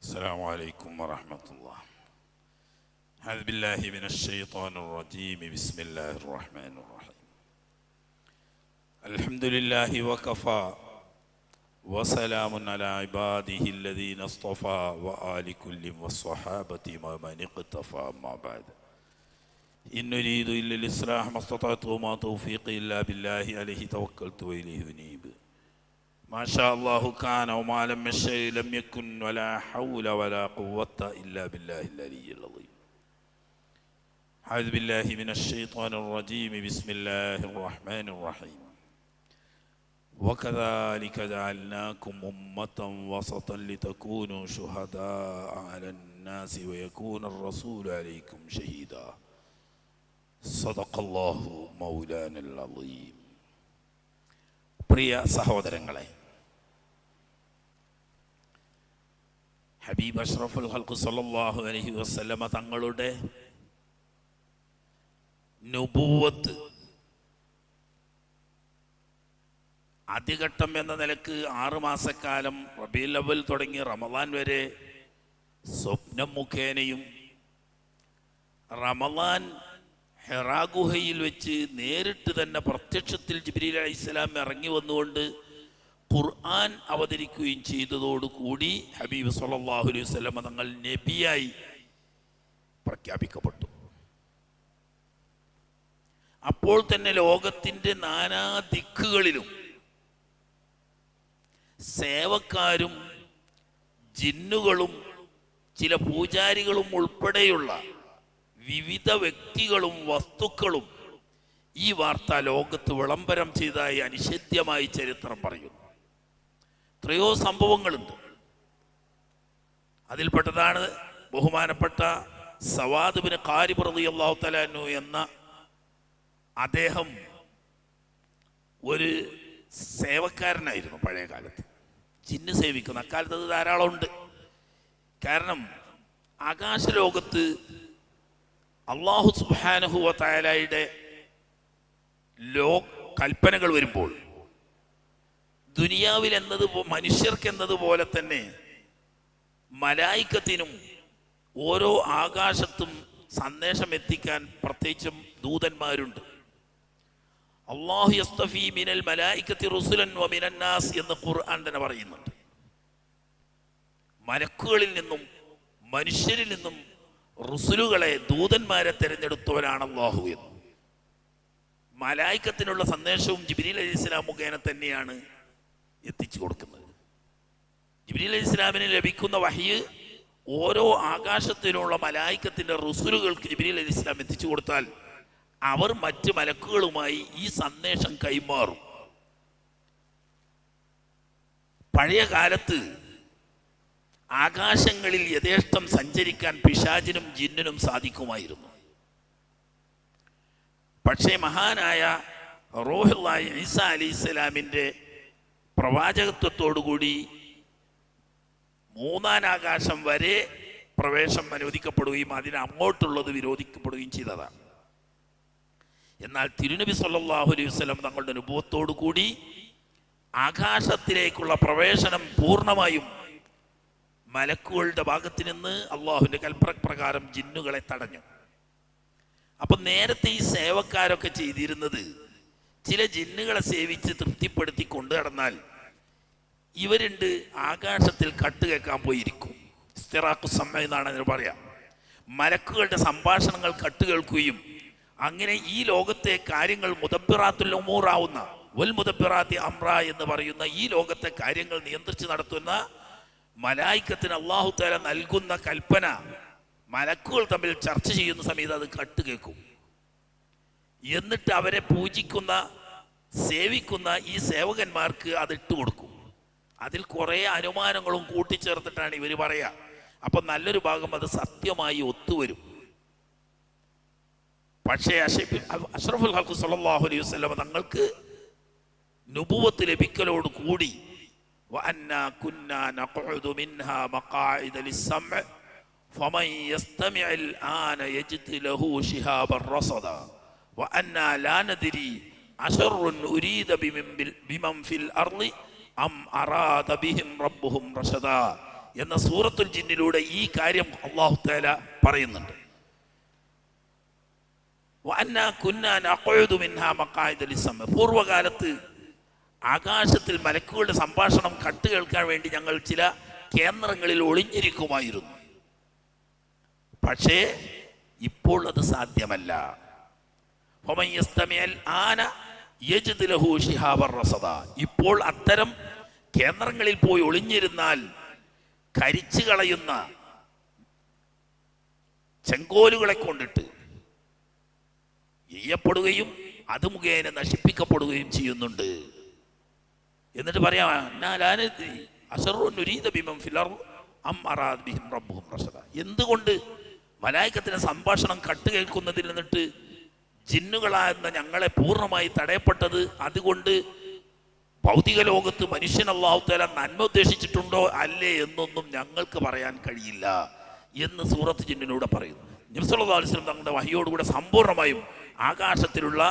السلام عليكم ورحمة الله. أعوذ بالله من الشيطان الرجيم. بسم الله الرحمن الرحيم. الحمد لله وكفى وسلام على عباده الذين اصطفى وآل كل والصحابة ومن اقتفى. أما بعد، إن نريد إلا الإصلاح ما استطعت وما توفيقي إلا بالله عليه توكلت وإليه أنيب. ما شاء الله كان وما لم يشأ لم يكن ولا حول ولا قوة إلا بالله العلي العظيم. أعوذ بالله من الشيطان الرجيم. بسم الله الرحمن الرحيم. وكذلك جعلناكم أمة وسطا لتكونوا شهداء على الناس ويكون الرسول عليكم شهيدا. صدق الله مولانا العظيم. പ്രിയ സഹോദരങ്ങളെ, ഹബീബ് അഷ്റഫുൽ ഖൽഖ് സല്ലല്ലാഹു അലൈഹി വസല്ലമ തങ്ങളുടെ നുബുവത്ത് ആദ്യഘട്ടം എന്ന നിലക്ക് 6 മാസക്കാലം റബീഉൽ അവ്വൽ തുടങ്ങി റമദാൻ വരെ സ്വപ്നം മുഖേനയും റമദാൻ ഹിറാ ഗുഹയിൽ വെച്ച് നേരിട്ട് തന്നെ പ്രത്യക്ഷത്തിൽ ജിബ്രീൽ അലൈഹിസ്സലാം ഇറങ്ങി വന്നുകൊണ്ട് ഖുർആൻ അവതരിക്കുകയും ചെയ്തതോടുകൂടി ഹബീബ് സല്ലല്ലാഹു അലൈഹി വസല്ലം തങ്ങൾ നബിയായി പ്രഖ്യാപിക്കപ്പെട്ടു. അപ്പോൾ തന്നെ ലോകത്തിൻ്റെ നാനാ ദിക്കുകളിലും സേവക്കാരും ജിന്നുകളും ചില പൂജാരികളും ഉൾപ്പെടെയുള്ള വിവിധ വ്യക്തികളും വസ്തുക്കളും ഈ വാർത്ത ലോകത്ത് വിളംബരം ചെയ്തതായി അനിഷേധ്യമായി ചരിത്രം പറയുന്നു. എത്രയോ സംഭവങ്ങളുണ്ട്. അതിൽപ്പെട്ടതാണ് ബഹുമാനപ്പെട്ട സവാദ് ബിൻ ഖാരിബ് റളിയല്ലാഹു തആല അൻഹു എന്ന അദ്ദേഹം ഒരു സേവക്കാരനായിരുന്നു. പഴയ കാലത്ത് ജിന്ന് സേവിക്കുന്ന അക്കാലത്ത് അത് ധാരാളം ഉണ്ട്. കാരണം ആകാശലോകത്ത് അല്ലാഹു സുബ്ഹാനഹു വ തആലയുടെ കൽപ്പനകൾ വരുമ്പോൾ ദുനിയാവിൽ മനുഷ്യർക്ക് എന്നതുപോലെ തന്നെ മലായിക്കത്തിനും ഓരോ ആകാശത്തും സന്ദേശം എത്തിക്കാൻ പ്രത്യേകിച്ചും ദൂതന്മാരുണ്ട്. അല്ലാഹു യസ്തഫി മിനൽ മലായിക്കത്തി റുസുലൻ വ മിനൻ നാസ് എന്ന് ഖുർആൻ തന്നെ പറയുന്നുണ്ട്. മലക്കുകളിൽ നിന്നും മനുഷ്യരിൽ നിന്നും റുസുലുകളെ ദൂതന്മാരെ തിരഞ്ഞെടുത്തവനാണ് അല്ലാഹു എന്ന്. മലായിക്കത്തിനുള്ള സന്ദേശവും ജിബ്രീൽ അലൈഹിസ്സലാം മുഖേന തന്നെയാണ് എത്തിച്ചു കൊടുക്കുന്നത്. ജിബ്രീൽ അലൈഹിസ്സലാമിന് ലഭിക്കുന്ന വഹ്യ് ഓരോ ആകാശത്തിലുള്ള മലായിക്കത്തിൻ്റെ റുസുലുകൾക്ക് ജിബ്രീൽ അലൈഹിസ്സലാം എത്തിച്ചു കൊടുത്താൽ അവർ മറ്റ് മലക്കുകളുമായി ഈ സന്ദേശം കൈമാറും. പഴയ കാലത്ത് ആകാശങ്ങളിൽ യഥേഷ്ടം സഞ്ചരിക്കാൻ പിശാചിനും ജിന്നിനും സാധിക്കുമായിരുന്നു. പക്ഷേ മഹാനായ റൂഹുല്ലാഹി ഈസാ അലൈഹിസ്സലാമിൻ്റെ പ്രവാചകത്വത്തോടുകൂടി 3-ാം ആകാശം വരെ പ്രവേശം അനുവദിക്കപ്പെടുകയും അതിന് അങ്ങോട്ടുള്ളത് വിരോധിക്കപ്പെടുകയും ചെയ്തതാണ്. എന്നാൽ തിരുനബി സല്ലല്ലാഹു അലൈഹി വസല്ലം തങ്ങളുടെ നുബുവത്തോടു കൂടി ആകാശത്തിലേക്കുള്ള പ്രവേശനം പൂർണ്ണമായും മലക്കുകളുടെ ഭാഗത്ത് നിന്ന് അള്ളാഹുവിൻ്റെ കൽപ്പനപ്രകാരം ജിന്നുകളെ തടഞ്ഞു. അപ്പം നേരത്തെ ഈ സേവക്കാരൊക്കെ ചെയ്തിരുന്നത് ചില ജിന്നുകളെ സേവിച്ച് തൃപ്തിപ്പെടുത്തി കൊണ്ടു നടന്നാൽ ഇവരുണ്ട് ആകാശത്തിൽ കട്ട് കേൾക്കാൻ പോയിരിക്കും. ഇസ്തിറാഖു സമ എന്നാണ് അതിന് പറയാം. മലക്കുകളുടെ സംഭാഷണങ്ങൾ കട്ട് കേൾക്കുകയും അങ്ങനെ ഈ ലോകത്തെ കാര്യങ്ങൾ മുദബ്ബിറാത്തുൽ ഉമൂറാവുന്ന വൽ മുദബ്ബിറാത്തി അംറ എന്ന് പറയുന്ന ഈ ലോകത്തെ കാര്യങ്ങൾ നിയന്ത്രിച്ച് നടത്തുന്ന മലായിക്കത്തിന് അല്ലാഹു തആല നൽകുന്ന കൽപ്പന മലക്കുകൾ തമ്മിൽ ചർച്ച ചെയ്യുന്ന സമയത്ത് അത് കട്ട് കേൾക്കും. എന്നിട്ട് അവരെ പൂജിക്കുന്ന സേവിക്കുന്ന ഈ സേവകന്മാർക്ക് അത് ഇട്ടുകൊടുക്കും. അതിൽ കുറേ അനുമാനങ്ങളും കൂട്ടിച്ചേർത്തിട്ടാണ് ഇവർ പറയുക. അപ്പം നല്ലൊരു ഭാഗം അത് സത്യമായി ഒത്തുവരും. പക്ഷേ അഷ്റഫുൽ ഖൽഖ് സല്ലല്ലാഹു അലൈഹി വസല്ലം തങ്ങൾക്ക് നുബുവത്ത് ലഭിക്കലോട് കൂടി وأنا كنا نقعد منها مقاعد للسمع فمن يستمع الآن يجد له شهابا رصدا وأنا لا ندري أشر أريد بمن في الأرض أم أراد بهم ربهم رشدا എന്ന സൂറത്തുൽ ജിന്നിലൂടെ ഈ കാര്യം അല്ലാഹു തആല പറയുന്നുണ്ട്. പൂർവകാലത്ത് ആകാശത്തിൽ മലക്കുകളുടെ സംഭാഷണം കട്ട് കേൾക്കാൻ വേണ്ടി ഞങ്ങൾ ചില കേന്ദ്രങ്ങളിൽ ഒളിഞ്ഞിരിക്കുമായിരുന്നു. പക്ഷേ ഇപ്പോൾ അത് സാധ്യമല്ല. ഇപ്പോൾ അത്തരം കേന്ദ്രങ്ങളിൽ പോയി ഒളിഞ്ഞിരുന്നാൽ കരിച്ചു കളയുന്ന ചെങ്കോലുകളെ കൊണ്ടിട്ട് എയ്യപ്പെടുകയും അത് മുഖേന നശിപ്പിക്കപ്പെടുകയും ചെയ്യുന്നുണ്ട്. എന്നിട്ട് പറയാം, എന്തുകൊണ്ട് മലായികത്തിന്റെ സംഭാഷണം കട്ട് കേൾക്കുന്നതിൽ നിന്നിട്ട് ജിന്നുകളാകുന്ന ഞങ്ങളെ പൂർണ്ണമായി തടയപ്പെട്ടത്? അതുകൊണ്ട് ഭൗതിക ലോകത്ത് മനുഷ്യൻ അല്ലാഹു തആല നന്മ ഉദ്ദേശിച്ചിട്ടുണ്ടോ അല്ലേ എന്നൊന്നും ഞങ്ങൾക്ക് പറയാൻ കഴിയില്ല എന്ന് സൂറത്ത് ജിന്നിലൂടെ പറയുന്നു. നബി സല്ലല്ലാഹു അലൈഹി വസല്ലം തങ്ങളുടെ വഹിയോടുകൂടെ സമ്പൂർണ്ണമായും ആകാശത്തിലുള്ള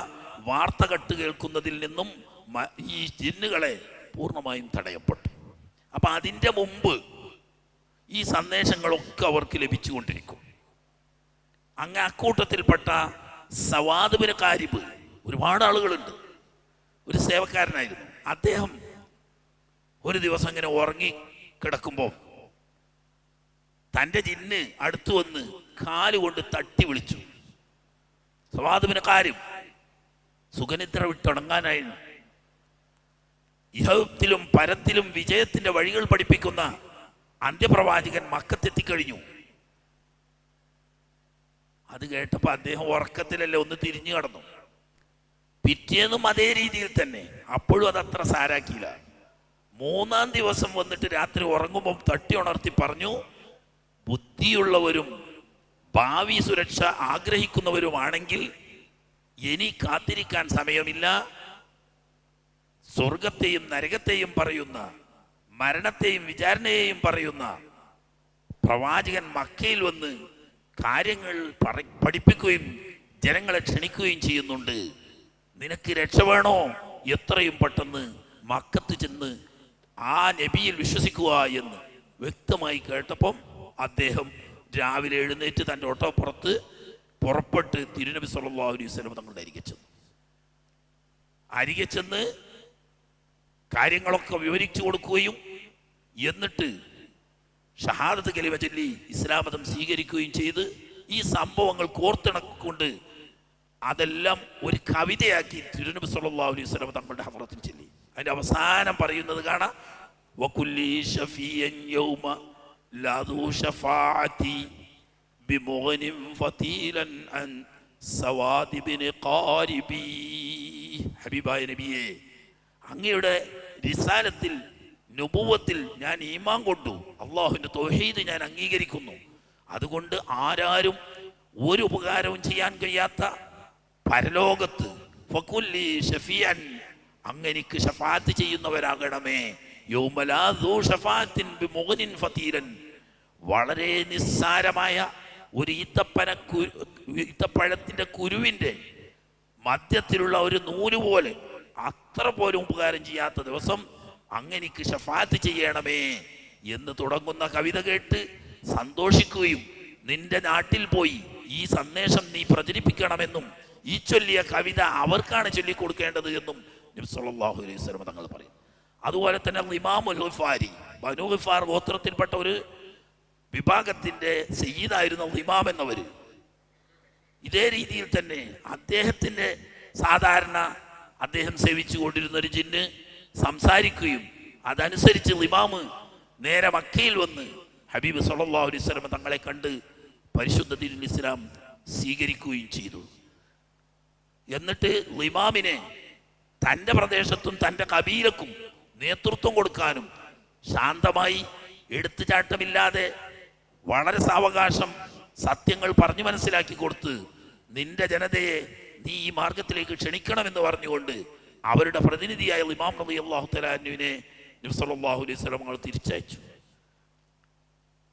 വാർത്ത കട്ട് കേൾക്കുന്നതിൽ നിന്നും ഈ ജിന്നുകളെ പൂർണ്ണമായും തടയപ്പെട്ടു. അപ്പൊ അതിൻ്റെ മുമ്പ് ഈ സന്ദേശങ്ങളൊക്കെ അവർക്ക് ലഭിച്ചുകൊണ്ടിരിക്കും. അങ്ങ് അക്കൂട്ടത്തിൽപ്പെട്ട സവാദ് ബിൻ കാരിബ്, ഒരുപാട് ആളുകളുണ്ട്, ഒരു സേവക്കാരനായിരുന്നു. അദ്ദേഹം ഒരു ദിവസം ഇങ്ങനെ ഉറങ്ങി കിടക്കുമ്പോൾ തൻ്റെ ജിന്ന് അടുത്തു വന്ന് കാലുകൊണ്ട് തട്ടി വിളിച്ചു. Savad bin Caribe സുഖനിദ്ര വിട്ടുണങ്ങാനായിരുന്നു. ഇഹത്തിലും പരത്തിലും വിജയത്തിന്റെ വഴികൾ പഠിപ്പിക്കുന്ന അന്ത്യപ്രവാചകൻ മക്കത്തെത്തിക്കഴിഞ്ഞു. അത് കേട്ടപ്പോൾ അദ്ദേഹം ഉറക്കത്തിലല്ലേ ഒന്ന് തിരിഞ്ഞു കടന്നു. പിറ്റേന്നും അതേ രീതിയിൽ തന്നെ. അപ്പോഴും അതത്ര സാരാക്കിയില്ല. മൂന്നാം ദിവസം വന്നിട്ട് രാത്രി ഉറങ്ങുമ്പോൾ തട്ടി ഉണർത്തി പറഞ്ഞു, ബുദ്ധിയുള്ളവരും ഭാവി സുരക്ഷ ആഗ്രഹിക്കുന്നവരുമാണെങ്കിൽ ഇനി കാത്തിരിക്കാൻ സമയമില്ല. സ്വർഗത്തെയും നരകത്തെയും പറയുന്ന, മരണത്തെയും വിചാരണയെയും പറയുന്ന പ്രവാചകൻ മക്കയിൽ വന്ന് കാര്യങ്ങൾ പഠിപ്പിക്കുകയും ജനങ്ങളെ ക്ഷണിക്കുകയും ചെയ്യുന്നുണ്ട്. നിനക്ക് രക്ഷ വേണോ? എത്രയും പെട്ടെന്ന് മക്കത്ത് ചെന്ന് ആ നബിയിൽ വിശ്വസിക്കുക എന്ന് വ്യക്തമായി കേട്ടപ്പം അദ്ദേഹം രാവിലെ എഴുന്നേറ്റ് തൻ്റെ ഓട്ടോപ്പുറത്ത് പുറപ്പെട്ട് തിരുനബി സല്ലല്ലാഹു അലൈഹി വസല്ലം തങ്ങളുടെ അരികെ ചെന്ന് കാര്യങ്ങളൊക്കെ വിവരിച്ചു കൊടുക്കുകയും എന്നിട്ട് ഷഹാദത്ത് കലിമ ചൊല്ലി ഇസ്ലാം മതം സ്വീകരിക്കുകയും ചെയ്ത് ഈ സംഭവങ്ങൾ കോർത്തിണക്കൊണ്ട് അതെല്ലാം ഒരു കവിതയാക്കി തിരുനബി സല്ലല്ലാഹു അലൈഹി വസല്ലം തങ്ങളുടെ ഹദ്റത്തിൽ ചൊല്ലി. അതിന്റെ അവസാനം പറയുന്നത് കാണാം, വകുല്ലി ഷഫീഅൻ യൗമ ലദു ഷഫാഅതി ബിമുഗ്നിൻ ഫതീലൻ അൻ സവാദ് ഇബ്നു ഖാരിബി. ഹബീബായ നബിയെ, അങ്ങയുടെ റിസാലത്തിൽ നുബുവത്തിൽ ഞാൻ ഈമാൻ കൊണ്ടു, അള്ളാഹുവിന്റെ തൗഹീദ് ഞാൻ അംഗീകരിക്കുന്നു. അതുകൊണ്ട് ആരാരും ഒരു ഉപകാരവും ചെയ്യാൻ കഴിയാത്ത പരലോകത്ത് ഫകുല്ലി ഷഫീഅൻ, അങ്ങനിക്ക് ഷഫാഅത്ത് ചെയ്യുന്നവരാകണമേ. യൗമലാ ദൂ ഷഫാഅത്തിൻ ബിമുഗ്നിൻ ഫതീലൻ, വളരെ നിസ്സാരമായ ഒരു ഈത്തപ്പഴത്തിന്റെ കുരുവിന്റെ മധ്യത്തിലുള്ള ഒരു നൂല് പോലെ, അത്ര പോലും ഉപകാരം ചെയ്യാത്ത ദിവസം അങ്ങനിക്ക് ഷഫാഅത്ത് ചെയ്യണമേ എന്ന് തുടങ്ങുന്ന കവിത കേട്ട് സന്തോഷിക്കുകയും നിന്റെ നാട്ടിൽ പോയി ഈ സന്ദേശം നീ പ്രചരിപ്പിക്കണമെന്നും ഈ ചൊല്ലിയ കവിത അവർക്കാണ് ചൊല്ലിക്കൊടുക്കേണ്ടത് എന്നും നബി സല്ലല്ലാഹു അലൈഹി വസല്ലം തങ്ങൾ പറയും. അതുപോലെ തന്നെ ഇമാമുൽ ഗിഫാരി, ബനൂ ഗിഫാർ ഗോത്രത്തിൽപ്പെട്ട ഒരു വിഭാഗത്തിന്റെ സയ്യിദായിരുന്നു ഇമാം എന്നവർ. ഇതേ രീതിയിൽ തന്നെ അദ്ദേഹത്തിന്റെ സാധാരണ അദ്ദേഹം സേവിച്ചു കൊണ്ടിരുന്ന ഒരു ജിന്ന് സംസാരിക്കുകയും അതനുസരിച്ച് ഇമാമ് നേരെ മക്കയിൽ വന്ന് ഹബീബ് സല്ലല്ലാഹു അലൈഹി വസല്ലം തങ്ങളെ കണ്ട് പരിശുദ്ധ ദീനുൽ ഇസ്ലാം സ്വീകരിക്കുകയും ചെയ്തു. എന്നിട്ട് ഇമാമിനെ തൻ്റെ പ്രദേശത്തും തൻ്റെ കബീലക്കും നേതൃത്വം കൊടുക്കാനും ശാന്തമായി എടുത്തുചാട്ടമില്ലാതെ വളരെ സാവകാശം സത്യങ്ങൾ പറഞ്ഞു മനസ്സിലാക്കി കൊടുത്ത് നിന്റെ ജനതയെ നീ ഈ മാർഗത്തിലേക്ക് ക്ഷണിക്കണമെന്ന് പറഞ്ഞുകൊണ്ട് അവരുടെ പ്രതിനിധിയായ ഇമാം റളിയല്ലാഹു തആല അൻഹുവിനെ നബി സല്ലല്ലാഹു അലൈഹി വസല്ലം തിരിച്ചയച്ചു.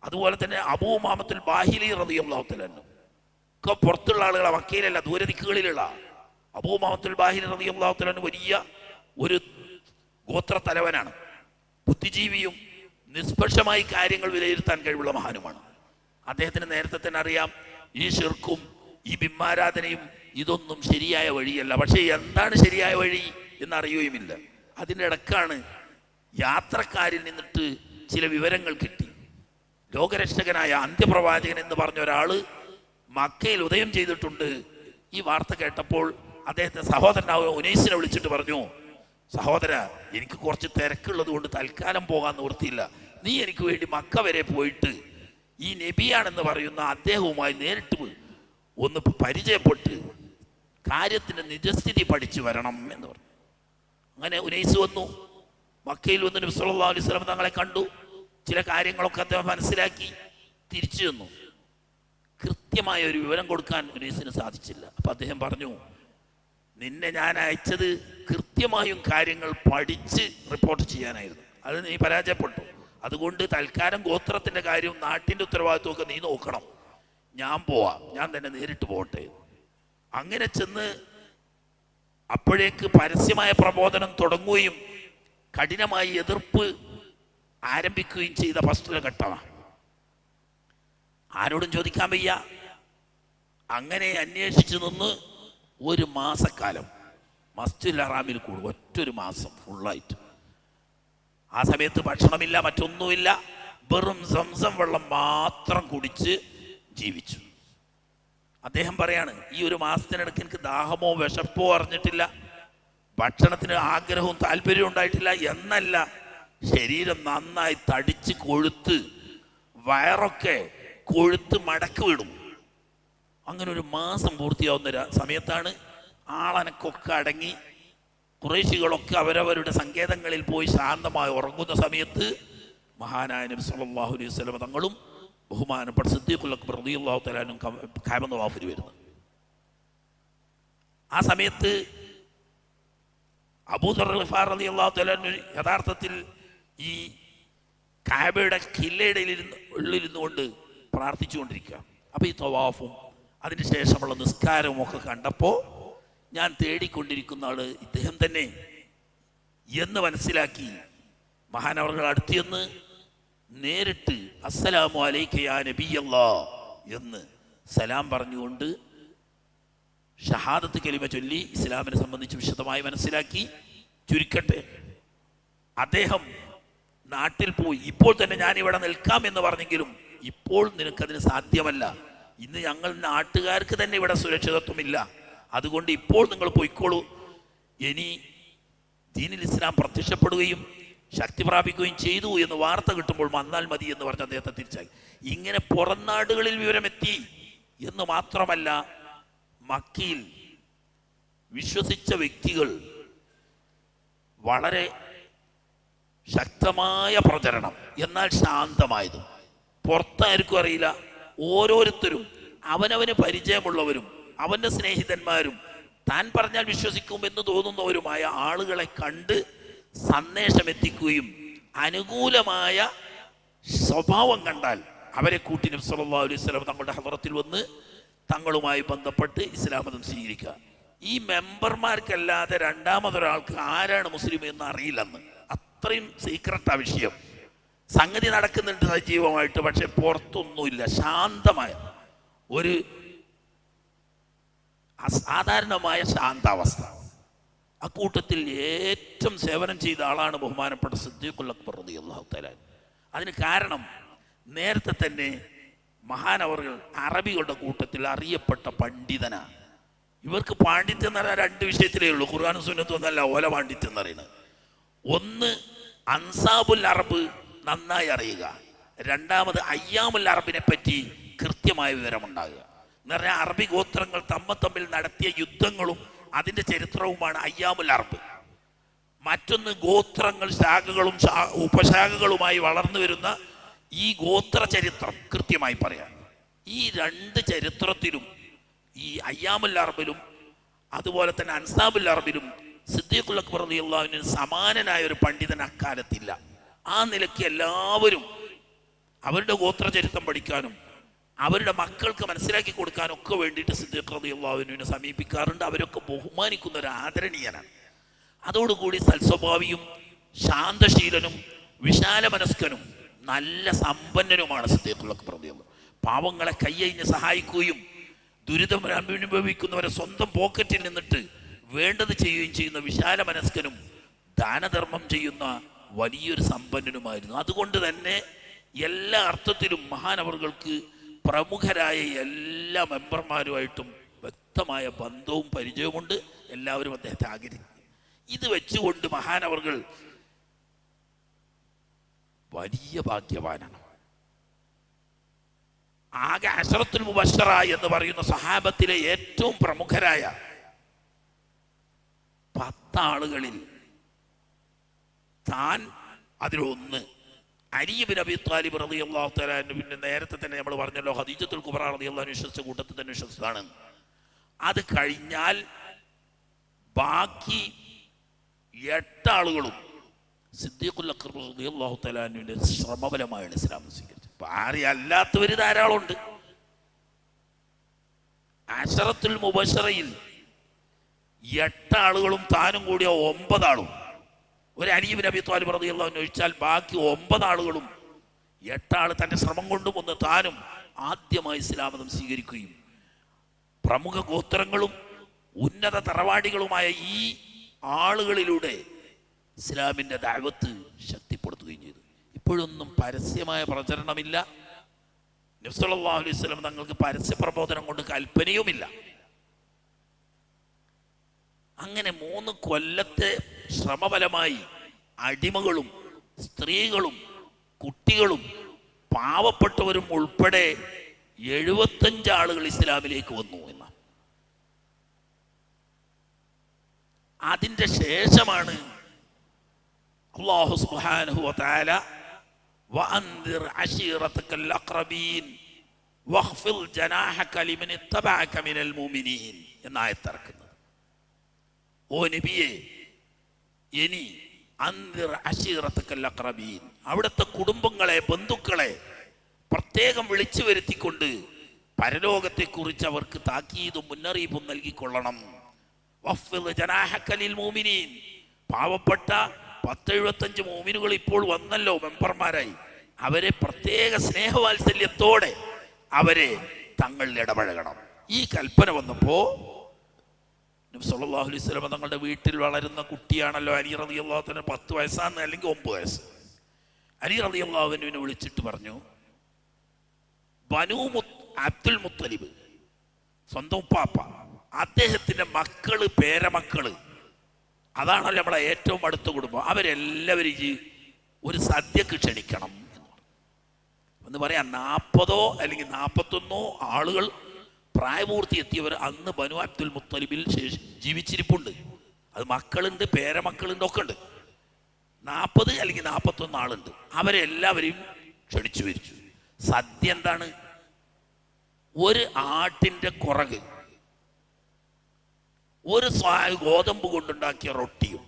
അതുപോലെ തന്നെ അബൂ ഉമാമത്തുൽ ബാഹിലി റളിയല്ലാഹു തആല അൻഹു ഒക്കെ പുറത്തുള്ള ആളുകളെ, മക്കയിലല്ല ദൂരദിക്കുകളിലുള്ള അബൂ ഉമാമത്തുൽ ബാഹിലി റളിയല്ലാഹു തആല അൻഹു വലിയ ഒരു ഗോത്ര തലവനാണ്, ബുദ്ധിജീവിയും നിഷ്പക്ഷമായി കാര്യങ്ങൾ വിലയിരുത്താൻ കഴിവുള്ള മഹാനുമാണ്. അദ്ദേഹത്തിന് നേരത്തെ തന്നെ അറിയാം ഈ ശിർക്കും ഈ ബിംബാരാധനയും ഇതൊന്നും ശരിയായ വഴിയല്ല. പക്ഷേ എന്താണ് ശരിയായ വഴി എന്നറിയുകയുമില്ല. അതിൻ്റെ ഇടക്കാണ് യാത്രക്കാരിൽ നിന്നിട്ട് ചില വിവരങ്ങൾ കിട്ടി. ലോകരക്ഷകനായ അന്ത്യപ്രവാചകൻ എന്ന് പറഞ്ഞ ഒരാൾ മക്കയിൽ ഉദയം ചെയ്തിട്ടുണ്ട്. ഈ വാർത്ത കേട്ടപ്പോൾ അദ്ദേഹത്തെ സഹോദരനായ ഉനൈസിനെ വിളിച്ചിട്ട് പറഞ്ഞു, സഹോദര, എനിക്ക് കുറച്ച് തിരക്കുള്ളത് കൊണ്ട് തൽക്കാലം പോകാൻ നിവൃത്തിയില്ല. നീ എനിക്ക് വേണ്ടി മക്ക വരെ പോയിട്ട് ഈ നബിയാണെന്ന് പറയുന്ന അദ്ദേഹവുമായി നേരിട്ട് ഒന്ന് പരിചയപ്പെട്ട് കാര്യത്തിൻ്റെ നിജസ്ഥിതി പഠിച്ചു വരണം എന്ന് പറഞ്ഞു. അങ്ങനെ ഉനൈസ് വന്നു. മക്കയിൽ വന്ന് നബി സല്ലല്ലാഹു അലൈഹി വസല്ലം തങ്ങളെ കണ്ടു. ചില കാര്യങ്ങളൊക്കെ അദ്ദേഹം മനസ്സിലാക്കി തിരിച്ചു വന്നു. കൃത്യമായ ഒരു വിവരം കൊടുക്കാൻ ഉനൈസിന് സാധിച്ചില്ല. അപ്പം അദ്ദേഹം പറഞ്ഞു, നിന്നെ ഞാൻ അയച്ചത് കൃത്യമായും കാര്യങ്ങൾ പഠിച്ച് റിപ്പോർട്ട് ചെയ്യാനായിരുന്നു. അത് നീ പരാജയപ്പെട്ടു. അതുകൊണ്ട് തൽക്കാലം ഗോത്രത്തിൻ്റെ കാര്യവും നാട്ടിൻ്റെ ഉത്തരവാദിത്വമൊക്കെ നീ നോക്കണം. ഞാൻ പോവാം, ഞാൻ തന്നെ നേരിട്ട് പോട്ടെ. അങ്ങനെ ചെന്ന് അപ്പോഴേക്ക് പരസ്യമായ പ്രബോധനം തുടങ്ങുകയും കഠിനമായി എതിർപ്പ് ആരംഭിക്കുകയും ചെയ്ത ഫസ്റ്റിലെ ഘട്ടമാണ്. ആരോടും ചോദിക്കാൻ വയ്യ. അങ്ങനെ അന്വേഷിച്ചു നിന്ന് ഒരു മാസക്കാലം മസ്ജിദുൽ ഹറാമിൽ കൂടും. ഒറ്റൊരു മാസം ഫുള്ളായിട്ട്. ആ സമയത്ത് ഭക്ഷണമില്ല, മറ്റൊന്നുമില്ല. വെറും സംസം വെള്ളം മാത്രം കുടിച്ച് ജീവിച്ചു. അദ്ദേഹം പറയാണ്, ഈ ഒരു മാസത്തിനിടയ്ക്ക് എനിക്ക് ദാഹമോ വിശപ്പോ അറിഞ്ഞിട്ടില്ല, ഭക്ഷണത്തിന് ആഗ്രഹവും താല്പര്യവും ഉണ്ടായിട്ടില്ല. എന്നല്ല, ശരീരം നന്നായി തടിച്ച് കൊഴുത്ത് വയറൊക്കെ കൊഴുത്ത് മടക്ക് വിടും. അങ്ങനെ ഒരു മാസം പൂർത്തിയാവുന്ന സമയത്താണ് ആളനക്കൊക്കെ അടങ്ങി ഖുറൈശികളൊക്കെ അവരവരുടെ സങ്കേതങ്ങളിൽ പോയി ശാന്തമായി ഉറങ്ങുന്ന സമയത്ത് മഹാനായ നബി സല്ലല്ലാഹു അലൈഹി വസല്ലം തങ്ങളും ബഹുമാനപ്പെട്ട സിദ്ദീഖുൽ അക്ബർ റളിയല്ലാഹു തആല അൻഹു കഅബ തവാഫിന് വരുന്നത്. ആ സമയത്ത് അബൂദർ ഗിഫാർ റളിയല്ലാഹു തആല അൻഹു യഥാർത്ഥത്തിൽ ഈ കഅബയുടെ കില്ലയുടെ ഉള്ളിലിരുന്നു കൊണ്ട് പ്രാർത്ഥിച്ചുകൊണ്ടിരിക്കുക. അപ്പോൾ ഈ തവാഫും അതിന് ശേഷമുള്ള നിസ്കാരവും ഒക്കെ കണ്ടപ്പോൾ ഞാൻ തേടിക്കൊണ്ടിരിക്കുന്ന ആള് ഇദ്ദേഹം തന്നെ എന്ന് മനസ്സിലാക്കി മഹാനവർകൾ അടുത്തിയെന്ന് നേരിട്ട് അസ്സലാമു അലൈക യാ നബിയല്ലാഹ് എന്ന് സലാം പറഞ്ഞുകൊണ്ട് ഷഹാദത്ത് കലിമ ചൊല്ലി ഇസ്ലാമിനെ സംബന്ധിച്ച് വിശദമായി മനസ്സിലാക്കി. ചുരുക്കട്ടെ, അദ്ദേഹം നാട്ടിൽ പോയി. ഇപ്പോൾ തന്നെ ഞാൻ ഇവിടെ നിൽക്കാം എന്ന് പറഞ്ഞെങ്കിലും ഇപ്പോൾ നിനക്കതിന് സാധ്യമല്ല. ഇന്ന് ഞങ്ങൾ നാട്ടുകാർക്ക് തന്നെ ഇവിടെ സുരക്ഷിതത്വമില്ല. അതുകൊണ്ട് ഇപ്പോൾ നിങ്ങൾ പോയിക്കോളൂ. ഇനി ദീനിൽ ഇസ്ലാം പ്രത്യക്ഷപ്പെടുകയും ശക്തി പ്രാപിക്കുകയും ചെയ്തു എന്ന് വാർത്ത കിട്ടുമ്പോൾ വന്നാൽ മതി എന്ന് പറഞ്ഞ് അദ്ദേഹത്തെ തിരിച്ചായി. ഇങ്ങനെ പുറം നാടുകളിൽ വിവരമെത്തി എന്ന് മാത്രമല്ല, മക്കയിൽ വിശ്വസിച്ച വ്യക്തികൾ വളരെ ശക്തമായ പ്രചരണം, എന്നാൽ ശാന്തമായതും. പുറത്താർക്കും അറിയില്ല. ഓരോരുത്തരും അവനവന് പരിചയമുള്ളവരും അവൻ്റെ സ്നേഹിതന്മാരും താൻ പറഞ്ഞാൽ വിശ്വസിക്കുമെന്ന് തോന്നുന്നവരുമായ ആളുകളെ കണ്ട് സന്ദേശം എത്തിക്കുകയും അനുകൂലമായ സ്വഭാവം കണ്ടാൽ അവരെ കൂട്ടി നബി സല്ലല്ലാഹു അലൈഹി വസല്ലം തങ്ങളുടെ ഹദറത്തിൽ വന്ന് തങ്ങളുമായി ബന്ധപ്പെട്ട് ഇസ്ലാം മതം സ്വീകരിക്കുക. ഈ മെമ്പർമാർക്കല്ലാതെ രണ്ടാമതൊരാൾക്ക് ആരാണ് മുസ്ലിം എന്ന് അറിയില്ലെന്ന്. അത്രയും സീക്രട്ടാ വിഷയം. സംഗതി നടക്കുന്നുണ്ട് സജീവമായിട്ട്, പക്ഷെ പുറത്തൊന്നുമില്ല. ശാന്തമായ ഒരു അസാധാരണമായ ശാന്താവസ്ഥ. അക്കൂട്ടത്തിൽ ഏറ്റവും സേവനം ചെയ്ത ആളാണ് ബഹുമാനപ്പെട്ട സിദ്ദീഖുൽ അക്ബർ റളിയല്ലാഹു തആല. അതിന് കാരണം നേരത്തെ തന്നെ മഹാനവറുകൾ അറബികളുടെ കൂട്ടത്തിൽ അറിയപ്പെട്ട പണ്ഡിതനാണ്. ഇവർക്ക് പാണ്ഡിത്യം എന്ന് പറഞ്ഞാൽ രണ്ട് വിഷയത്തിലേ ഉള്ളൂ. ഖുർആനും സുന്നത്തും ഒന്നല്ല ഓല പാണ്ഡിത്യം എന്ന് പറയുന്നത്. ഒന്ന് അൻസാബുൽ അറബ് നന്നായി അറിയുക, രണ്ടാമത് അയ്യാമുൽ അറബിനെ പറ്റി കൃത്യമായ വിവരമുണ്ടാകുക. എന്ന് പറഞ്ഞാൽ അറബി ഗോത്രങ്ങൾ തമ്മിൽ നടത്തിയ യുദ്ധങ്ങളും അതിൻ്റെ ചരിത്രവുമാണ് അയ്യാമുൽ അറബ്. മറ്റൊന്ന് ഗോത്രങ്ങൾ ശാഖകളും ഉപശാഖകളുമായി വളർന്നു വരുന്ന ഈ ഗോത്ര ചരിത്രം കൃത്യമായി പറയാം. ഈ രണ്ട് ചരിത്രത്തിലും ഈ അയ്യാമുൽ അറബിലും അതുപോലെ തന്നെ അൻസാബുൽ അറബിലും സിദ്ദീഖുൽ അക്ബർ റളിയല്ലാഹു അൻഹു സമാനനായ ഒരു പണ്ഡിതൻ അക്കാലത്തില്ല. ആ നിലയ്ക്ക് എല്ലാവരും അവരുടെ ഗോത്ര ചരിത്രം പഠിക്കാനും അവരുടെ മക്കൾക്ക് മനസ്സിലാക്കി കൊടുക്കാനും ഒക്കെ വേണ്ടിയിട്ട് സിദ്ദീഖ് റളിയല്ലാഹു അൻഹുവിനെ സമീപിക്കാറുണ്ട്. അവരൊക്കെ ബഹുമാനിക്കുന്ന ഒരു ആദരണീയനാണ്. അതോടുകൂടി സൽസ്വഭാവിയും ശാന്തശീലനും വിശാല മനസ്കനും നല്ല സമ്പന്നനുമാണ് സിദ്ദീഖുൽ അക്ബർ റളിയല്ലാഹു. പാവങ്ങളെ കൈയഴിഞ്ഞ് സഹായിക്കുകയും ദുരിതം അനുഭവിക്കുന്നവരെ സ്വന്തം പോക്കറ്റിൽ നിന്നിട്ട് വേണ്ടത് ചെയ്യുകയും ചെയ്യുന്ന വിശാല മനസ്കനും ദാനധർമ്മം ചെയ്യുന്ന വലിയൊരു സമ്പന്നനുമായിരുന്നു. അതുകൊണ്ട് തന്നെ എല്ലാ അർത്ഥത്തിലും മഹാനവറുകൾക്ക് പ്രമുഖരായ എല്ലാ മെമ്പർമാരുമായിട്ടും വ്യക്തമായ ബന്ധവും പരിചയവുമുണ്ട്. എല്ലാവരും അദ്ദേഹത്തെ ആഗ്രഹിക്കും. ഇത് വെച്ചുകൊണ്ട് മഹാനവറുകൾ വലിയ ഭാഗ്യവാനാണ്. ആകെ അശറത്തുൽ മുബശ്ശറ എന്ന് പറയുന്ന സഹാബത്തിലെ ഏറ്റവും പ്രമുഖരായ 10 ആളുകളിൽ താൻ അതിലൊന്ന്. അലി ഇബ്നു അബീ ത്വാലിബ് റളിയല്ലാഹു തആല അൻഹു, പിന്നെ നേരത്തെ തന്നെ നമ്മൾ പറഞ്ഞല്ലോ ഖദീജത്തുൽ കുബ്ര റളിയല്ലാഹു അൻഹ വിശ്വസിച്ച കൂട്ടത്തിൽ തന്നെ വിശ്വസിച്ചതാണ്. അത് കഴിഞ്ഞാൽ ബാക്കി 8 ആളുകളും സിദ്ദീഖുൽ അക്ബർ റളിയല്ലാഹു തആല അൻഹുവിന്റെ ശ്രമഫലമായാണ് ഇസ്ലാം സ്വീകരിച്ചത്. ഭാര്യ അല്ലാത്തവർ ധാരാളം ഉണ്ട്. അശറത്തുൽ മുബശ്ശറയിൽ 8 ആളുകളും താനും കൂടിയ 9 ആളും. ഒരു അലി ഇബ്നു അബീ ത്വാലിബ് റളിയല്ലാഹു അൻഹു ഒഴിച്ചാൽ ബാക്കി 9 ആളുകളും 8 ആൾ തന്റെ ശ്രമം കൊണ്ടും ഒന്ന് താനും ആദ്യമായി ഇസ്ലാം മതം സ്വീകരിക്കുകയും പ്രമുഖ ഗോത്രങ്ങളും ഉന്നത തറവാടികളുമായ ഈ ആളുകളിലൂടെ ഇസ്ലാമിൻ്റെ ദഅവത്ത് ശക്തിപ്പെടുത്തുകയും ചെയ്തു. ഇപ്പോഴൊന്നും പരസ്യമായ പ്രചരണമില്ല. നബി സല്ലല്ലാഹു അലൈഹി വസല്ലം തങ്ങൾക്ക് പരസ്യ പ്രബോധനം കൊണ്ട് കൽപ്പനയുമില്ല. അങ്ങനെ 3 കൊല്ലത്തെ ശ്രമഫലമായി അടിമകളും സ്ത്രീകളും കുട്ടികളും പാവപ്പെട്ടവരും ഉൾപ്പെടെ 75 ആളുകൾ ഇസ്ലാമിലേക്ക് വന്നു എന്നാണ്. അതിൻ്റെ ശേഷമാണ് അല്ലാഹു സുബ്ഹാനഹു വ തആല വഅൻദിർ അശീറതകൽ അഖ്റബീൻ വഖ്ഫിൽ ജനാഹക ലിമൻ ഇത്തബഅക മിനൽ മുഅ്മിനീൻ എന്ന ആയത്ത് ഇറക്കുന്നത്. ഓ നബിയെ, ഇനി അൻദിർ അശീറതകൽ അഖ്റബീൻ, അവിടുത്തെ കുടുംബങ്ങളെ ബന്ധുക്കളെ പ്രത്യേകം വിളിച്ചു വരുത്തിക്കൊണ്ട് പരലോകത്തെക്കുറിച്ച് അവർക്ക് താക്കീതും മുന്നറിയിപ്പും നൽകിക്കൊള്ളണം. വഖ്ഫിൽ ജനാഹക ലിൽ മുഅ്മിനീൻ, പാവപ്പെട്ട 10-75 മോമിനുകൾ ഇപ്പോൾ വന്നല്ലോ മെമ്പർമാരായി. അവരെ പ്രത്യേക സ്നേഹവാത്സല്യത്തോടെ അവരെ തങ്ങളിൽ ഇടപഴകണം. ഈ കൽപ്പന വന്നപ്പോൾ നബി സല്ലല്ലാഹു അലൈഹി വസല്ലം തങ്ങളുടെ വീട്ടിൽ വളരുന്ന കുട്ടിയാണല്ലോ അലി റളിയല്ലാഹു അൻഹു. 10 വയസ്സാണ് അല്ലെങ്കിൽ 9 വയസ്സ്. അലി റളിയല്ലാഹു അൻഹുവിനെ വിളിച്ചിട്ട് പറഞ്ഞു, ബനൂ അബ്ദുൽ മുത്തലിബ്, സ്വന്തം ഉപ്പാപ്പ, അദ്ദേഹത്തിന്റെ മക്കള് പേരമക്കള്, അതാണല്ലോ നമ്മളെ ഏറ്റവും അടുത്ത കുടുംബം, അവരെല്ലാവരും ഒരു സദ്യക്ക് ക്ഷണിക്കണം എന്ന് പറയാം. 40 അല്ലെങ്കിൽ 41 ആളുകൾ പ്രായപൂർത്തി എത്തിയവർ അന്ന് ബനു അബ്ദുൽ മുത്തലിബിൽ ജീവിച്ചിരിപ്പുണ്ട്. അത് മക്കളുണ്ട്, പേരമക്കളുണ്ട്, ഒക്കെ ഉണ്ട്. 40 അല്ലെങ്കിൽ 41 ആളുണ്ട്. അവരെല്ലാവരെയും ക്ഷണിച്ചു വരിച്ചു. സദ്യ എന്താണ്? ഒരു ആട്ടിൻ്റെ കുറക്, ഒരു ഗോതമ്പ് കൊണ്ടുണ്ടാക്കിയ റൊട്ടിയും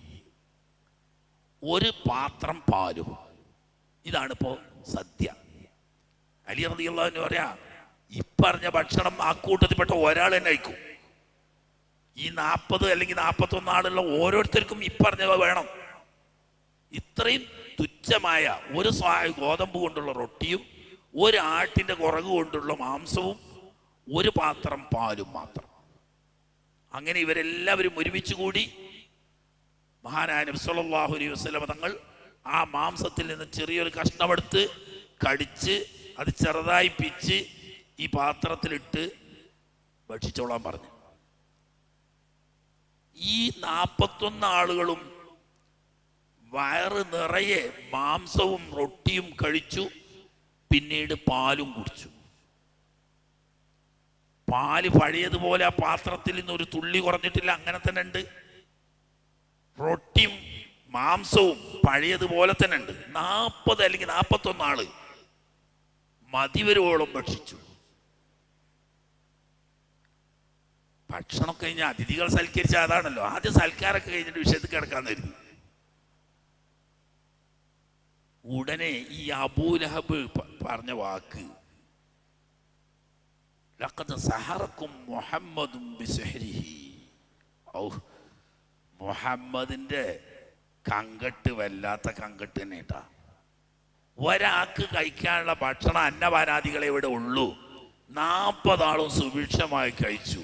ഒരു പാത്രം പാലും. ഇതാണിപ്പോൾ സദ്യ. അലി റളിയല്ലാഹു അൻഹു പറയാ, ഇപ്പറഞ്ഞ ഭക്ഷണം ആ കൂട്ടത്തിൽപ്പെട്ട ഒരാൾ തന്നെ കഴിക്കും. ഈ 40 അല്ലെങ്കിൽ 41 ആളുള്ള ഓരോരുത്തർക്കും ഇപ്പറഞ്ഞവ വേണം. ഇത്രയും തുച്ഛമായ ഒരു ഗോതമ്പ് കൊണ്ടുള്ള റൊട്ടിയും ഒരു ആട്ടിൻ്റെ കുറക് കൊണ്ടുള്ള മാംസവും ഒരു പാത്രം പാലും മാത്രം. അങ്ങനെ ഇവരെല്ലാവരും ഒരുമിച്ച് കൂടി മഹാനായ നബി സല്ലല്ലാഹു അലൈഹി വസല്ലം തങ്ങൾ ആ മാംസത്തിൽ നിന്ന് ചെറിയൊരു കഷ്ണമെടുത്ത് കടിച്ച് അത് ചെറുതായി പിച്ച് ഈ പാത്രത്തിലിട്ട് ഭക്ഷിച്ചോളാൻ പറഞ്ഞു. ഈ 41 ആളുകളും വയറ് നിറയെ മാംസവും റൊട്ടിയും കഴിച്ചു. പിന്നീട് പാലും കുടിച്ചു. പാല് പഴയതുപോലെ ആ പാത്രത്തിൽ നിന്ന് ഒരു തുള്ളി കുറഞ്ഞിട്ടില്ല, അങ്ങനെ തന്നെ ഉണ്ട്. റൊട്ടിയും മാംസവും പഴയതുപോലെ തന്നെ ഉണ്ട്. 40 അല്ലെങ്കിൽ 41 ആള് മതിവരോളം ഭക്ഷിച്ചു. ഭക്ഷണം കഴിഞ്ഞ അതിഥികൾ സൽക്കരിച്ച അതാണല്ലോ. ആദ്യം സൽക്കാരൊക്കെ കഴിഞ്ഞിട്ട് വിഷയത്തിൽ കിടക്കാന്ന് കരുതി. ഉടനെ ഈ അബൂലഹബ് പറഞ്ഞ വാക്ക്, ലഖദ് സഹറക്കും മുഹമ്മദും ബിസിഹ്രിഹി. ഔ, മുഹമ്മദിന്റെ കങ്കട്ട് വല്ലാത്ത കങ്കട്ട് തന്നെ കേട്ടാ. ഒരാൾക്ക് കഴിക്കാനുള്ള ഭക്ഷണം അന്നപാനാദികളെ ഇവിടെ ഉള്ളൂ. 40 ആളും സുഭിക്ഷമായി കഴിച്ചു.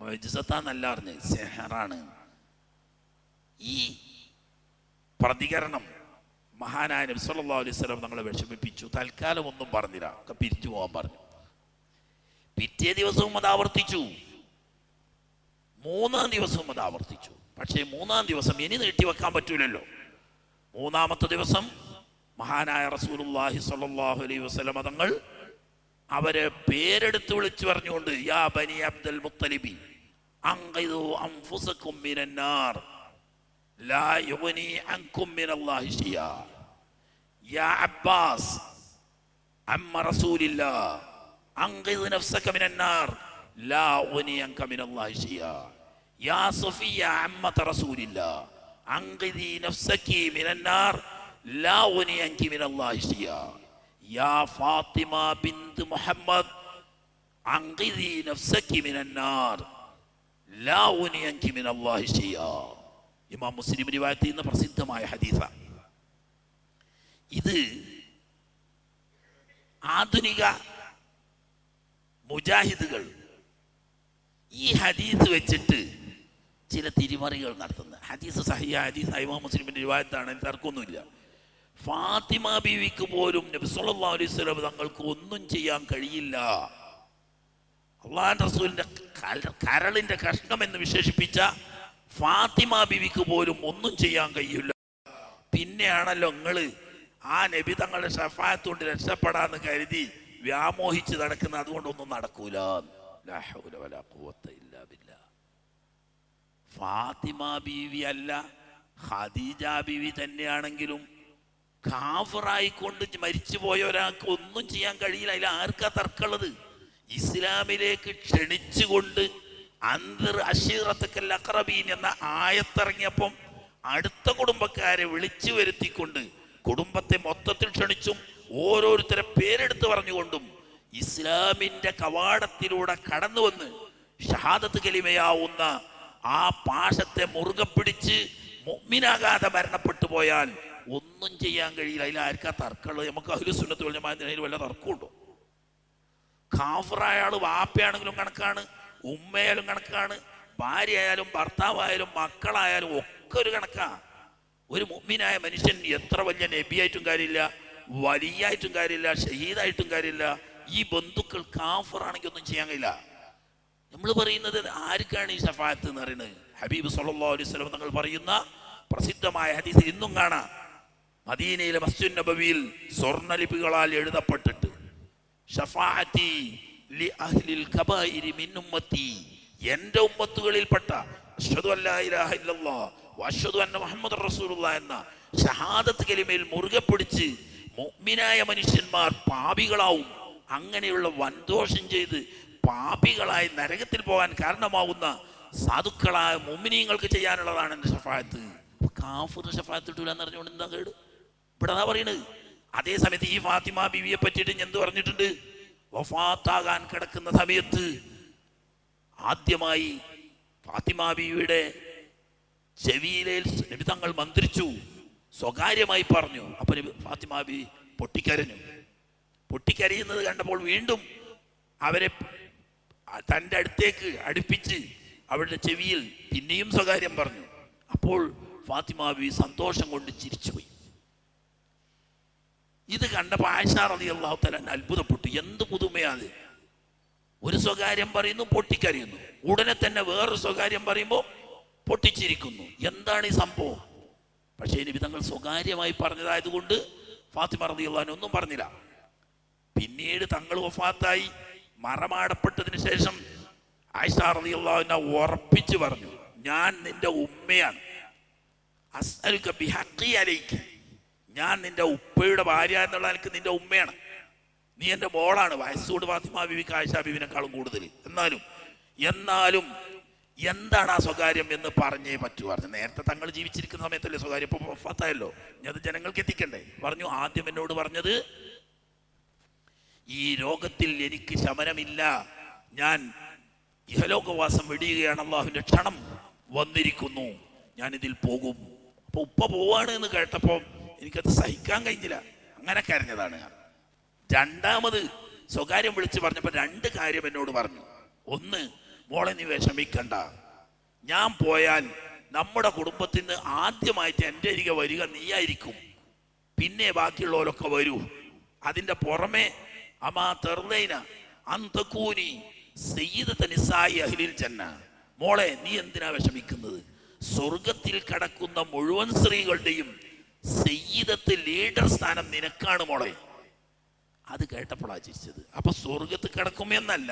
മൊയ്ജിസത്താന്നല്ല അറിഞ്ഞ് സെഹറാണ്. ഈ പ്രതികരണം മഹാനായ നബി സല്ലല്ലാഹു അലൈഹി വസല്ലം തങ്ങളെ വിഷമിപ്പിച്ചു. തൽക്കാലം ഒന്നും പറഞ്ഞില്ല, ഒക്കെ പിരിച്ചു പോകാൻ പറഞ്ഞു. പിറ്റേ ദിവസവും അത് ആവർത്തിച്ചു, 3-ാം ദിവസവും അത് ആവർത്തിച്ചു. പക്ഷേ 3-ാം ദിവസം ഇനി നീട്ടിവെക്കാൻ പറ്റൂലല്ലോ. 3-ാമത്തെ ദിവസം മഹാനായ റസൂലുള്ളാഹി സ്വല്ലല്ലാഹു അലൈഹി വസല്ലം തങ്ങൾ അവരെ പേരെടുത്ത് വിളിച്ചു പറഞ്ഞുകൊണ്ട്, യാ ബനി അബ്ദുൽ മുത്തലിബി അൻഖിദു അൻഫുസകും മിനന്നാർ ലാ യുഗ്നി അൻകും മിനല്ലാഹി ശൈഅ, യാ അബ്ബാസ് അമ്മ റസൂലില്ലാഹ് അൻഖിദ് നഫ്സക മിനന്നാർ ലാ യുഗ്നി അൻക മിനല്ലാഹി ശൈഅ, യാ സഫിയ അമ്മത റസൂലില്ലാഹ് അൻഖിദി നഫ്സകി മിനന്നാർ ലാ യുഗ്നി അൻകി മിനല്ലാഹി ശൈഅ, യാ ഫാത്തിമ ബിൻത് മുഹമ്മദ് അൻഖിദി നഫ്സകി മിനന്നാർ ലാ യുഗ്നി അൻകി മിനല്ലാഹി ശൈഅ. ഇമാം മുസ്ലിം റിവായത്ത് ചെയ്യുന്ന പ്രസിദ്ധമായ ഹദീസ. ഇത് ആധുനിക മുജാഹിദുകൾ ഈ ഹദീസ് വെച്ചിട്ട് ചില തിരിമറികൾ നടത്തുന്നത്. ഹദീസ് സഹിയ ഹദീസ് ഇമാം മുസ്ലിമിന്റെ റിവായത്താണ്, തർക്കമൊന്നുമില്ല. ഫാത്തിമ ബീവിക്ക് പോലും നബി സല്ലല്ലാഹു അലൈഹി വസല്ലം തങ്ങൾക്ക് ഒന്നും ചെയ്യാൻ കഴിയില്ല, അള്ളാഹുവിന്റെ റസൂലിന്റെ കരളിന്റെ കഷ്ണം എന്ന് വിശേഷിപ്പിച്ച ഫാത്തിമ ബീവിക്ക് പോലും ഒന്നും ചെയ്യാൻ കഴിയില്ല. പിന്നെയാണല്ലോ നിങ്ങള് ആ നബി തങ്ങളുടെ ശഫാഅത്ത് കൊണ്ട് രക്ഷപ്പെടാന്ന് കരുതി വ്യാമോഹിച്ച് നടക്കുന്ന, അതുകൊണ്ടൊന്നും നടക്കൂല. ലാ ഹൗല വലാ ഖുവത ഇല്ലാ ബില്ലാഹ്. ഫാത്തിമ ബീവി അല്ല, ഖദീജ ബീവി തന്നെയാണെങ്കിലും കാഫിറായിക്കൊണ്ട് മരിച്ചുപോയ ഒരാൾക്ക് ഒന്നും ചെയ്യാൻ കഴിയില്ല. അതിൽ ആർക്കാ തർക്കമുള്ളത്? ഇസ്ലാമിലേക്ക് ക്ഷണിച്ചുകൊണ്ട് അന്തർ അശീറത്തക്കൽ അഖറബീൻ എന്ന ആയത്തിറങ്ങിയപ്പം അടുത്ത കുടുംബക്കാരെ വിളിച്ചു വരുത്തിക്കൊണ്ട് കുടുംബത്തെ മൊത്തത്തിൽ ക്ഷണിച്ചും ഓരോരുത്തരെ പേരെടുത്ത് പറഞ്ഞുകൊണ്ടും ഇസ്ലാമിന്റെ കവാടത്തിലൂടെ കടന്നു വന്ന് ഷഹാദത്ത് കലിമയാവുന്ന ആ പാശത്തെ മുറുകെ പിടിച്ച് മുഅ്മിനാകാതെ മരണപ്പെട്ടു പോയാൽ ഒന്നും ചെയ്യാൻ കഴിയില്ല. അതിൽ ആർക്കാ തർക്കമുള്ളത്? നമുക്ക് അഹ്ലു സുന്നത്ത് വൽ ജമാഅത്തിന് വല്ല തർക്കമുണ്ടോ? കാഫിറായ ആള് വാപ്പയാണെങ്കിലും കണക്കാണ്, ഉമ്മയായാലും കണക്കാണ്, ഭാര്യ ആയാലും ഭർത്താവായാലും മക്കളായാലും ഒക്കെ ഒരു കണക്കാ. ഒരു മുഅ്മിനായ മനുഷ്യൻ എത്ര വലിയ നബിയായിട്ടും കാര്യമില്ല, വലിയായിട്ടും കാര്യമില്ല, ഷഹീദായിട്ടും കാര്യമില്ല, ഈ ബന്ധുക്കൾ കാഫിറാണെങ്കിൽ ഒന്നും ചെയ്യാൻ കഴിയില്ല. നമ്മൾ പറയുന്നത് ആർക്കാണ് ഈ ശഫാഅത്ത് എന്ന് പറയുന്നത്? ഹബീബ് സല്ലല്ലാഹു അലൈഹി വസല്ലം തങ്ങൾ പറയുന്ന പ്രസിദ്ധമായ ഹദീസിൽ ഇന്നും കാണാം. മദീനയിലെ മസ്ജിദ് നബവിയിൽ സ്വർണ്ണലിപികളാൽ എഴുതപ്പെട്ടിട്ട്, ഷഫാഅത്തി ലി അഹ്ലിൽ കബായിരി മിൻ ഉമ്മത്തി, എൻ്റെ ഉമ്മത്തുകളിൽപ്പെട്ട അശ്ഹദു അല്ലാ ഇലാഹ ഇല്ലല്ലാഹ് വഅശ്ഹദു അന്ന മുഹമ്മദർ റസൂലുള്ളാഹ് എന്ന ഷഹാദത്ത് കലിമയിൽ മുറുകെ പിടിച്ച് മുഅ്മിനായ മനുഷ്യന്മാർ പാപികളാവും. അങ്ങനെയുള്ള വൻദോഷം ചെയ്ത് പാപികളായി നരകത്തിൽ പോകാൻ കാരണമാവുന്ന സാധുക്കളായ മുഅ്മിനീങ്ങൾക്ക് ചെയ്യാനുള്ളതാണ് എൻ്റെ ഷഫാഅത്ത്. കാഫിറിന് ഷഫാഅത്ത് കിട്ടൂല എന്ന് പറഞ്ഞുകൊണ്ട് എന്താ കേട്? ഇവിടെ അതാ പറയണത്. അതേ സമയത്ത് ഈ ഫാത്തിമ ബീവിയെ പറ്റിയിട്ട് എന്ത് പറഞ്ഞിട്ടുണ്ട്? വഫാത്താകാൻ കിടക്കുന്ന സമയത്ത് ആദ്യമായി ഫാത്തിമ ബീവിയുടെ ചെവിയിലെ നബി തങ്ങൾ മന്ത്രിച്ചു, സ്വകാര്യമായി പറഞ്ഞു. അപ്പൊ ഫാത്തിമ ബീവി പൊട്ടിക്കരഞ്ഞു. പൊട്ടിക്കരയുന്നത് കണ്ടപ്പോൾ വീണ്ടും അവരെ തൻ്റെ അടുത്തേക്ക് അടുപ്പിച്ച് അവരുടെ ചെവിയിൽ പിന്നെയും സ്വകാര്യം പറഞ്ഞു. അപ്പോൾ ഫാത്തിമ ബീവി സന്തോഷം കൊണ്ട് ചിരിച്ചുപോയി. ഇത് കണ്ടപ്പോൾ ആയിഷ റളിയല്ലാഹു തആല അത്ഭുതപ്പെട്ടു. എന്ത് പുതുമയാണ്! ഒരു സ്വകാര്യം പറയുന്നു, പൊട്ടിക്കരയുന്നു. ഉടനെ തന്നെ വേറൊരു സ്വകാര്യം പറയുമ്പോൾ പൊട്ടിച്ചിരിക്കുന്നു. എന്താണ് ഈ സംഭവം? പക്ഷേ നബി തങ്ങൾ സ്വകാര്യമായി പറഞ്ഞതായതുകൊണ്ട് ഫാത്തിമ റളിയല്ലാഹു അൻഹ ഒന്നും പറഞ്ഞില്ല. പിന്നീട് തങ്ങൾ വഫാത്തായി മറമാടപ്പെട്ടതിന് ശേഷം ആയിഷ റളിയല്ലാഹു അൻഹ ഉറപ്പിച്ചു പറഞ്ഞു, ഞാൻ നിന്റെ ഉമ്മയാണ്. അസ്അലുക ബിഹഖി അലൈക, ഞാൻ നിന്റെ ഉപ്പയുടെ ഭാര്യ എന്നുള്ള എനിക്ക് നിന്റെ ഉമ്മയാണ്. നീ എൻ്റെ മോളാണ്. വയസ്സുകൊണ്ട് ഫാത്തിമ ബീവിക്ക് ആയിഷ ബീവിനേക്കാളും കൂടുതൽ. എന്നാലും എന്താണ് ആ സ്വകാര്യം എന്ന് പറഞ്ഞേ പറ്റൂ പറഞ്ഞു. നേരത്തെ തങ്ങൾ ജീവിച്ചിരിക്കുന്ന സമയത്തല്ലേ സ്വകാര്യം, ഇപ്പൊ വഫാത്തായല്ലോ, ഇനി അത് ജനങ്ങൾക്ക് എത്തിക്കണ്ടേ. പറഞ്ഞു, ആദ്യം എന്നോട് പറഞ്ഞത്, ഈ രോഗത്തിൽ എനിക്ക് ശമനമില്ല, ഞാൻ ഇഹലോകവാസം വെടിയുകയാണ്, അള്ളാഹുവിന്റെ ക്ഷണം വന്നിരിക്കുന്നു, ഞാൻ ഇതിൽ പോകും. അപ്പൊ ഉപ്പ പോവാണ് എന്ന് കേട്ടപ്പോൾ എനിക്കത് സഹിക്കാൻ കഴിഞ്ഞില്ല. അങ്ങനെ കരഞ്ഞതാണ്. രണ്ടാമത് സ്വകാര്യം വിളിച്ച് പറഞ്ഞപ്പോൾ 2 കാര്യം എന്നോട് പറഞ്ഞു. ഒന്ന്, മോളെ നീ വിഷമിക്കണ്ട, ഞാൻ പോയാൽ നമ്മുടെ കുടുംബത്തിൽ നിന്ന് ആദ്യമായിട്ട് എൻ്റെ അരികെ വരിക നീയായിരിക്കും, പിന്നെ ബാക്കിയുള്ളവരൊക്കെ വരൂ. അതിൻ്റെ പുറമെ അമാ തെർലൈന അന്തകൂനി സയ്യിദത നിസായി അഹ്ലിൽ ജന്ന, മോളെ നീ എന്തിനാ വിഷമിക്കുന്നത്? സ്വർഗത്തിൽ കടക്കുന്ന മുഴുവൻ സ്ത്രീകളുടെയും സയ്യിദത്ത് ലീഡർ സ്ഥാനം നിനക്കാണ് മോളെ. അത് കേട്ടപ്പോഴാണ് ചിരിച്ചത്. അപ്പൊ സ്വർഗത്ത് കിടക്കുമെന്നല്ല,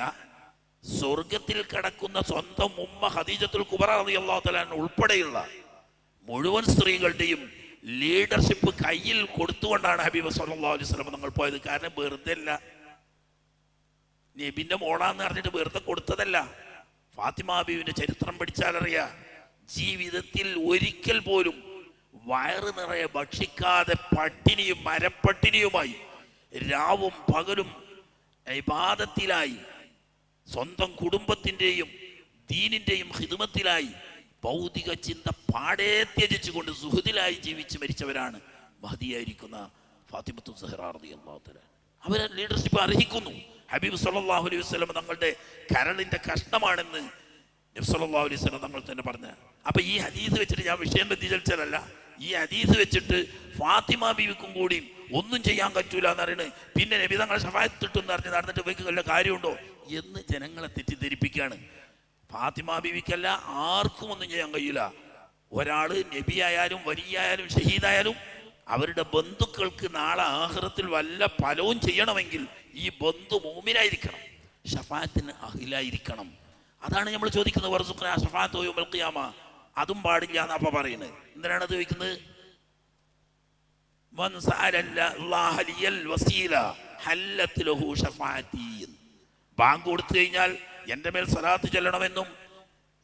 സ്വർഗത്തിൽ കിടക്കുന്ന സ്വന്തം ഉമ്മ ഖദീജത്തുൽ കുബ്ര റളിയല്ലാഹു തആല ഉൾപ്പെടെയുള്ള മുഴുവൻ സ്ത്രീകളുടെയും ലീഡർഷിപ്പ് കയ്യിൽ കൊടുത്തുകൊണ്ടാണ് ഹബീബ് സല്ലല്ലാഹു അലൈഹി വസല്ലം നിങ്ങൾ പോയത്. കാരണം വെറുതെ അല്ല, നബിന്റെ മോളാന്ന് പറഞ്ഞിട്ട് വെറുതെ കൊടുത്തതല്ല. ഫാത്തിമ ബീവിന്റെ ചരിത്രം പഠിച്ചാലറിയാം, ജീവിതത്തിൽ ഒരിക്കൽ പോലും വയറ് നിറയെ ഭക്ഷിക്കാതെ പട്ടിണിയും മരപ്പട്ടിണിയുമായി രാവും പകലും ഇബാദത്തിലായി സ്വന്തം കുടുംബത്തിൻ്റെയും ദീനിൻ്റെയും ഖിദ്മത്തിലായി ഭൗതിക ചിന്ത പാടേ ത്യജിച്ചുകൊണ്ട് സുഹൃദിലായി ജീവിച്ച് മരിച്ചവരാണ് മഹദിയായിരിക്കുന്ന ഫാത്തിമത്തു സഹ്റ റളിയല്ലാഹു തആല. അവരെ ലീഡർഷിപ്പ് അർഹിക്കുന്നു. ഹബീബ് സല്ലല്ലാഹു അലൈഹി വസല്ലം തങ്ങളുടെ കരളിൻ്റെ കഷ്ണമാണെന്ന് നബി സല്ലല്ലാഹു അലൈഹി വസല്ലം തങ്ങൾ തന്നെ പറഞ്ഞു. അപ്പൊ ഈ ഹദീസ് വെച്ചിട്ട് ഞാൻ വിഷയം വ്യതിചലിച്ചതല്ല, ഈ ഹദീസ് വെച്ചിട്ട് ഫാത്തിമ ബീവിക്കും കൂടി ഒന്നും ചെയ്യാൻ പറ്റൂല എന്ന് പറയുന്നത്, പിന്നെ നബി തങ്ങളെ ശഫാഅത്ത് കിട്ടുമെന്ന് പറഞ്ഞ് നടന്നിട്ട് വെക്ക് വല്ല കാര്യമുണ്ടോ എന്ന് ജനങ്ങളെ തെറ്റിദ്ധരിപ്പിക്കുകയാണ്. ഫാത്തിമ ബീവിക്കല്ല ആർക്കും ഒന്നും ചെയ്യാൻ കഴിയില്ല. ഒരാള് നബിയായാലും വലിയായാലും ഷഹീദായാലും അവരുടെ ബന്ധുക്കൾക്ക് നാളെ ആഖിറത്തിൽ വല്ല ഫലവും ചെയ്യണമെങ്കിൽ ഈ ബന്ധു മുഅ്മിനായിരിക്കണം, ശഫാഅത്തിന് അഹ്ലായിരിക്കണം. അതാണ് നമ്മൾ ചോദിക്കുന്നത്. വർസുഖ്നാ ശഫാഅത്തു യൗമൽ ഖിയാമ. അതും പാടില്ല എന്നാ അപ്പൊ പറയുന്നത്. എന്തിനാണ് അത് ചോദിക്കുന്നത്? മൻ സഅലല്ലാഹ ലിയൽ വസീല ഹല്ലത് ലഹു ശഫാഅത്തി. ബാങ്ക് കൊടുത്തു കഴിഞ്ഞാൽ എൻ്റെ മേൽ സ്വലാത്ത് ചൊല്ലണമെന്നും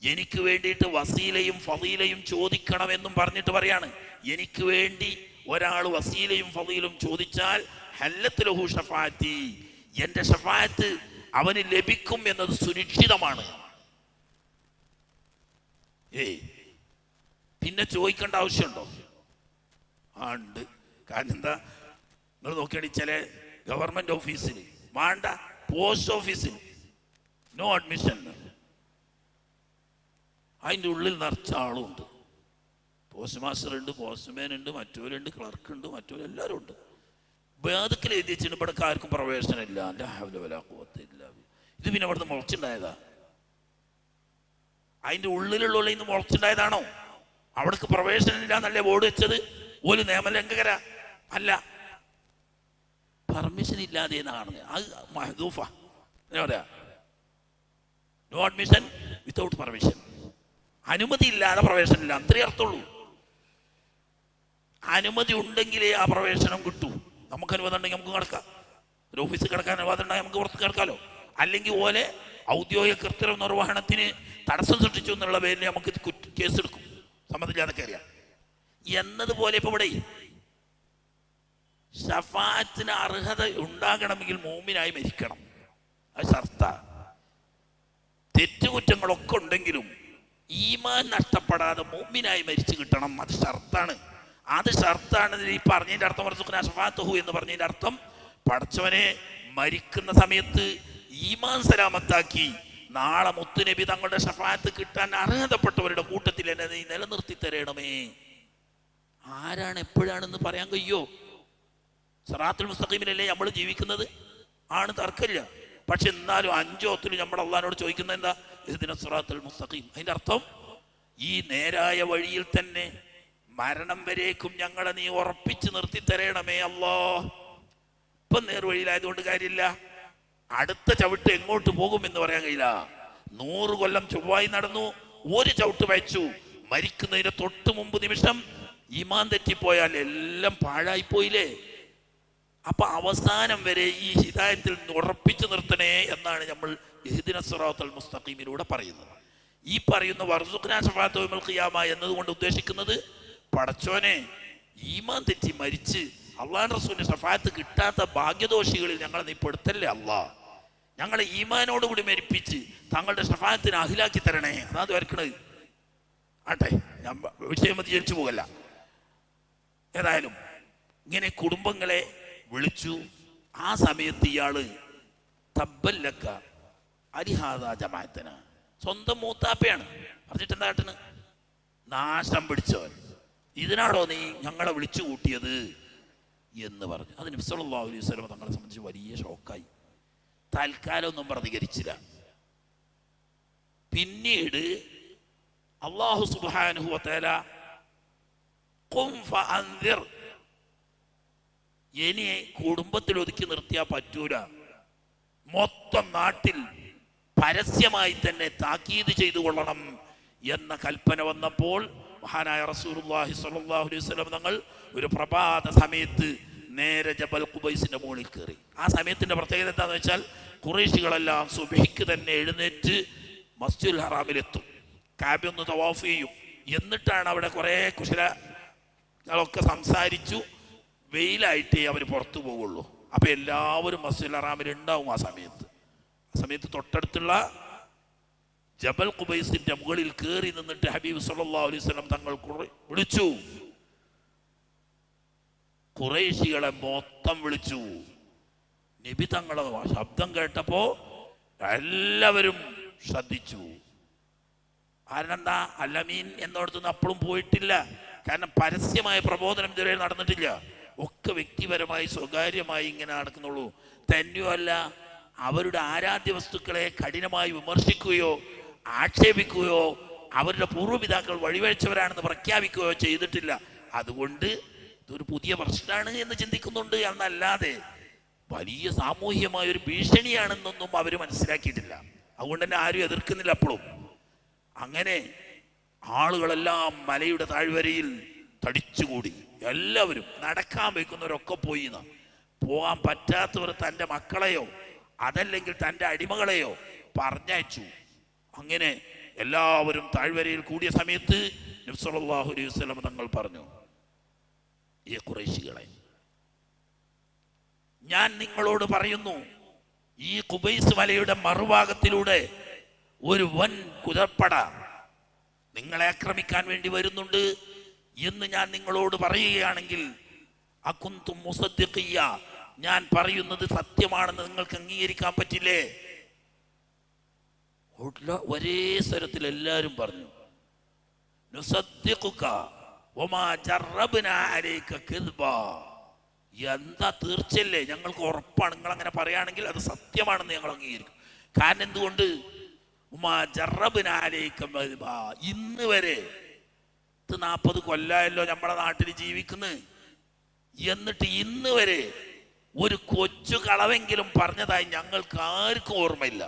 എനിക്ക് വേണ്ടിയിട്ട് വസീലയും ഫളീലയും ചോദിക്കണമെന്നും പറഞ്ഞിട്ട് പറയാണ്. എനിക്ക് വേണ്ടി ഒരാൾ വസീലയും ഫളീലും ചോദിച്ചാൽ ഹല്ലത് ലഹു ശഫാഅത്തി, എൻ്റെ ശഫാഅത്ത് അവന് ലഭിക്കും എന്നത് സുനിശ്ചിതമാണ്. പിന്നെ ചോദിക്കേണ്ട ആവശ്യമുണ്ടോ? ഉണ്ട്. കാരണം എന്താ, നിങ്ങൾ നോക്കിയാണെങ്കിൽ ചില ഗവൺമെന്റ് ഓഫീസിൽ വേണ്ട, പോസ്റ്റ് ഓഫീസിൽ നോ അഡ്മിഷൻ, അതിൻ്റെ ഉള്ളിൽ നിറച്ച ആളുണ്ട്. പോസ്റ്റ് മാസ്റ്റർ ഉണ്ട്, പോസ്റ്റ്മാൻ ഉണ്ട്, മറ്റവരുണ്ട്, ക്ലർക്ക് ഉണ്ട്, മറ്റവരെല്ലാവരും ഉണ്ട്. വേദത്തിൽ എഴുതി വെച്ചിട്ട് ഇവിടെ ആർക്കും പ്രവേശനം ഇല്ല. ഇത് പിന്നെ അവിടുന്ന് മുളച്ചുണ്ടായതാ? അതിൻ്റെ ഉള്ളിലുള്ള ഇന്ന് മുളച്ചുണ്ടായതാണോ? അവിടേക്ക് പ്രവേശനം ഇല്ല എന്നല്ലേ ബോർഡ് വെച്ചത്? ഒരു നിയമലംഘകര അല്ല, പെർമിഷൻ ഇല്ലാതെ എന്നാണ് അത് മഹദൂഫ. എന്താ പറയാ? No admission without permission. അനുമതി ഇല്ലാതെ പ്രവേശനം ഇല്ല, അത്രേ അർത്ഥമുള്ളൂ. അനുമതി ഉണ്ടെങ്കിലേ ആ പ്രവേശനം കിട്ടൂ. നമുക്ക് അനുവാദം ഉണ്ടെങ്കിൽ നമുക്ക് കിടക്കാം. ഒരു ഓഫീസിൽ കിടക്കാൻ അനുവാദം ഉണ്ടെങ്കിൽ നമുക്ക് പുറത്ത് കിടക്കാമല്ലോ. അല്ലെങ്കിൽ പോലെ ഔദ്യോഗിക കൃത്രിമ നിർവഹണത്തിന് തടസ്സം സൃഷ്ടിച്ചു എന്നുള്ള പേരിൽ നമുക്ക് കേസെടുക്കും, സമ്മതില്ലാതൊക്കെ അറിയാം. എന്നതുപോലെ ഇപ്പൊ ഇവിടെ ശഫാഅത്തിന് അർഹത ഉണ്ടാകണമെങ്കിൽ മോമിനായി മരിക്കണം. അത് ഷർത്താ. തെറ്റുകുറ്റങ്ങളൊക്കെ ഉണ്ടെങ്കിലും ഈമാൻ നഷ്ടപ്പെടാതെ മോമിനായി മരിച്ചു കിട്ടണം. അത് ഷർത്താണ്. അത് ഷർത്താണ്. ഈ പറഞ്ഞതിൻ്റെ അർത്ഥം വർസുഖ്നാ ശഫാഅത്തുഹു എന്ന് പറഞ്ഞതിൻ്റെ അർത്ഥം, പടച്ചവനെ മരിക്കുന്ന സമയത്ത് ഈമാൻ സലാമത്താക്കി നാളെ മുത്തുനബി തങ്ങളുടെ ശഫാഅത്ത് കിട്ടാൻ അർഹതപ്പെട്ടവരുടെ കൂട്ടത്തിൽ എന്നെ നീ നിലനിർത്തി തരണമേ. ആരാണ് എപ്പോഴാണെന്ന് പറയാൻ കഴിയോ? സിറാത്തുൽ മുസ്തഖീമിലല്ലേ നമ്മൾ ജീവിക്കുന്നത്? ആണ്, തർക്കമില്ല. പക്ഷെ എന്നാലും 5 വക്തിലും നമ്മൾ അള്ളാഹിനോട് ചോദിക്കുന്നത് എന്താ? ഇഹ്ദിന സിറാത്തുൽ മുസ്തഖീം. അതിൻ്റെ അർത്ഥം ഈ നേരായ വഴിയിൽ തന്നെ മരണം വരേക്കും ഞങ്ങളെ നീ ഉറപ്പിച്ച് നിർത്തി തരണമേ അല്ലാ. ഇപ്പം നേർവഴിയിലായതുകൊണ്ട് കാര്യമില്ല, അടുത്ത ചവിട്ട് എങ്ങോട്ട് പോകും എന്ന് പറയാൻ കഴിയില്ല. 100 കൊല്ലം ചൊവ്വായി നടന്നു, ഒരു ചവിട്ട് വച്ചു, മരിക്കുന്നതിന് തൊട്ട് മുമ്പ് നിമിഷം ഈമാൻ തെറ്റിപ്പോയാൽ എല്ലാം പാഴായിപ്പോയില്ലേ? അപ്പൊ അവസാനം വരെ ഈ ഹിദായത്തിൽ ഉറപ്പിച്ചു നിർത്തണേ എന്നാണ് നമ്മൾ ഇഹ്ദിന സിറാത്തുൽ മുസ്തഖീമിലൂടെ പറയുന്നത്. ഈ പറയുന്ന വർസുഖ്നാ ശഫാഅത്തു യൗമൽ ഖിയാമ എന്നതുകൊണ്ട് ഉദ്ദേശിക്കുന്നത്, പടച്ചോനെ ഈമാൻ തെറ്റി മരിച്ച് അള്ളാഹുവിന്റെ റസൂലിന്റെ ശഫാഅത്ത് കിട്ടാത്ത ഭാഗ്യദോഷികളിൽ ഞങ്ങളെ നീ പെടുത്തല്ലേ അല്ലാ. ഞങ്ങളെ ഈമാനോടുകൂടി മരിപ്പിച്ച് തങ്ങളുടെ ശഫാഅത്തിന് അഹിലാക്കി തരണേ. അതാത് വരക്കണത്. ആട്ടെ, ഞാൻ വിഷയം വ്യതിചലിച്ചു പോകല്ല. ഏതായാലും ഇങ്ങനെ കുടുംബങ്ങളെ വിളിച്ചു. ആ സമയത്ത് ഇയാള് തബ്ബല്ലക്ക അലിഹാദ ജമാഅത്തന, സ്വന്തം മൂത്താപ്പയാണ് പറഞ്ഞിട്ട് എന്താ കാട്ടണ്, നാശം പിടിച്ചവൻ, ഇതിനാണോ നീ ഞങ്ങളെ വിളിച്ചു കൂട്ടിയത് എന്ന് പറഞ്ഞു. അത് നബി സല്ലല്ലാഹു അലൈഹി വസല്ലം തങ്ങളെ സംബന്ധിച്ച് വലിയ ഷോക്കായി. തൽക്കാലം ഒന്നും പ്രതികരിച്ചില്ല. പിന്നീട് അല്ലാഹു സുബ്ഹാനഹു വ തആല ഖും ഫഅൻദിർ, ഇനി കുടുംബത്തിൽ ഒതുക്കി നിർത്തിയാൽ പറ്റൂല, മൊത്തം നാട്ടിൽ പരസ്യമായി തന്നെ താക്കീത് ചെയ്തു കൊള്ളണം എന്ന കൽപ്പന വന്നപ്പോൾ മഹാനായ റസൂലുള്ളാഹി സ്വല്ലല്ലാഹു അലൈഹി വസല്ലം തങ്ങൾ ഒരു പ്രഭാത സമയത്ത് നേരെ ജബൽ ഖുബൈസിന്റെ മുകളിൽ കയറി. ആ സമയത്തിന്റെ പ്രത്യേകത എന്താണെന്ന് വെച്ചാൽ ഖുറൈശികളെല്ലാം സുബ്ഹിക്ക് തന്നെ എഴുന്നേറ്റ് മസ്ജിദുൽ ഹറാമിലെത്തും, കഅബ ഒന്ന് തവാഫ് ചെയ്യും. എന്നിട്ടാണ് അവിടെ കുറേ കുശലങ്ങളൊക്കെ സംസാരിച്ചു വെയിലായിട്ടേ അവർ പുറത്തു പോകുള്ളൂ. അപ്പൊ എല്ലാവരും മസ്ജിദുൽ ഹറാമിൽ ഉണ്ടാവും. ആ സമയത്ത് തൊട്ടടുത്തുള്ള ജബൽ ഖുബൈസിന്റെ മുകളിൽ കയറി നിന്നിട്ട് ഹബീബ് സല്ലല്ലാഹു അലൈഹി വസല്ലം തങ്ങൾ വിളിച്ചു, ഖുറൈശികളെ മൊത്തം വിളിച്ചു. നബി തങ്ങളെ ശബ്ദം കേട്ടപ്പോ എല്ലാവരും ശ്രദ്ധിച്ചു. കാരണം എന്താ, അല്ലമീൻ എന്നോടത്തൊന്നും അപ്പോഴും പോയിട്ടില്ല. കാരണം പരസ്യമായ പ്രബോധനം ഇതുവരെ നടന്നിട്ടില്ല. ഒക്കെ വ്യക്തിപരമായി സ്വകാര്യമായി ഇങ്ങനെ നടക്കുന്നുള്ളൂ. തന്നെയുമല്ല, അവരുടെ ആരാധ്യ വസ്തുക്കളെ കഠിനമായി വിമർശിക്കുകയോ ആക്ഷേപിക്കുകയോ അവരുടെ പൂർവ്വപിതാക്കൾ വഴിവഴിച്ചവരാണെന്ന് പ്രഖ്യാപിക്കുകയോ ചെയ്തിട്ടില്ല. അതുകൊണ്ട് ഇതൊരു പുതിയ പ്രശ്നമാണ് എന്ന് ചിന്തിക്കുന്നുണ്ട് എന്നല്ലാതെ വലിയ സാമൂഹ്യമായ ഒരു ഭീഷണിയാണെന്നൊന്നും അവർ മനസ്സിലാക്കിയിട്ടില്ല. അതുകൊണ്ട് തന്നെ ആരും എതിർക്കുന്നില്ല. അപ്പോഴും അങ്ങനെ ആളുകളെല്ലാം മലയുടെ താഴ്വരയിൽ തടിച്ചുകൂടി. എല്ലാവരും നടക്കാൻ വയ്ക്കുന്നവരൊക്കെ പോയി. പോകാൻ പറ്റാത്തവർ തൻ്റെ മക്കളെയോ അതല്ലെങ്കിൽ തൻ്റെ അടിമകളെയോ പറഞ്ഞയച്ചു. അങ്ങനെ എല്ലാവരും താഴ്വരയിൽ കൂടിയ സമയത്ത് നബി സല്ലല്ലാഹു അലൈഹി വസല്ലം തങ്ങൾ പറഞ്ഞു, ഈ ഖുറൈശികളെ, ഞാൻ നിങ്ങളോട് പറയുന്നു, ഈ ഖുബൈസ് മലയുടെ മറുഭാഗത്തിലൂടെ ഒരു വൻ കുതിരപ്പട നിങ്ങളെ ആക്രമിക്കാൻ വേണ്ടി വരുന്നുണ്ട് എന്ന് ഞാൻ നിങ്ങളോട് പറയുകയാണെങ്കിൽ അകുന്തും മുസദ്ദിഖിയ, ഞാൻ പറയുന്നത് സത്യമാണെന്ന് നിങ്ങൾക്ക് അംഗീകരിക്കാൻ പറ്റില്ലേ? ഒരേ സ്വരത്തിൽ എല്ലാവരും പറഞ്ഞു, നുസദ്ദിഖുക വമാ ജറബ്നാ അലൈക കിദ്ബാ. എന്താ, തീർച്ചയല്ലേ, ഞങ്ങൾക്ക് ഉറപ്പാണ്, നിങ്ങൾ അങ്ങനെ പറയുകയാണെങ്കിൽ അത് സത്യമാണെന്ന് ഞങ്ങൾ അംഗീകരിക്കും. കാരണം എന്തുകൊണ്ട്, ഉമാ ജറബ്നാ അലൈക കിദ്ബാ, ഇന്ന് വരെ 40 കൊല്ലമല്ലോ നമ്മുടെ നാട്ടിൽ ജീവിക്കുന്നത്, എന്നിട്ട് ഇന്ന് വരെ ഒരു കൊച്ചു കളവെങ്കിലും പറഞ്ഞതായി ഞങ്ങൾക്ക് ആർക്കും ഓർമ്മയില്ല.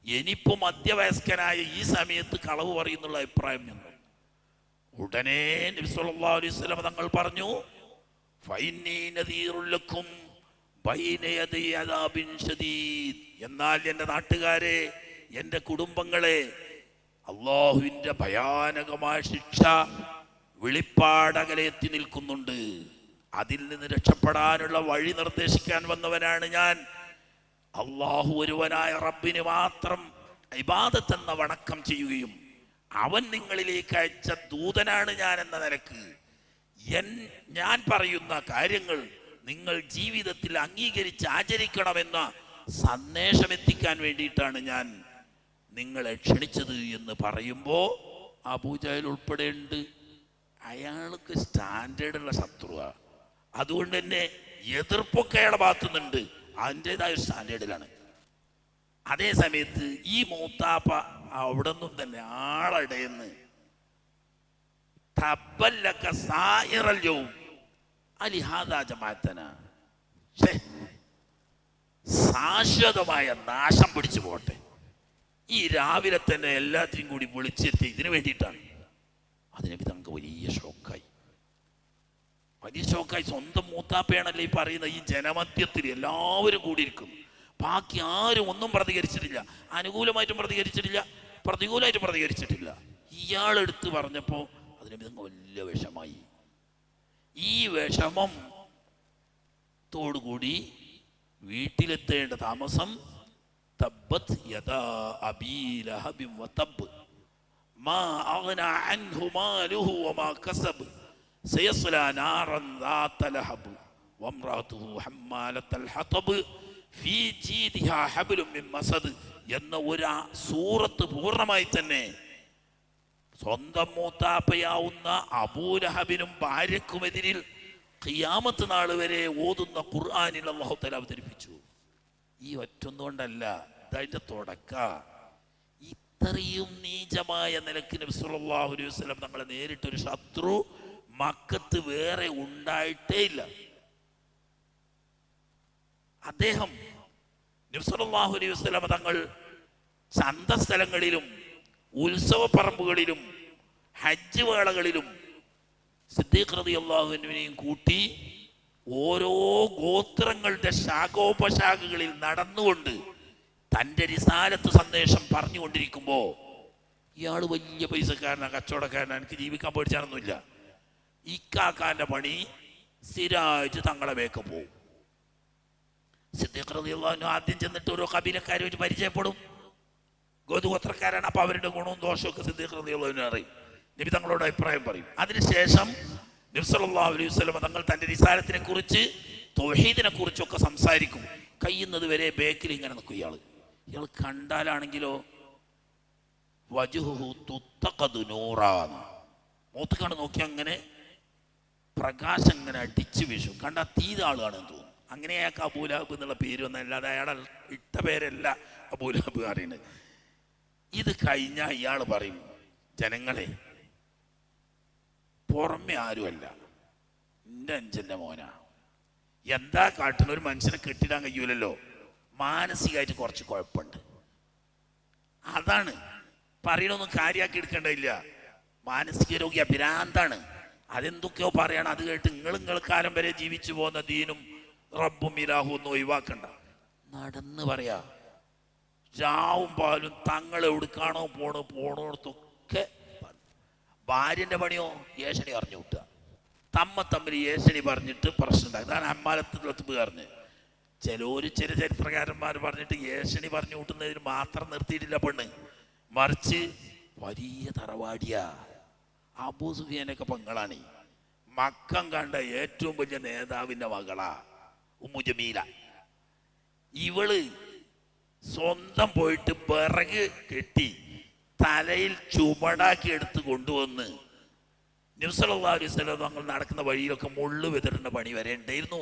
ഇനിയിപ്പോ മധ്യവയസ്കനായ ഈ സമയത്ത് കളവ് പറയുന്നുള്ള അഭിപ്രായം ഞങ്ങൾ. ഉടനെ നബി സല്ലല്ലാഹു അലൈഹി വസല്ലം തങ്ങൾ പറഞ്ഞു, ഫഇന്നീ നദീറുൽ ലക്കും ബൈന യദൈ അദാബിൻ ശദീദ്. എന്നാൽ എൻ്റെ നാട്ടുകാരെ, എൻ്റെ കുടുംബങ്ങളെ, അള്ളാഹുവിൻ്റെ ഭയാനകമായ ശിക്ഷ വെളിപ്പാടകലെ എത്തി നിൽക്കുന്നുണ്ട്. അതിൽ നിന്ന് രക്ഷപ്പെടാനുള്ള വഴി നിർദ്ദേശിക്കാൻ വന്നവനാണ് ഞാൻ. അള്ളാഹു ഒരുവനായ റബ്ബിന് മാത്രം ഇബാദത്ത് എന്ന വണക്കം ചെയ്യുകയും അവൻ നിങ്ങളിലേക്ക് അയച്ച ദൂതനാണ് ഞാൻ എന്ന നിലക്ക് ഞാൻ പറയുന്ന കാര്യങ്ങൾ നിങ്ങൾ ജീവിതത്തിൽ അംഗീകരിച്ച് ആചരിക്കണമെന്ന സന്ദേശം എത്തിക്കാൻ വേണ്ടിയിട്ടാണ് ഞാൻ നിങ്ങളെ ക്ഷണിച്ചത് എന്ന് പറയുമ്പോൾ അബൂജഹൽ ഉൾപ്പെടെയുണ്ട്. അയാൾക്ക് സ്റ്റാൻഡേർഡുള്ള ശത്രുവാ. അതുകൊണ്ട് തന്നെ എതിർപ്പൊക്കെ അയാളെ ഭാഗത്തുനിന്നുണ്ട്, അതിൻ്റെതായ സ്റ്റാൻഡേർഡിലാണ്. അതേ സമയത്ത് ഈ മൂത്താപ്പ അവിടെ നിന്നും തന്നെ ആളടയെന്ന് ശാശ്വതമായ നാശം പിടിച്ചു പോട്ടെ, ഈ രാവിലെ തന്നെ എല്ലാത്തിനും കൂടി വിളിച്ചിരുത്തി ഇതിനു വേണ്ടിയിട്ടാണ്. അതിനെ തങ്ങൾക്ക് വലിയ ഷോക്കായി. സ്വന്തം മൂത്താപ്പയാണല്ലേ ഈ പറയുന്നത്. ഈ ജനമധ്യത്തിൽ എല്ലാവരും കൂടിയിരിക്കും, ബാക്കി ആരും ഒന്നും പ്രതികരിച്ചിട്ടില്ല, അനുകൂലമായിട്ടും പ്രതികരിച്ചിട്ടില്ല, പ്രതികൂലമായിട്ടും പ്രതികരിച്ചിട്ടില്ല. ഇയാളെടുത്ത് പറഞ്ഞപ്പോൾ അതിനെ തങ്ങൾ വലിയ വിഷമായി. ഈ വിഷമം ത്തോടുകൂടി വീട്ടിലെത്തേണ്ട താമസം തബ്ബത് യദാ അബീ ലഹബിൻ വതബ് മാ അഗ്നാ അൻഹു മാലുഹു വമാ കസബ് സയസ്ലാ നാറൻ ദാത ലഹബ് വംറഅതുഹു ഹമ്മാലത്തൽ ഹതബ് ഫീ ജീദിഹാ ഹബ്ലും മിൻ മസദ് എന്ന ഒരു സൂറത്ത് പൂർണ്ണമായി തന്നെ സ്വന്തം മൂത്താപ്പയാവുന്ന അബൂലഹബിനും ഭാര്യക്കുമെതിരിൽ ഖിയാമത്ത് നാൾ വരെ ഓതുന്ന ഖുർആനിൽ അല്ലാഹു തആല അവതരിപ്പിച്ചു. ഈ ഒറ്റൊന്നുകൊണ്ടല്ല, ഇതിന്റെ തുടക്ക. ഇത്രയും നീചമായ നിലക്ക് നബി സല്ലല്ലാഹു അലൈഹി വസല്ലം തങ്ങളെ നേരിട്ടൊരു ശത്രു മക്കത്ത് വേറെ ഉണ്ടായിട്ടേ ഇല്ല. അദ്ദേഹം നബി സല്ലല്ലാഹു അലൈഹി വസല്ലം തങ്ങൾ ചന്തസ്ഥലങ്ങളിലും ഉത്സവ പറമ്പുകളിലും ഹജ്ജ് വേളകളിലും സിദ്ദീഖ് റളിയല്ലാഹു അൻഹുവിനെയും കൂട്ടി ഓരോ ഗോത്രങ്ങളുടെ ശാഖോപശാഖകളിൽ നടന്നുകൊണ്ട് തൻ്റെ റിസാലത്ത് സന്ദേശം പറഞ്ഞുകൊണ്ടിരിക്കുമ്പോ ഇയാൾ വലിയ പൈസക്കാരനാണ്, കച്ചവടക്കാരനാണ്, എനിക്ക് ജീവിക്കാൻ പേടിച്ചാനൊന്നുമില്ല. ഇക്കാക്കാന്റെ പണി സ്ഥിരമായിട്ട് തങ്ങളെ വേക്ക പോവും. സിദ്ദീഖ് റളിയല്ലാഹു അൻഹു ആദ്യം ചെന്നിട്ട് ഓരോ കബീലക്കാരുമായിട്ട് പരിചയപ്പെടും. ഗോത്രക്കാരാണ്. അപ്പൊ അവരുടെ ഗുണവും ദോഷവും ഒക്കെ സിദ്ദീഖ് റളിയല്ലാഹു അൻഹു അറിയും. നബി തങ്ങളോട് അഭിപ്രായം പറയും. അതിനുശേഷം നബി സല്ലല്ലാഹു അലൈഹി വസല്ലം തങ്ങൾ തന്റെ റിസാലത്തിനെ കുറിച്ച് തൗഹീദിനെ കുറിച്ചൊക്കെ സംസാരിക്കും. കഴിയുന്നത് വരെ ബേക്കിൽ ഇങ്ങനെ നിൽക്കും. ഇയാൾ കണ്ടാലാണെങ്കിലോ വജ്ഹുഹു തുത്തഖദു നൂറാന്ന്, മൂത്തുകാണ് നോക്കി അങ്ങനെ പ്രകാശം ഇങ്ങനെ അടിച്ചു വീശും. കണ്ടാ തീത ആളാണെന്ന് തോന്നും. അങ്ങനെ അയാൾക്ക് അബൂലഹബ് എന്നുള്ള പേര് വന്ന, അല്ലാതെ അയാളെ ഇട്ട പേരല്ല അബൂലഹബ് അറിയുന്നത്. ഇത് കഴിഞ്ഞാൽ ഇയാൾ പറയും, ജനങ്ങളെ പുറമെ ആരുമല്ല, എൻ്റെ അഞ്ചൻ്റെ മോനാ. എന്താ കാട്ടുന്ന? ഒരു മനുഷ്യനെ കെട്ടിടാൻ കഴിയൂലല്ലോ, മാനസികമായിട്ട് കുറച്ച് കുഴപ്പമുണ്ട്. അതാണ് പറയണൊന്നും കാര്യമാക്കി എടുക്കേണ്ടതില്ല. മാനസിക രോഗി ഭ്രാന്താണ്. അതെന്തൊക്കെയോ പറയണം. അത് കേട്ട് നിങ്ങൾ കാലം വരെ ജീവിച്ചു പോകുന്ന ദീനും റബ്ബും ഇലാഹും ഒന്നും ഒഴിവാക്കണ്ട. നടന്ന് പറയാ, ചാവും പാലും തങ്ങൾ എവിടുക്കാണോ പോണോടത്തൊക്കെ. ഭാര്യന്റെ പണിയോ ഏഷണി അറിഞ്ഞു വിട്ടുക. തമ്മിൽ ഏഷണി പറഞ്ഞിട്ട് പ്രശ്നം ഉണ്ടായി. ഇതാണ് അമ്മാലത്ത് പറഞ്ഞ്. ചില ചരിത്രകാരന്മാർ പറഞ്ഞിട്ട് ഏഷണി പറഞ്ഞു കൂട്ടുന്നതിന് മാത്രം നിർത്തിയിട്ടില്ല പെണ്ണ്, മറിച്ച് വലിയ തറവാടിയാ. അബൂ സുഫിയാനൊക്കെ പെങ്ങളാണ്. മക്കം കണ്ട ഏറ്റവും വലിയ നേതാവിന്റെ മകളാ ഉമ്മു ജമീല. ഇവള് സ്വന്തം പോയിട്ട് വിറക് കെട്ടി തലയിൽ ചുമടാക്കി എടുത്ത് കൊണ്ടുവന്ന് നബി സല്ലല്ലാഹു അലൈഹി വസല്ലം തങ്ങൾ നടക്കുന്ന വഴിയിലൊക്കെ മുള്ളു വിതറുന്ന പണി വരെ ഉണ്ടായിരുന്നു.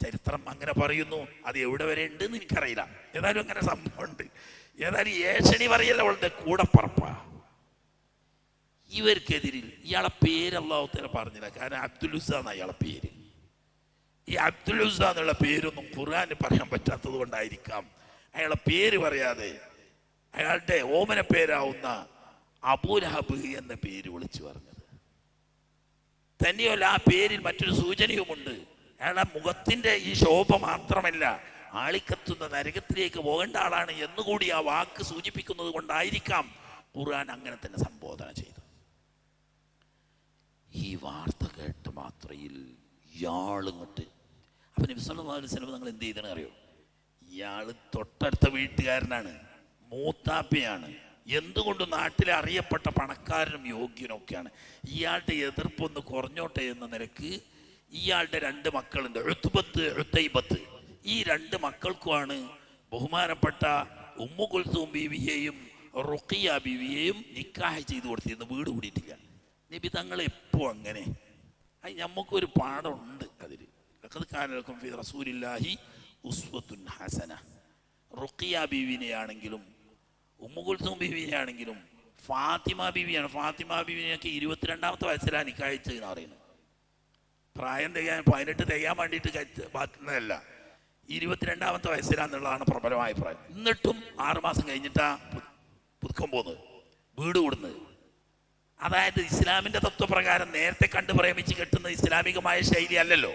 ചരിത്രം അങ്ങനെ പറയുന്നു. അത് എവിടെ വരെ ഉണ്ടെന്ന് എനിക്കറിയില്ല. ഏതായാലും അങ്ങനെ സംഭവം ഉണ്ട്. ഏതായാലും ഏഷണി പറയല്ല അവളുടെ കൂടെ പറപ്പാ. ഇവർക്കെതിരിൽ ഇയാളെ പേര് അല്ലാഹു തആല പറഞ്ഞില്ല. കാരണം അബ്ദുൽ ഉസ്സ എന്ന അയാളെ പേര്. ഈ അബ്ദുൽ ഉസ്സ എന്നുള്ള പേരൊന്നും ഖുർആനിൽ പറയാൻ പറ്റാത്തത് കൊണ്ടായിരിക്കാം അയാളെ പേര് പറയാതെ അയാളുടെ ഓമന പേരാവുന്ന അബൂലഹബ് എന്ന പേര് വിളിച്ചു പറഞ്ഞത്. തന്നെയല്ല, ആ പേരിൽ മറ്റൊരു സൂചനയുമുണ്ട്. അയാളുടെ മുഖത്തിന്റെ ഈ ശോഭ മാത്രമല്ല, ആളിക്കത്തുന്ന നരകത്തിലേക്ക് പോകേണ്ട ആളാണ് എന്നുകൂടി ആ വാക്ക് സൂചിപ്പിക്കുന്നത് കൊണ്ടായിരിക്കാം ഖുർആൻ അങ്ങനെ തന്നെ സംബോധന ചെയ്തു. ഈ വാർത്ത കേട്ട മാത്രയിൽ ഇയാളിങ്ങോട്ട് അപ്പൊ നബി സല്ലല്ലാഹു അലൈഹി വസല്ലം നിങ്ങൾ എന്ത് ചെയ്തെന്ന് അറിയോ? ഇയാള് തൊട്ടടുത്ത വീട്ടുകാരനാണ്, മൂത്താപ്പയാണ്, എന്തുകൊണ്ട് നാട്ടിലെ അറിയപ്പെട്ട പണക്കാരനും യോഗ്യനും ഒക്കെയാണ്. ഇയാളുടെ എതിർപ്പൊന്ന് കുറഞ്ഞോട്ടെ എന്ന നിലക്ക് ഇയാളുടെ 2 മക്കളുണ്ട്, ഉത്ബത്ത് ഉത്തൈബത്ത്. ഈ 2 മക്കൾക്കുമാണ് ബഹുമാനപ്പെട്ട ഉമ്മു കുൽസൂം ബീവിയെയും റുഖിയ ബീവിയെയും നിക്കാഹ് ചെയ്തു കൊടുത്തിരുന്നു. വീട് കൂടിയിട്ടില്ല. നബി തങ്ങൾ എപ്പോ അങ്ങനെ. അത് നമുക്കൊരു പാഠമുണ്ട് അതിൽ. ലഖദ് കാന ലക്കും ഫീ റസൂലില്ലാഹി ഉസ്വത്തുൻ ഹസന. റുഖിയ ബീവിനെയാണെങ്കിലും ഉമ്മു കുൽസൂം ബീവിനെയാണെങ്കിലും ഫാത്തിമ ബീവിയാണ്. ഫാത്തിമ ബീവിനെയൊക്കെ 22ാമത്തെ വയസ്സിലാണ് നിക്കാഹ് ചെയ്തെന്ന് പറയുന്നത്. പ്രായം 18 തികയാൻ വേണ്ടിയിട്ട് പറ്റുന്നതല്ല, 22ാമത്തെ വയസ്സിലാന്നുള്ളതാണ് പ്രബലമായ പ്രായം. എന്നിട്ടും 6 മാസം കഴിഞ്ഞിട്ടാ പുതുക്കം പോകുന്നത്, വീട് കൂടുന്നത്. അതായത് ഇസ്ലാമിന്റെ തത്വപ്രകാരം നേരത്തെ കണ്ട് പ്രേമിച്ച് കെട്ടുന്ന ഇസ്ലാമികമായ ശൈലി അല്ലല്ലോ.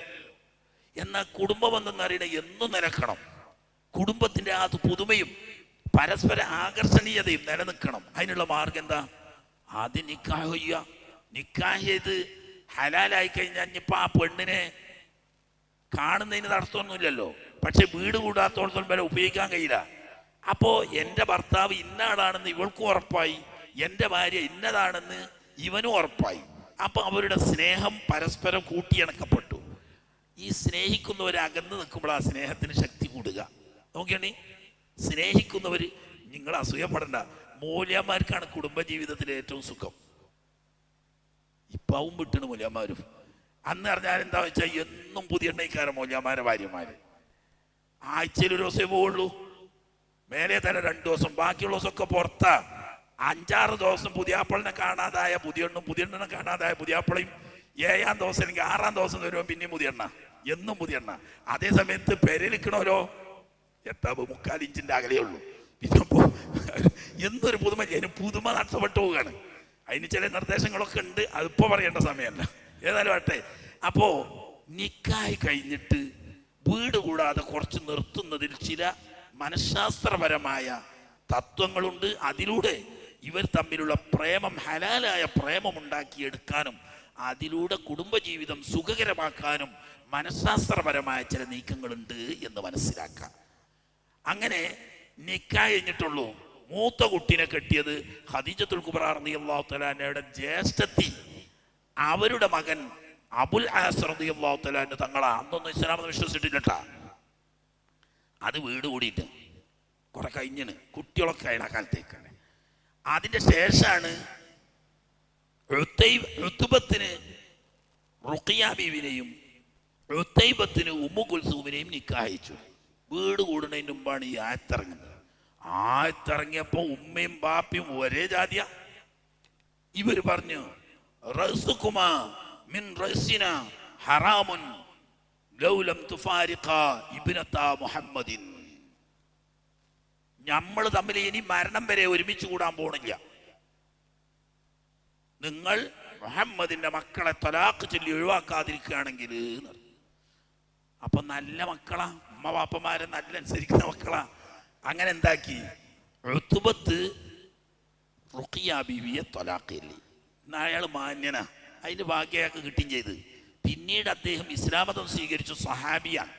എന്നാൽ കുടുംബബന്ധം എന്ന് പറയുന്നത് എന്നും നിലക്കണം. കുടുംബത്തിന്റെ ആ പുതുമയും പരസ്പര ആകർഷണീയതയും നിലനിൽക്കണം. അതിനുള്ള മാർഗം എന്താ? ആദ്യം നിക്കാഹ് ചെയ്യുക. നിക്കാഹ് ചെയ്ത് ഹലാലായി കഴിഞ്ഞാൽ ഇപ്പൊ ആ പെണ്ണിനെ കാണുന്നതിന് തടസ്സമൊന്നുമില്ലല്ലോ. പക്ഷെ വീട് കൂടാത്തോടത്തോളം വരെ ഉപയോഗിക്കാൻ കഴിയില്ല. അപ്പോ എൻ്റെ ഭർത്താവ് ഇന്നാളാണെന്ന് ഇവൾക്കും ഉറപ്പായി, എൻ്റെ ഭാര്യ ഇന്നതാണെന്ന് ഇവനും ഉറപ്പായി. അപ്പൊ അവരുടെ സ്നേഹം പരസ്പരം കൂട്ടിയിണക്കപ്പെട്ടു. ഈ സ്നേഹിക്കുന്നവർ അകന്ന് നിൽക്കുമ്പോൾ ആ സ്നേഹത്തിന് ശക്തി കൂടുക. നോക്കിയാണി, സ്നേഹിക്കുന്നവർ, നിങ്ങൾ അസൂയപ്പെടണ്ട, മൂല്യന്മാർക്കാണ് കുടുംബജീവിതത്തിലെ ഏറ്റവും സുഖം. ഇപ്പാവും വിട്ടണ് മൂല്യന്മാരും. അന്ന് പറഞ്ഞാൽ എന്താ വെച്ചാൽ എന്നും പുതിയ എണ്ണയിക്കാരൻ മൂല്യന്മാരെ ഭാര്യമാര്. ആഴ്ചയിൽ ഒരു ദിവസമേ പോവുള്ളൂ, മേലെ തന്നെ 2 ദിവസം, ബാക്കിയുള്ള ദിവസമൊക്കെ പുറത്താ. 5-6 ദിവസം പുതിയാപ്പിളിനെ കാണാതായ പുതിയെണ്ണും, പുതിയെണ്ണനെ കാണാതായ പുതിയാപ്പിളയും 7-ാം ദിവസം അല്ലെങ്കിൽ 6-ാം ദിവസം വരുമ്പോൾ പിന്നെയും പുതിയെണ്ണ, എന്നും പുതിയെണ്ണ. അതേ സമയത്ത് പെരലിക്കണോരോ എത്താ 3/4 ഇഞ്ചിന്റെ അകലേ ഉള്ളൂ. പിന്നെ എന്തൊരു പുതുമ, അതിന് പുതുമ നഷ്ടപ്പെട്ടു പോവുകയാണ്. അതിന് ചില നിർദ്ദേശങ്ങളൊക്കെ ഉണ്ട്, അതിപ്പോ പറയേണ്ട സമയമല്ല. ഏതായാലും ആട്ടെ. അപ്പോ നിക്കാഹ് കഴിഞ്ഞിട്ട് വീട് കൂടാതെ കുറച്ച് നിർത്തുന്നതിൽ ചില മനഃശാസ്ത്രപരമായ തത്വങ്ങളുണ്ട്. അതിലൂടെ ഇവർ തമ്മിലുള്ള പ്രേമം, ഹലാലായ പ്രേമം ഉണ്ടാക്കിയെടുക്കാനും അതിലൂടെ കുടുംബജീവിതം സുഖകരമാക്കാനും മനഃശാസ്ത്രപരമായ ചില നീക്കങ്ങളുണ്ട് എന്ന് മനസ്സിലാക്കാം. അങ്ങനെ നിക്കാഹ് കഴിഞ്ഞിട്ടുള്ളൂ. മൂത്ത കുട്ടീനെ കെട്ടിയത് ഖദീജത്തുൽ കുബ്ര റളിയല്ലാഹു തആല അൻഹയുടെ ജ്യേഷ്ഠത്തി, അവരുടെ മകൻ അബുൽ ആസ് റളിയല്ലാഹു തആല അൻഹു തങ്ങളാ. അന്നൊന്നും ഇസ്ലാമൊന്നും വിശ്വസിച്ചിട്ടില്ലട്ടാ. അത് വീട് കൂടിയിട്ട് കുറെ കഴിഞ്ഞാണ്, കുട്ടികളൊക്കെ ആയ കാലത്തേക്കാണ്. അതിന്റെ ശേഷമാണ് ഉത്ബത്തിന് റുഖിയ ബീവിനെയും ഉത്തൈബത്തിന് ഉമ്മു കുൽസൂമിനെയും നിക്കാഹ് കഴിച്ചു. വീട് കൂടുന്നതിന് മുമ്പാണ് ഈ ആയത്തിറങ്ങുന്നത്. ആയത്തിറങ്ങിയപ്പോ ഉമ്മയും ബാപ്പയും ഒരേ ജാതിയ. ഇവര് പറഞ്ഞു, റസ്സുകുമാ മിൻ റസ്സിന ഹറാമുൻ ലൗലം തുഫാരിഖാ ഇബ്നത മുഹമ്മദിൻ. നമ്മൾ തമ്മിൽ ഇനി മരണം വരെ ഒരുമിച്ച് കൂടാൻ പോണില്ല. നിങ്ങൾ മുഹമ്മദിന്റെ മക്കളെ തലാഖ് ചൊല്ലി ഒഴിവാക്കാതിരിക്കുകയാണെങ്കിൽ. അപ്പൊ നല്ല മക്കളാ, ഉമ്മ വാപ്പമാരെ നല്ല അനുസരിക്കുന്ന മക്കളാ. അങ്ങനെ എന്താക്കി, ഉത്ബത്ത് റുഖിയ ബീവിയെ തലാഖ് ചൊല്ലി. അയാൾ മാന്യനാ, അതിന്റെ ഭാഗ്യം അയാൾക്ക് കിട്ടുകയും ചെയ്ത്. പിന്നീട് അദ്ദേഹം ഇസ്ലാം മതം സ്വീകരിച്ചു, സഹാബിയാണ്.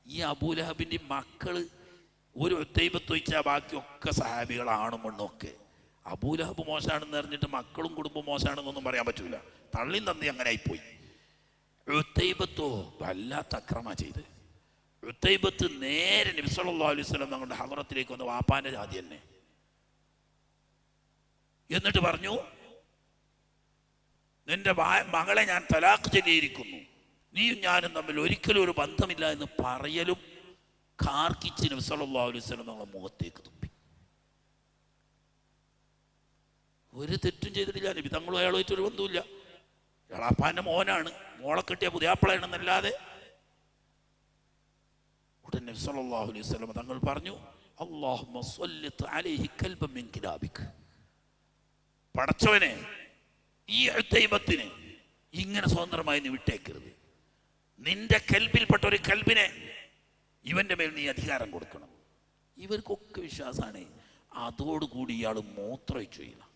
ഈ അബൂലഹബിന്റെ മക്കള് ഒരു ഉത്തൈബത്ത് ഒഴിച്ചാൽ ബാക്കിയൊക്കെ സഹാബികളാണ് മണ്ണൊക്കെ. അബൂലഹബ് മോശമാണെന്ന് അറിഞ്ഞിട്ട് മക്കളും കുടുംബം മോശമാണെന്നൊന്നും പറയാൻ പറ്റൂല. തള്ളിയും തന്നി അങ്ങനെ ആയിപ്പോയി. ഉത്തൈബത്തോ വല്ലാത്ത അക്രമ ചെയ്ത്. ഉത്തൈബത്ത് നേരെ നബി സല്ലല്ലാഹു അലൈഹി വസല്ലം തങ്ങളുടെ ഹദറത്തിലേക്ക് വന്ന് വാപ്പാന്റെ ജാതി തന്നെ. എന്നിട്ട് പറഞ്ഞു, നിന്റെ മകളെ ഞാൻ തലാഖ് ചൊല്ലിയിരിക്കുന്നു, നീയും ഞാനും തമ്മിൽ ഒരിക്കലും ഒരു ബന്ധമില്ല എന്ന് പറയലും കാർക്കിച്ച് നബി സല്ലല്ലാഹു അലൈഹി വസല്ലം തങ്ങളുടെ മുഖത്തേക്ക് തുപ്പി. ഒരു തെറ്റും ചെയ്തിട്ടില്ല. നബി തങ്ങളും അയാളുമായിട്ട് ഒരു ബന്ധമില്ല. എളാപ്പാന്റെ മോനാണ്, മോളെ കിട്ടിയ പുതിയാപ്പിളയാണെന്നല്ലാതെ. ഉടനെ നബി സല്ലല്ലാഹു അലൈഹി വസല്ലം തങ്ങൾ പറഞ്ഞു, അല്ലാഹുമ്മ സ്വല്ലിത് അലൈഹി കൽബൻ മിൻ കിലാബിക്. പടച്ചവനെ, ഈ ഉത്തൈബത്തിനെ ഇങ്ങനെ സ്വതന്ത്രമായി നീ വിട്ടേക്കരുത്. നിന്റെ കൽബിൽപ്പെട്ട ഒരു കൽബിനെ ഇവന്റെ മേൽ നീ അധികാരം കൊടുക്കണം. ഇവർക്കൊക്കെ വിശ്വാസമാണ്. അതോടുകൂടി ഇയാൾ മൂത്രമൊഴിച്ചു ചെയ്യണം,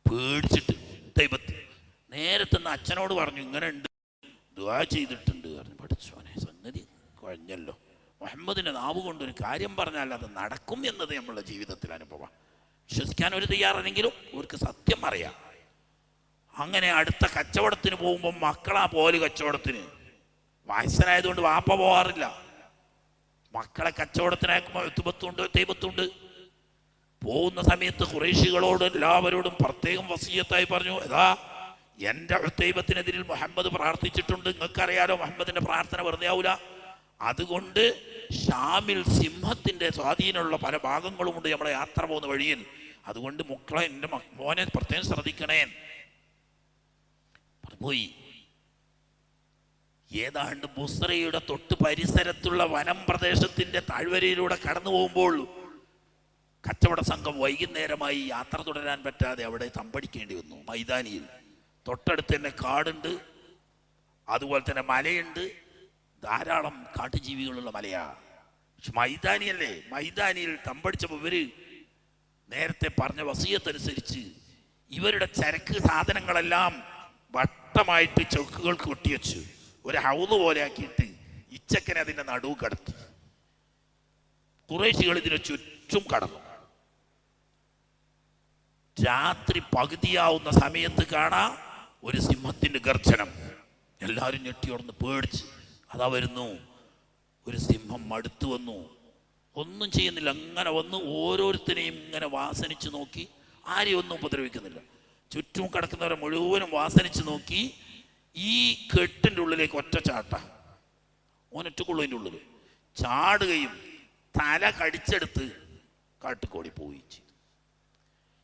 പേടിച്ചിട്ട്. ഉത്തൈബത്ത് നേരത്തെ അച്ഛനോട് പറഞ്ഞു, ഇങ്ങനെ ഉണ്ട്, ദുആ ചെയ്തിട്ടുണ്ട് പറഞ്ഞു. പഠിച്ചോനെ, സംഗതി കുഴഞ്ഞല്ലോ. മുഹമ്മദിന്റെ നാവ് കൊണ്ടൊരു കാര്യം പറഞ്ഞാൽ അത് നടക്കും എന്നത് നമ്മളുടെ ജീവിതത്തിൽ അനുഭവം. വിശ്വസിക്കാൻ ഒരു തയ്യാറെങ്കിലും അവർക്ക് സത്യം അറിയാം. അങ്ങനെ അടുത്ത കച്ചവടത്തിന് പോകുമ്പോൾ മക്കളാ പോല് കച്ചവടത്തിന്. വയസ്സനായതുകൊണ്ട് വാപ്പ പോകാറില്ല. മക്കളെ കച്ചവടത്തിനയക്കുമ്പോൾ ഉത്ബത്തുണ്ട്, ഉത്തൈബത്തുണ്ട്. പോകുന്ന സമയത്ത് ഖുറൈശികളോട് എല്ലാവരോടും പ്രത്യേകം വസിയത്തായി പറഞ്ഞു, ഏതാ എൻ്റെ ഉത്തൈബത്തിനെതിരിൽ മുഹമ്മദ് പ്രാർത്ഥിച്ചിട്ടുണ്ട്. നിങ്ങൾക്കറിയാലോ മുഹമ്മദിന്റെ പ്രാർത്ഥന വെറുതെ ആവൂല. അതുകൊണ്ട് ഷാമിൽ സിംഹത്തിന്റെ സ്വാധീനമുള്ള പല ഭാഗങ്ങളുമുണ്ട് നമ്മളെ യാത്ര പോകുന്ന വഴിയിൽ. അതുകൊണ്ട് മക്കളെ, എൻ്റെ മോനെ പ്രത്യേകം ശ്രദ്ധിക്കണേ പോയി. ഏതാണ്ട് ബുസ്രയുടെ തൊട്ട് പരിസരത്തുള്ള വനം പ്രദേശത്തിന്റെ താഴ്വരയിലൂടെ കടന്നു പോകുമ്പോൾ കച്ചവട സംഘം വൈകുന്നേരമായി യാത്ര തുടരാൻ പറ്റാതെ അവിടെ തമ്പടിക്കേണ്ടി വന്നു. മൈതാനിയിൽ തൊട്ടടുത്ത് തന്നെ കാടുണ്ട്, അതുപോലെ തന്നെ മലയുണ്ട്, ധാരാളം കാട്ടുജീവികളുള്ള മലയാ. മൈതാനിയല്ലേ, മൈതാനിയിൽ തമ്പടിച്ചപ്പോൾ ഇവര് നേരത്തെ പറഞ്ഞ വസിയത്തനുസരിച്ച് ഇവരുടെ ചരക്ക് സാധനങ്ങളെല്ലാം വട്ടമായിട്ട് ചൗക്കുകൾക്ക് കൊട്ടിവെച്ചു ഒരു ഹൗദ് പോലെ ആക്കിയിട്ട് ഇച്ചക്കനെ അതിന്റെ നടുവ് കടത്തി. ഖുറൈശികൾ ഇതിനെ ചുറ്റും കടന്നു. രാത്രി പകുതിയാവുന്ന സമയത്ത് കാണാം ഒരു സിംഹത്തിന്റെ ഗർജനം. എല്ലാവരും ഞെട്ടിയോടന്ന് പേടിച്ച്. അതാ വരുന്നു ഒരു സിംഹം, മടുത്തു വന്നു, ഒന്നും ചെയ്യുന്നില്ല, അങ്ങനെ വന്ന് ഓരോരുത്തരെയും ഇങ്ങനെ വാസനിച്ച് നോക്കി, ആരെയും ഒന്നും ഉപദ്രവിക്കുന്നില്ല. ചുറ്റും കിടക്കുന്നവരെ മുഴുവനും വാസനിച്ച് നോക്കി. ഈ കെട്ടിൻ്റെ ഉള്ളിലേക്ക് ഒറ്റ ചാട്ട, ഓനൊറ്റക്കുള്ളതിൻ്റെ ഉള്ളിൽ ചാടുകയും തല കടിച്ചെടുത്ത് കാട്ടുകോടി പോവുകയും ചെയ്തു.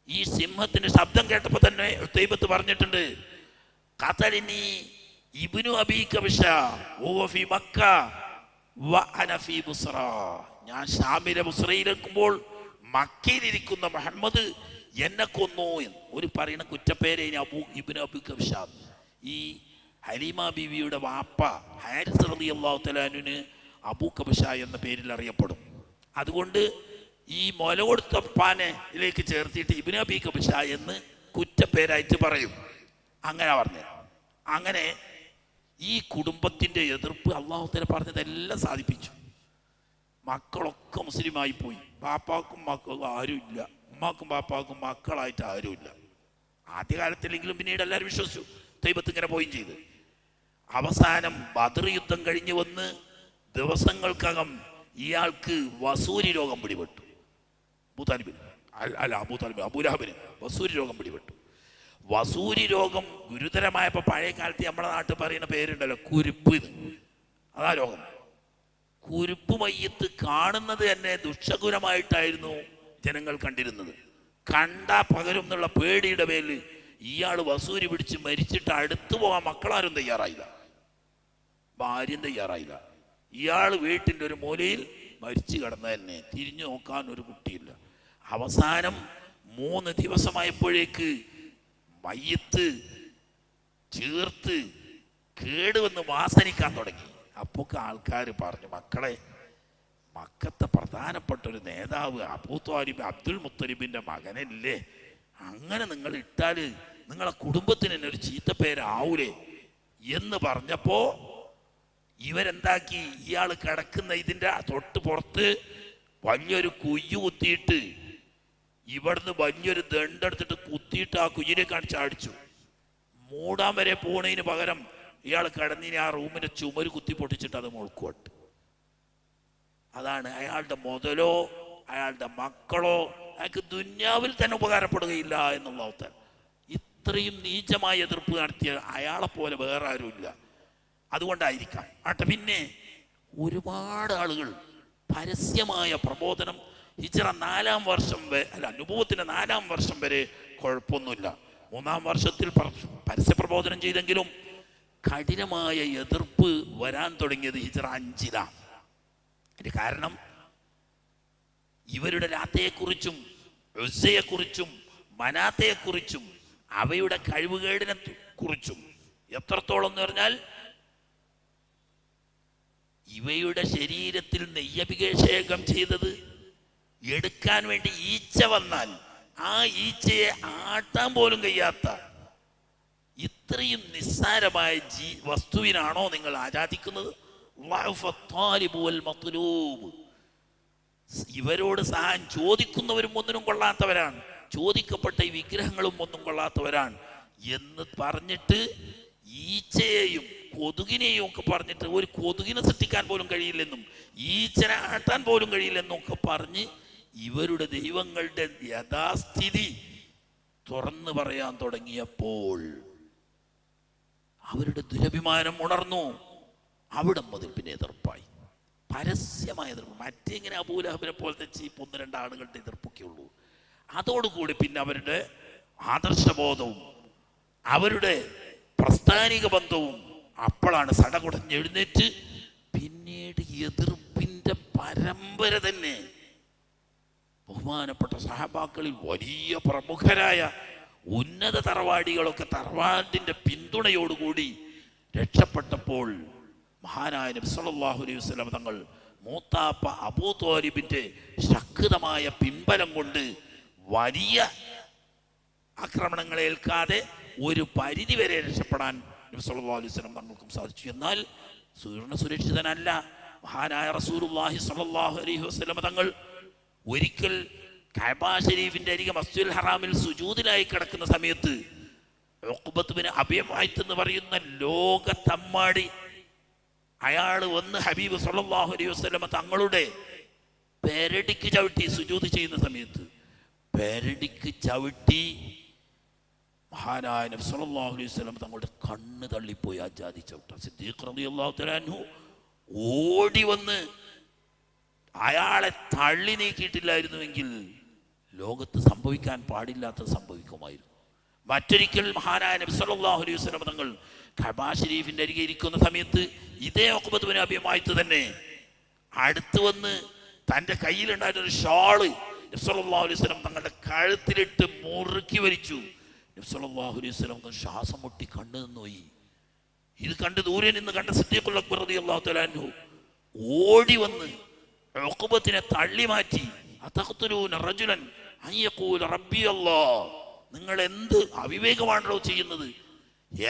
ഈ സിംഹത്തിന്റെ ശബ്ദം കേട്ടപ്പോൾ തന്നെ ഉത്തൈബത്ത് പറഞ്ഞിട്ടുണ്ട്, ഖതലനി ഇബ്നു അബീ കബ്ശ വഹുവ ഫീ മക്ക വഅന ഫീ ബുസ്റ. ഞാൻ ഷാമിലെ ബുസ്റയിലെക്കുമ്പോൾ മക്കയിലിരിക്കുന്ന മുഹമ്മദ് എന്നെ കൊന്നു എന്ന് ഒരു പറയുന്ന കുറ്റപ്പേരെ ഇബ്നു അബീ കബ്ശ. ഈ ഹലീമ ബീവിയുടെ വാപ്പ ഹാരിസ് റളിയല്ലാഹു തആല അൻഹുവിന് അബൂ കബ്ശ എന്ന പേരിൽ അറിയപ്പെടും. അതുകൊണ്ട് ഈ മുല കൊടുത്ത പാനയിലേക്ക് ചേർത്തിട്ട് ഇബ്നു അബീ കബ്ശ എന്ന് കുറ്റപ്പേരായിട്ട് പറയും. അങ്ങനെ പറഞ്ഞു. അങ്ങനെ ഈ കുടുംബത്തിൻ്റെ എതിർപ്പ് അള്ളാഹു തആല പറഞ്ഞതെല്ലാം സാധിപ്പിച്ചു. മക്കളൊക്കെ മുസ്ലിമായി പോയി. ബാപ്പാക്കും മക്കളും ആരുമില്ല, ഉമ്മാക്കും ബാപ്പാക്കും മക്കളായിട്ട് ആരുമില്ല. ആദ്യകാലത്തിലെങ്കിലും പിന്നീട് എല്ലാവരും വിശ്വസിച്ചു. തൈബത്ത് ഇങ്ങനെ പോയും ചെയ്ത് അവസാനം ബദർ യുദ്ധം കഴിഞ്ഞ് വന്ന് ദിവസങ്ങൾക്കകം ഇയാൾക്ക് വസൂരി രോഗം പിടിപെട്ടു. അബൂലഹബിന് വസൂരി രോഗം പിടിപെട്ടു. വസൂരി രോഗം ഗുരുതരമായപ്പോൾ പഴയ കാലത്ത് നമ്മുടെ നാട്ടിൽ പറയുന്ന പേരുണ്ടല്ലോ, കുരുപ്പ്. അതാ രോഗം. കുരുപ്പ് മയ്യത്ത് കാണുന്നത് തന്നെ ദുഷ്ടഗുണമായിട്ടായിരുന്നു ജനങ്ങൾ കണ്ടിരുന്നത്. കണ്ടാ പകരും എന്നുള്ള പേടിയുടെ പേരിൽ ഇയാൾ വസൂരി പിടിച്ച് മരിച്ചിട്ട് അടുത്തു പോകാൻ മക്കളാരും തയ്യാറായില്ല, ഭാര്യയും തയ്യാറായില്ല. ഇയാൾ വീട്ടിൻ്റെ ഒരു മൂലയിൽ മരിച്ചു കിടന്ന തന്നെ, തിരിഞ്ഞു നോക്കാൻ ഒരു കുട്ടിയില്ല. അവസാനം 3 ദിവസമായപ്പോഴേക്ക് മയ്യത്ത് ചേർത്ത് കേടുവന്ന് വാസനിക്കാൻ തുടങ്ങി. അപ്പൊക്കെ ആൾക്കാർ പറഞ്ഞു, മക്കളെ, മക്കത്തെ പ്രധാനപ്പെട്ട ഒരു നേതാവ് അബൂ ത്വാലിബ് അബ്ദുൽ മുത്തലിബിൻ്റെ മകനല്ലേ, അങ്ങനെ നിങ്ങൾ ഇട്ടാൽ നിങ്ങളെ കുടുംബത്തിന് തന്നെ ഒരു ചീത്തപ്പേരാവൂലേ എന്ന് പറഞ്ഞപ്പോൾ ഇവരെന്താക്കി, ഇയാൾ കിടക്കുന്ന ഇതിൻ്റെ തൊട്ട് പുറത്ത് വലിയൊരു കുയ്യ് കുത്തിയിട്ട് ഇവിടുന്ന് വലിയൊരു ദണ്ടെടുത്തിട്ട് കുത്തിയിട്ട് ആ കുയ്യിനെ കാണിച്ച് അടിച്ചു. മൂടാൻ വരെ പോണതിന് പകരം ഇയാൾ കിടന്നിന് ആ റൂമിൻ്റെ ചുമര് കുത്തി പൊട്ടിച്ചിട്ട് അത് മുൾക്കുവട്ട്. അതാണ് അയാളുടെ മുതലോ അയാളുടെ മക്കളോ അയാൾക്ക് ദുന്യാവിൽ തന്നെ ഉപകാരപ്പെടുകയില്ല എന്നുള്ള അവസ്ഥ. ഇത്രയും നീചമായ എതിർപ്പ് നടത്തിയ അയാളെപ്പോലെ വേറെ ആരുമില്ല. അതുകൊണ്ടായിരിക്കാം ആട്ടെ. പിന്നെ ഒരുപാട് ആളുകൾ പരസ്യമായ പ്രബോധനം ഹിജ്റ 4-ാം വർഷം അനുഭവത്തിൻ്റെ 4-ാം വർഷം വരെ കുഴപ്പമൊന്നുമില്ല. 3-ാം വർഷത്തിൽ പരസ്യ പ്രബോധനം ചെയ്തെങ്കിലും കഠിനമായ എതിർപ്പ് വരാൻ തുടങ്ങിയത് ഹിജ്റ 5-ലാണ്. അതിന് കാരണം ഇവരുടെ ലാത്തയെക്കുറിച്ചും ഉസ്സയെക്കുറിച്ചും മനാത്തയെക്കുറിച്ചും അവയുടെ കഴിവുകേടിനെ കുറിച്ചും എത്രത്തോളം എന്ന് പറഞ്ഞാൽ, ഇവയുടെ ശരീരത്തിൽ നെയ്യഭിഷേകം ചെയ്തത് എടുക്കാൻ വേണ്ടി ഈച്ച വന്നാൽ ആ ഈച്ചയെ ആട്ടാൻ പോലും കഴിയാത്ത ഇത്രയും നിസ്സാരമായ വസ്തുവിനാണോ നിങ്ങൾ ആരാധിക്കുന്നത്? ഇവരോട് സഹായം ചോദിക്കുന്നവരും ഒന്നിനും കൊള്ളാത്തവരാണ്, ചോദിക്കപ്പെട്ട ഈ വിഗ്രഹങ്ങളും ഒന്നും കൊള്ളാത്തവരാണ് എന്ന് പറഞ്ഞിട്ട് ഈച്ചയെയും കൊതുകിനെയും ഒക്കെ പറഞ്ഞിട്ട് ഒരു കൊതുകിനെ സൃഷ്ടിക്കാൻ പോലും കഴിയില്ലെന്നും ഈച്ചനെ ആട്ടാൻ പോലും കഴിയില്ലെന്നും ഒക്കെ പറഞ്ഞ് ഇവരുടെ ദൈവങ്ങളുടെ യഥാസ്ഥിതി തുറന്നു പറയാൻ തുടങ്ങിയപ്പോൾ അവരുടെ ദുരഭിമാനം ഉണർന്നു. അവിടെ മുതൽ പിന്നെ എതിർപ്പായി, പരസ്യമായ എതിർപ്പ്. മറ്റെങ്ങനെ അബൂലഹബിനെ പോലത്തെ ചീപ്പ് 1-2 ആളുകളുടെ എതിർപ്പൊക്കെ ഉള്ളൂ. അതോടുകൂടി പിന്നെ അവരുടെ ആദർശബോധവും അവരുടെ പ്രസ്ഥാനിക ബന്ധവും അപ്പോഴാണ് സടകുടഞ്ഞെഴുന്നേറ്റ് പിന്നീട് എതിർപ്പിൻ്റെ പരമ്പര തന്നെ. ബഹുമാനപ്പെട്ട സഹാബാക്കളിൽ വലിയ പ്രമുഖരായ ഉന്നത തറവാടികളൊക്കെ തറവാടിൻ്റെ പിന്തുണയോടുകൂടി രക്ഷപ്പെട്ടപ്പോൾ മഹാനായ നബി സല്ലല്ലാഹു അലൈഹി വസല്ലം തങ്ങൾ മൂത്താപ്പ അബൂ ത്വാലിബിൻ്റെ ശക്തമായ പിൻബലം കൊണ്ട് വലിയ ആക്രമണങ്ങൾ ഏൽക്കാതെ ഒരു പരിധി വരെ രക്ഷപ്പെടാൻ നബി സല്ലല്ലാഹു അലൈഹി വസല്ലം തങ്ങൾക്കും സാധിച്ചു. എന്നാൽ സുരക്ഷിതനല്ല. മഹാനായ റസൂലുള്ളാഹി സ്വല്ലല്ലാഹു അലൈഹി വസല്ലം തങ്ങൾ ഒരിക്കൽ കഅബ ഷരീഫിന്റെ അരികെ മസ്ജിദുൽ ഹറാമിൽ സുജൂദിലായി കിടക്കുന്ന സമയത്ത് ഉഖ്ബത്ത് ബിൻ അബീ മുഅയ്ത്ത് എന്ന് പറയുന്ന ലോക തമ്മാടി, അയാൾ വന്ന് ഹബീബ് സല്ലല്ലാഹു അലൈഹി വസല്ലമ തങ്ങളുടെ പെരടിക്ക് ചവിട്ടി സുജൂദ് ചെയ്യുന്ന സമയത്ത് പെരടിക്ക് ചവിട്ടി മഹാനായ നബി സല്ലല്ലാഹു അലൈഹി വസല്ലം തങ്ങളുടെ കണ്ണ് തള്ളിപ്പോയി. ആ ജാതി ചവിട്ട. സിദ്ദീഖ് റളിയല്ലാഹു തആല അൻഹു ഓടി വന്ന് അയാളെ തള്ളി നീക്കിയിട്ടില്ലായിരുന്നുവെങ്കിൽ ലോകത്ത് സംഭവിക്കാൻ പാടില്ലാത്തത് സംഭവിക്കുമായിരുന്നു. മറ്റൊരിക്കൽ മഹാനായ നബി സല്ലല്ലാഹു അലൈഹി വസല്ലം തങ്ങൾ കഅബ ശരീഫിന്റെ അരികെ ഇരിക്കുന്ന സമയത്ത് ഇതേ ഉഖ്ബത്ത് ബിൻ അബീ മുഅയ്ത്ത് തന്നെ അടുത്ത് വന്ന് തൻ്റെ കയ്യിലുണ്ടായിരുന്നൊരു ഷാള് നബി സല്ലല്ലാഹു അലൈഹി വസല്ലം തങ്ങളുടെ കഴുത്തിലിട്ട് മുറുക്കി വലിച്ചു. നബി സല്ലല്ലാഹു അലൈഹി വസല്ലം ശ്വാസം മുട്ടി കണ്ണു നിന്നുപോയി. ഇത് കണ്ട് ദൂരെ നിന്ന് കണ്ട സിദ്ദീഖുൽ അക്ബർ റളിയല്ലാഹു തആല അൻഹു ഓടി വന്ന് ഉഖ്ബത്തിനെ തള്ളി മാറ്റി. അതഖ്തുലൂന റജുലൻ അൻ യഖൂല റബ്ബി അല്ലാഹ്, നിങ്ങൾ എന്ത് അവിവേകമാണല്ലോ ചെയ്യുന്നത്?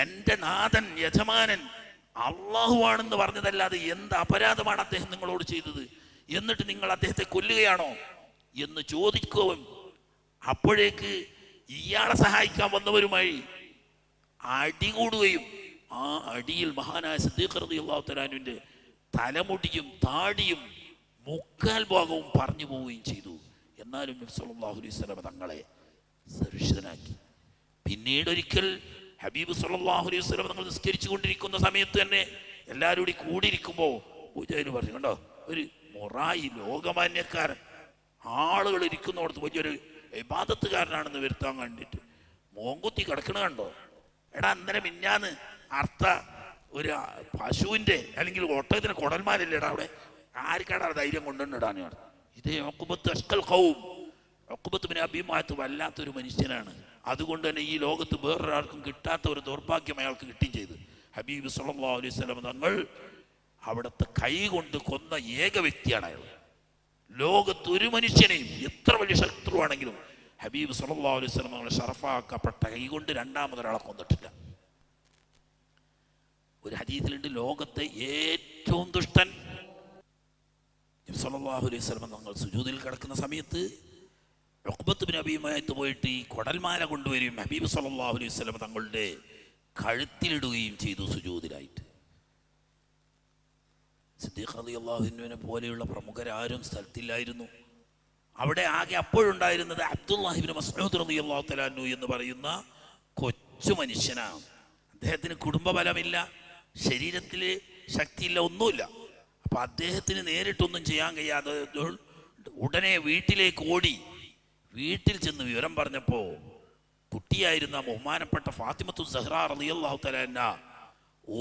എൻ്റെ നാഥൻ യജമാനൻ അള്ളാഹുവാണെന്ന് പറഞ്ഞതല്ലാതെ എന്ത് അപരാധമാണ് അദ്ദേഹം നിങ്ങളോട് ചെയ്തത്? എന്നിട്ട് നിങ്ങൾ അദ്ദേഹത്തെ കൊല്ലുകയാണോ എന്ന് ചോദിക്കുകയും അപ്പോഴേക്ക് ഇയാളെ സഹായിക്കാൻ വന്നവരുമായി അടികൂടുകയും ആ അടിയിൽ മഹാനായ സിദ്ദീഖ് റളിയല്ലാഹു തആല അൻഹുവിന്റെ തലമുടിയും താടിയും മുക്കാൽ ഭാഗവും പറഞ്ഞു പോവുകയും ചെയ്തു. എന്നാലും നബി സല്ലല്ലാഹു അലൈഹി വസല്ലം തങ്ങളെ സുരക്ഷിതനാക്കി. പിന്നീട് ഒരിക്കൽ ഹബീബ് സല്ലല്ലാഹു അലൈഹി വസല്ലം തങ്ങൾ നിസ്കരിച്ചു കൊണ്ടിരിക്കുന്ന സമയത്ത് തന്നെ എല്ലാവരും കൂടി കൂടിയിരിക്കുമ്പോൾ മുജാഹിദ് പറഞ്ഞു, കണ്ടോ ഒരു മൊറായി ലോകമാന്യക്കാരൻ ആളുകൾ ഇരിക്കുന്നിടത്ത് വലിയൊരു ഇബാദത്തുകാരനാണെന്ന് വരുത്താൻ കണ്ടിട്ട് മോങ്കുത്തി കിടക്കണ കണ്ടോ? എടാ അന്നേരം മിഞ്ഞാന്ന് അർത്ഥ ഒരു പശുവിൻ്റെ അല്ലെങ്കിൽ ഒട്ടകത്തിന് കുടൽമാരില്ലേടാ അവിടെ, ആർക്കാടാ ധൈര്യം കൊണ്ടുവന്നിടാൻ? ഇതേ ഉഖ്ബത്ത് അഷ്കൽ ഖൗം, ഉഖ്ബത്ത് ബിൻ അബീ മുഅയ്ത്ത് വല്ലാത്തൊരു മനുഷ്യനാണ്. അതുകൊണ്ട് തന്നെ ഈ ലോകത്ത് വേറൊരാൾക്കും കിട്ടാത്ത ഒരു ദൗർഭാഗ്യം അയാൾക്ക് കിട്ടുകയും ചെയ്തു. ഹബീബ് സല്ലല്ലാഹു അലൈഹി വസല്ലം തങ്ങൾ അവിടുത്തെ കൈ കൊണ്ട് കൊന്ന ഏക വ്യക്തിയാണ് അയാൾ. ലോകത്ത് ഒരു മനുഷ്യനെയും എത്ര വലിയ ശത്രുവാണെങ്കിലും ഹബീബ് സല്ലല്ലാഹു അലൈഹി വസല്ലം തങ്ങളെ ഷറഫാക്കപ്പെട്ട കൈ കൊണ്ട് രണ്ടാമതൊരാളെ കൊന്നിട്ടില്ല. ഒരു ഹദീസിലുണ്ട്, ലോകത്തെ ഏറ്റവും ദുഷ്ടൻ സല്ലല്ലാഹു അലൈഹി വസല്ലം തങ്ങൾ സുജൂദിൽ കിടക്കുന്ന സമയത്ത് ഉഖ്ബത്ത് ബിൻ അബീ മുഅയ്ത്ത് പോയിട്ട് ഈ കൊടൽമാല കൊണ്ടുവരികയും ഹബീബ് സല്ലല്ലാഹു അലൈഹി വസല്ലം തങ്ങളുടെ കഴുത്തിലിടുകയും ചെയ്തു സുജൂദിലായിട്ട്. സിദ്ദീഖ് റളിയല്ലാഹു അൻഹുവിനെ പോലെയുള്ള പ്രമുഖരാരും സ്ഥലത്തില്ലായിരുന്നു. അവിടെ ആകെ അപ്പോഴുണ്ടായിരുന്നത് അബ്ദുല്ലാഹി ഇബ്നു മസ്ഊദ് റളിയല്ലാഹു തആല അൻഹു എന്ന് പറയുന്ന കൊച്ചു മനുഷ്യനാണ്. അദ്ദേഹത്തിന് കുടുംബബലമില്ല, ശരീരത്തിൽ ശക്തിയില്ല, ഒന്നുമില്ല. അപ്പൊ അദ്ദേഹത്തിന് നേരിട്ടൊന്നും ചെയ്യാൻ കഴിയാതെ ഉടനെ വീട്ടിലേക്ക് ഓടി. വീട്ടിൽ ചെന്ന് വിവരം പറഞ്ഞപ്പോൾ കുട്ടിയായിരുന്ന ബഹുമാനപ്പെട്ട ഫാത്തിമത്തു സഹ്റ റളിയല്ലാഹു തആല അൻഹ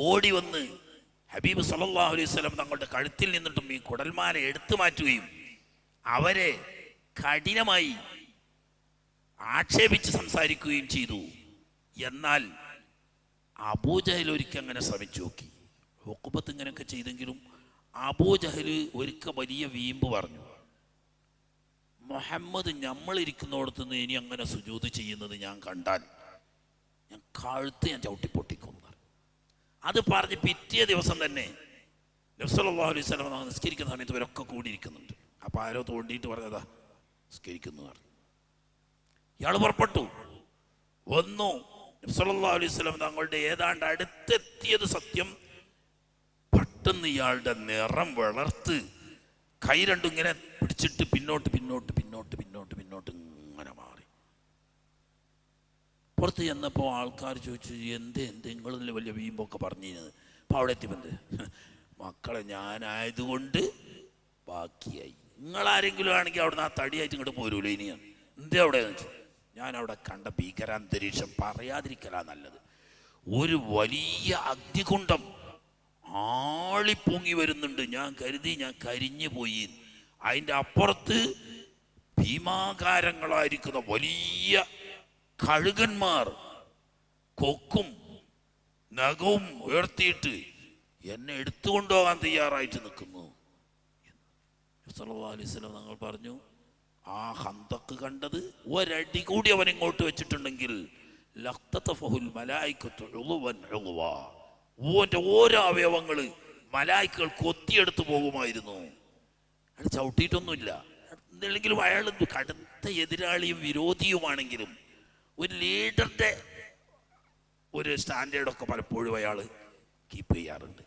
ഓടി വന്ന് ഹബീബ് സല്ലല്ലാഹു അലൈഹി വസല്ലം തങ്ങളുടെ കഴുത്തിൽ നിന്നിട്ടും ഈ കുടൽമാല എടുത്തു മാറ്റുകയും അവരെ കഠിനമായി ആക്ഷേപിച്ച് സംസാരിക്കുകയും ചെയ്തു. എന്നാൽ അബൂജഹൽ ഒരിക്കൽ അങ്ങനെ ശ്രമിച്ചു നോക്കി. ഉഖ്ബത്ത് ഇങ്ങനെയൊക്കെ ചെയ്തെങ്കിലും അബൂജഹൽ ഒരിക്കൽ വലിയ വീമ്പ് പറഞ്ഞു, മുഹമ്മദ് നമ്മളിരിക്കുന്നിടത്ത് നിന്ന് ഇനി അങ്ങനെ സുജൂദ് ചെയ്യുന്നത് ഞാൻ കണ്ടാൽ ഞാൻ കഴുത്ത് ചവിട്ടിപ്പൊട്ടിക്കും. അത് പറഞ്ഞ് പിറ്റേ ദിവസം തന്നെ നബി സല്ലല്ലാഹു അലൈഹി വസല്ലം നിസ്കരിക്കുന്ന സമയത്ത് ഇവരൊക്കെ കൂടിയിരിക്കുന്നുണ്ട്. അപ്പൊ ആരോ തോണ്ടിയിട്ട് പറഞ്ഞതാ നിസ്കരിക്കുന്നു പറഞ്ഞു. ഇയാൾ പുറപ്പെട്ടു വന്നു. നബി സല്ലല്ലാഹു അലൈഹി വസല്ലം തങ്ങളുടെ ഏതാണ്ട് അടുത്തെത്തിയത് സത്യം. പെട്ടെന്ന് ഇയാളുടെ നിറം വളർത്ത് കൈ രണ്ടും ഇങ്ങനെ പിടിച്ചിട്ട് പിന്നോട്ട് പിന്നോട്ട് പിന്നോട്ട് പിന്നോട്ട് പിന്നോട്ട് ഇങ്ങനെ മാറി. പുറത്ത് ചെന്നപ്പോൾ ആൾക്കാർ ചോദിച്ചു, എന്ത് നിങ്ങളിൽ വലിയ വീമ്പൊക്കെ പറഞ്ഞിരുന്നത്? അപ്പം അവിടെ എത്തിപ്പന്ത് മക്കളെ ഞാനായതുകൊണ്ട് ബാക്കിയായി. നിങ്ങളാരെങ്കിലും ആണെങ്കിൽ അവിടെ നിന്ന് ആ തടിയായിട്ട് ഇങ്ങോട്ട് പോരൂല. ഇനിയാണ് എന്തേ അവിടെ വെച്ചു? ഞാൻ അവിടെ കണ്ട ഭീകരാന്തരീക്ഷം പറയാതിരിക്കലാ നല്ലത്. ഒരു വലിയ അഗ്നികുണ്ഡം ആളിപ്പൊങ്ങി വരുന്നുണ്ട്. ഞാൻ കരുതി ഞാൻ കരിഞ്ഞു പോയി. അതിൻ്റെ അപ്പുറത്ത് ഭീമാകാരങ്ങളായിരിക്കുന്ന വലിയ കഴുകന്മാർ കൊക്കും നഖവും ഉയർത്തിയിട്ട് എന്നെ എടുത്തുകൊണ്ടുപോകാൻ തയ്യാറായിട്ട് നിൽക്കുന്നു. സല്ലല്ലാഹു അലൈഹി വസല്ലം തങ്ങൾ പറഞ്ഞു, ആ ഖന്തക്ക് കണ്ടത് ഒരടി കൂടി അവൻ ഇങ്ങോട്ട് വെച്ചിട്ടുണ്ടെങ്കിൽ ലഖ്തതഫഹുൽ മലായികത്തു ഉളുവൻ ഉളുവാ, ഓന്റെ ഓരോ അവയവങ്ങള് മലായിക്കൾ കൊത്തിയെടുത്ത് പോകുമായിരുന്നു. അയാൾ ചവിട്ടിയിട്ടൊന്നുമില്ല. എന്തെങ്കിലും അയാൾ കടുത്ത എതിരാളിയും വിരോധിയുമാണെങ്കിലും ഒരു ലീഡറുടെ ഒരു സ്റ്റാൻഡേർഡൊക്കെ പലപ്പോഴും അയാൾ കീപ്പ് ചെയ്യാറുണ്ട്.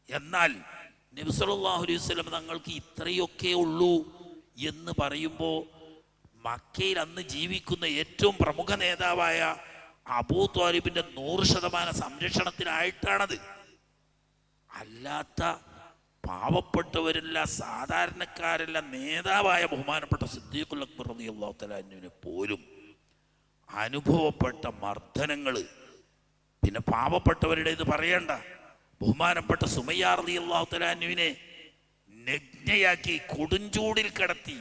എന്നാൽ നബി സല്ലല്ലാഹു അലൈഹി വസല്ലം തങ്ങൾക്ക് ഇത്രയൊക്കെ ഉള്ളൂ എന്ന് പറയുമ്പോൾ മക്കയിൽ അന്ന് ജീവിക്കുന്ന ഏറ്റവും പ്രമുഖ നേതാവായ അബൂ ത്വാലിബിന്റെ 100% സംരക്ഷണത്തിനായിട്ടാണത്. അല്ലാത്ത പാവപ്പെട്ടവരല്ല, സാധാരണക്കാരല്ല, നേതാവായ ബഹുമാനപ്പെട്ട സിദ്ദീഖുൽ അക്ബർ റളിയല്ലാഹു തആല അൻഹുവിനെ പോലും അനുഭവപ്പെട്ട മർദ്ദനങ്ങൾ, പിന്നെ പാവപ്പെട്ടവരുടേത് പറയണ്ട. ബഹുമാനപ്പെട്ട സുമയ്യ റളിയല്ലാഹു തആല അൻഹുവിനെ നഗ്നയാക്കി കൊടുഞ്ചൂടിൽ കിടത്തി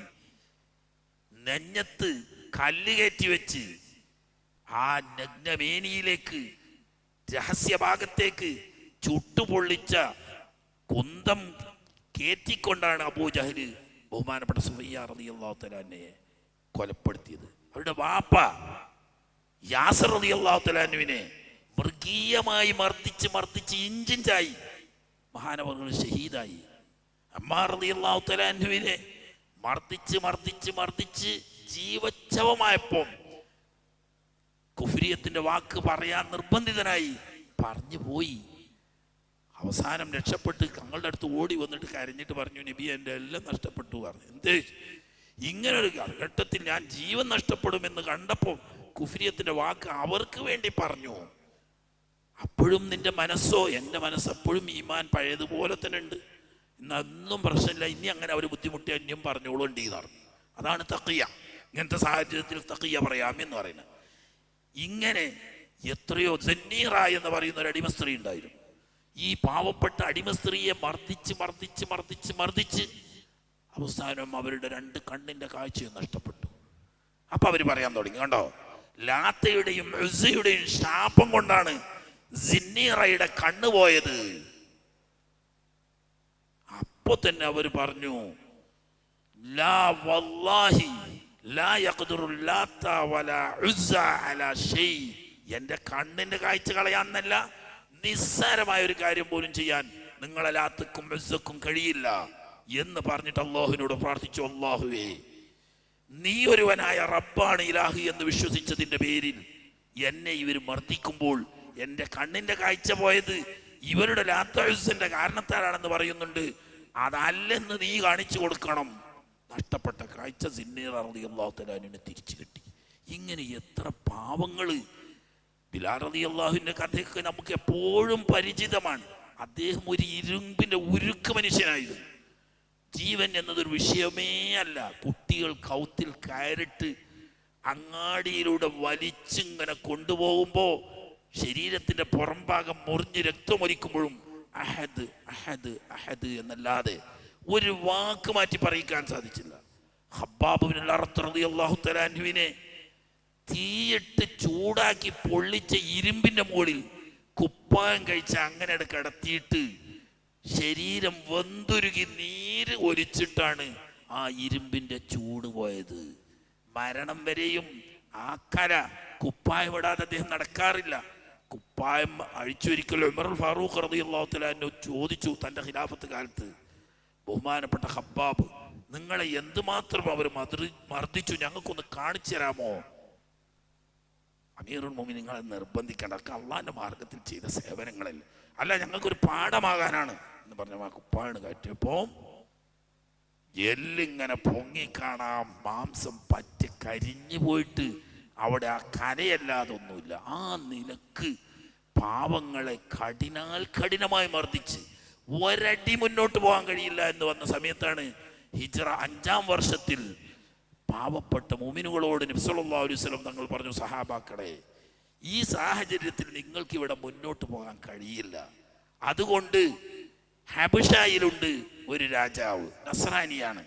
നെഞ്ഞത്ത് കല്ല് കയറ്റി വെച്ച് ആ നഗ്നമേനിയിലേക്ക് രഹസ്യഭാഗത്തേക്ക് ചുട്ടുപൊള്ളിച്ച കുന്തം കയറ്റിക്കൊണ്ടാണ് അബൂജഹല് ബഹുമാനപ്പെട്ട സുമയ്യ റളിയല്ലാഹു തആല അൻഹയെ കൊലപ്പെടുത്തിയത്. അവരുടെ വാപ്പ യാസർ റളിയല്ലാഹു തആല അൻഹുവിനെ മൃഗീയമായി മർദ്ദിച്ച് ഇഞ്ചിഞ്ചായി മഹാനവറുകൾ ഷഹീദായി. അമ്മാർ റളിയല്ലാഹു തആല അൻഹുവിനെ മർദ്ദിച്ച് ജീവച്ഛവമായപ്പോൾ കുഫ്രിയത്തിന്റെ വാക്ക് പറയാൻ നിർബന്ധിതനായി പറഞ്ഞു പോയി. അവസാനം രക്ഷപ്പെട്ട് തങ്ങളുടെ അടുത്ത് ഓടി വന്നിട്ട് കരഞ്ഞിട്ട് പറഞ്ഞു, നബി എൻ്റെ എല്ലാം നഷ്ടപ്പെട്ടു പറഞ്ഞു. എന്തേ ഇങ്ങനൊരു ഘട്ടത്തിൽ ഞാൻ ജീവൻ നഷ്ടപ്പെടുമെന്ന് കണ്ടപ്പോൾ കുഫ്രിയത്തിന്റെ വാക്ക് അവർക്ക് വേണ്ടി പറഞ്ഞു. അപ്പോഴും നിന്റെ മനസ്സോ, എൻ്റെ മനസ്സ് അപ്പോഴും ഈമാൻ പഴയതുപോലെ തന്നെ ഉണ്ട്. ഇന്നൊന്നും പ്രശ്നമില്ല, ഇനി അങ്ങനെ അവർ ബുദ്ധിമുട്ടി അന്യം പറഞ്ഞോളുണ്ട് എന്ന് പറഞ്ഞു. അതാണ് തഖിയ. ഇങ്ങനത്തെ സാഹചര്യത്തിൽ തഖിയ പറയാമെന്ന് പറയുന്നത്. ഇങ്ങനെ എത്രയോ സന്നീറ എന്ന് പറയുന്ന ഒരു അടിമ സ്ത്രീ ഉണ്ടായിരുന്നു. ഈ പാവപ്പെട്ട അടിമ സ്ത്രീയെ മർദ്ദിച്ച് അവസാനം അവരുടെ 2 കണ്ണിന്റെ കാഴ്ചയും നഷ്ടപ്പെട്ടു. അപ്പൊ അവര് പറയാൻ തുടങ്ങി, കണ്ടോ, ലാത്തയുടെയും ഉസ്സയുടെയും ശാപം കൊണ്ടാണ് സിന്നീറയുടെ കണ്ണ് പോയത്. അപ്പൊ തന്നെ അവർ പറഞ്ഞു, ലാ വല്ലാഹി ലാ യഖ്ദിറു ലാത്ത വലാ ഉസ്സ അലാ ഷൈ. എന്റെ കണ്ണിന്റെ കാഴ്ച കളയാന്നല്ല, നിസ്സാരമായ ഒരു കാര്യം പോലും ചെയ്യാൻ നിങ്ങളെ ലാത്തക്കും ഉസ്സക്കും കഴിയില്ല എന്ന് പറഞ്ഞിട്ട് അല്ലാഹുവിനോട് പ്രാർത്ഥിച്ചു, അല്ലാഹുവേ, നീ ഒരുവനായ റബ്ബാണ് ഇലാഹ് എന്ന് വിശ്വസിച്ചതിന്റെ പേരിൽ എന്നെ ഇവർ മർദ്ദിക്കുമ്പോൾ എൻ്റെ കണ്ണിന്റെ കാഴ്ച പോയത് ഇവരുടെ ലാത്തയുടെ കാരണത്താലാണെന്ന് പറയുന്നുണ്ട്. അതല്ലെന്ന് നീ കാണിച്ചു കൊടുക്കണം. നഷ്ടപ്പെട്ട കാഴ്ച സിന്നീർ റളിയല്ലാഹു തആല അൻഹുവിനെ തിരിച്ചു കിട്ടി. ഇങ്ങനെ എത്ര പാവങ്ങള്. ബിലാൽ റളിയല്ലാഹുവിന്റെ കഥയൊക്കെ നമുക്ക് എപ്പോഴും പരിചിതമാണ്. അദ്ദേഹം ഒരു ഇരുമ്പിന്റെ ഉരുക്ക് മനുഷ്യനായിരുന്നു. ജീവൻ എന്നതൊരു വിഷയമേ അല്ല. കുട്ടികൾ കൗത്തിൽ കയറിട്ട് അങ്ങാടിയിലൂടെ വലിച്ചിങ്ങനെ കൊണ്ടുപോകുമ്പോ ശരീരത്തിന്റെ പുറംഭാഗം മുറിഞ്ഞ് രക്തമൊലിക്കുമ്പോഴും അഹദ് അഹദ് അഹദ് എന്നല്ലാതെ ഒരു വാക്ക് മാറ്റി പറയിക്കാൻ സാധിച്ചില്ല. ഖബ്ബാബ് ബിൻ അൽ-അറത്ത് റളിയല്ലാഹു തആല അൻഹുവിനെ തീയിട്ട് ചൂടാക്കി പൊള്ളിച്ച ഇരുമ്പിന്റെ മുകളിൽ കുപ്പായം കഴിച്ച് അങ്ങനെ കിടത്തിയിട്ട് ശരീരം വെന്തുരുകി നീര് ഒലിച്ചിട്ടാണ് ആ ഇരുമ്പിന്റെ ചൂട് പോയത്. മരണം വരെയും ആ കര കുപ്പായം ഇടാതെ അദ്ദേഹം നടക്കാറില്ല. കുപ്പായം അഴിച്ചൊരിക്കൽ ഉമറുൽ ഫാറൂഖ് റളിയല്ലാഹു തആല അൻഹു ചോദിച്ചു തന്റെ ഖിലാഫത്ത് കാലത്ത്, ബഹുമാനപ്പെട്ട ഖബ്ബാബ്, നിങ്ങളെ എന്തുമാത്രം അവർ മർദ്ദിച്ചു, ഞങ്ങൾക്കൊന്ന് കാണിച്ചു തരാമോ? അമീറുൽ മുഅ്മിനീൻ, നിങ്ങളെ നിർബന്ധിക്കേണ്ട, അള്ളാന്റെ മാർഗത്തിൽ ചെയ്ത സേവനങ്ങളല്ലേ, അല്ല ഞങ്ങൾക്കൊരു പാഠമാകാനാണ് എന്ന് പറഞ്ഞ ആ കുപ്പായാണ് കയറ്റിയപ്പോ എല്ലിങ്ങനെ പൊങ്ങിക്കാണാം, മാംസം പറ്റി കരിഞ്ഞു പോയിട്ട് അവിടെ ആ കരയല്ലാതെ ഒന്നുമില്ല. ആ നിലക്ക് പാവങ്ങളെ കഠിനമായി മർദ്ദിച്ച് ഒരടി മുന്നോട്ട് പോകാൻ കഴിയില്ല എന്ന് വന്ന സമയത്താണ് ഹിജ്റ 5-ാം വർഷത്തിൽ പാവപ്പെട്ട മുഅ്മിനുകളോട് നബി സല്ലല്ലാഹു അലൈഹി വസല്ലം തങ്ങൾ പറഞ്ഞു, സഹാബാക്കളെ, ഈ സാഹചര്യത്തിൽ നിങ്ങൾക്ക് ഇവിടെ മുന്നോട്ട് പോകാൻ കഴിയില്ല. അതുകൊണ്ട് ഹബശയിലുണ്ട് ഒരു രാജാവ്, നസ്രാനിയാണ്.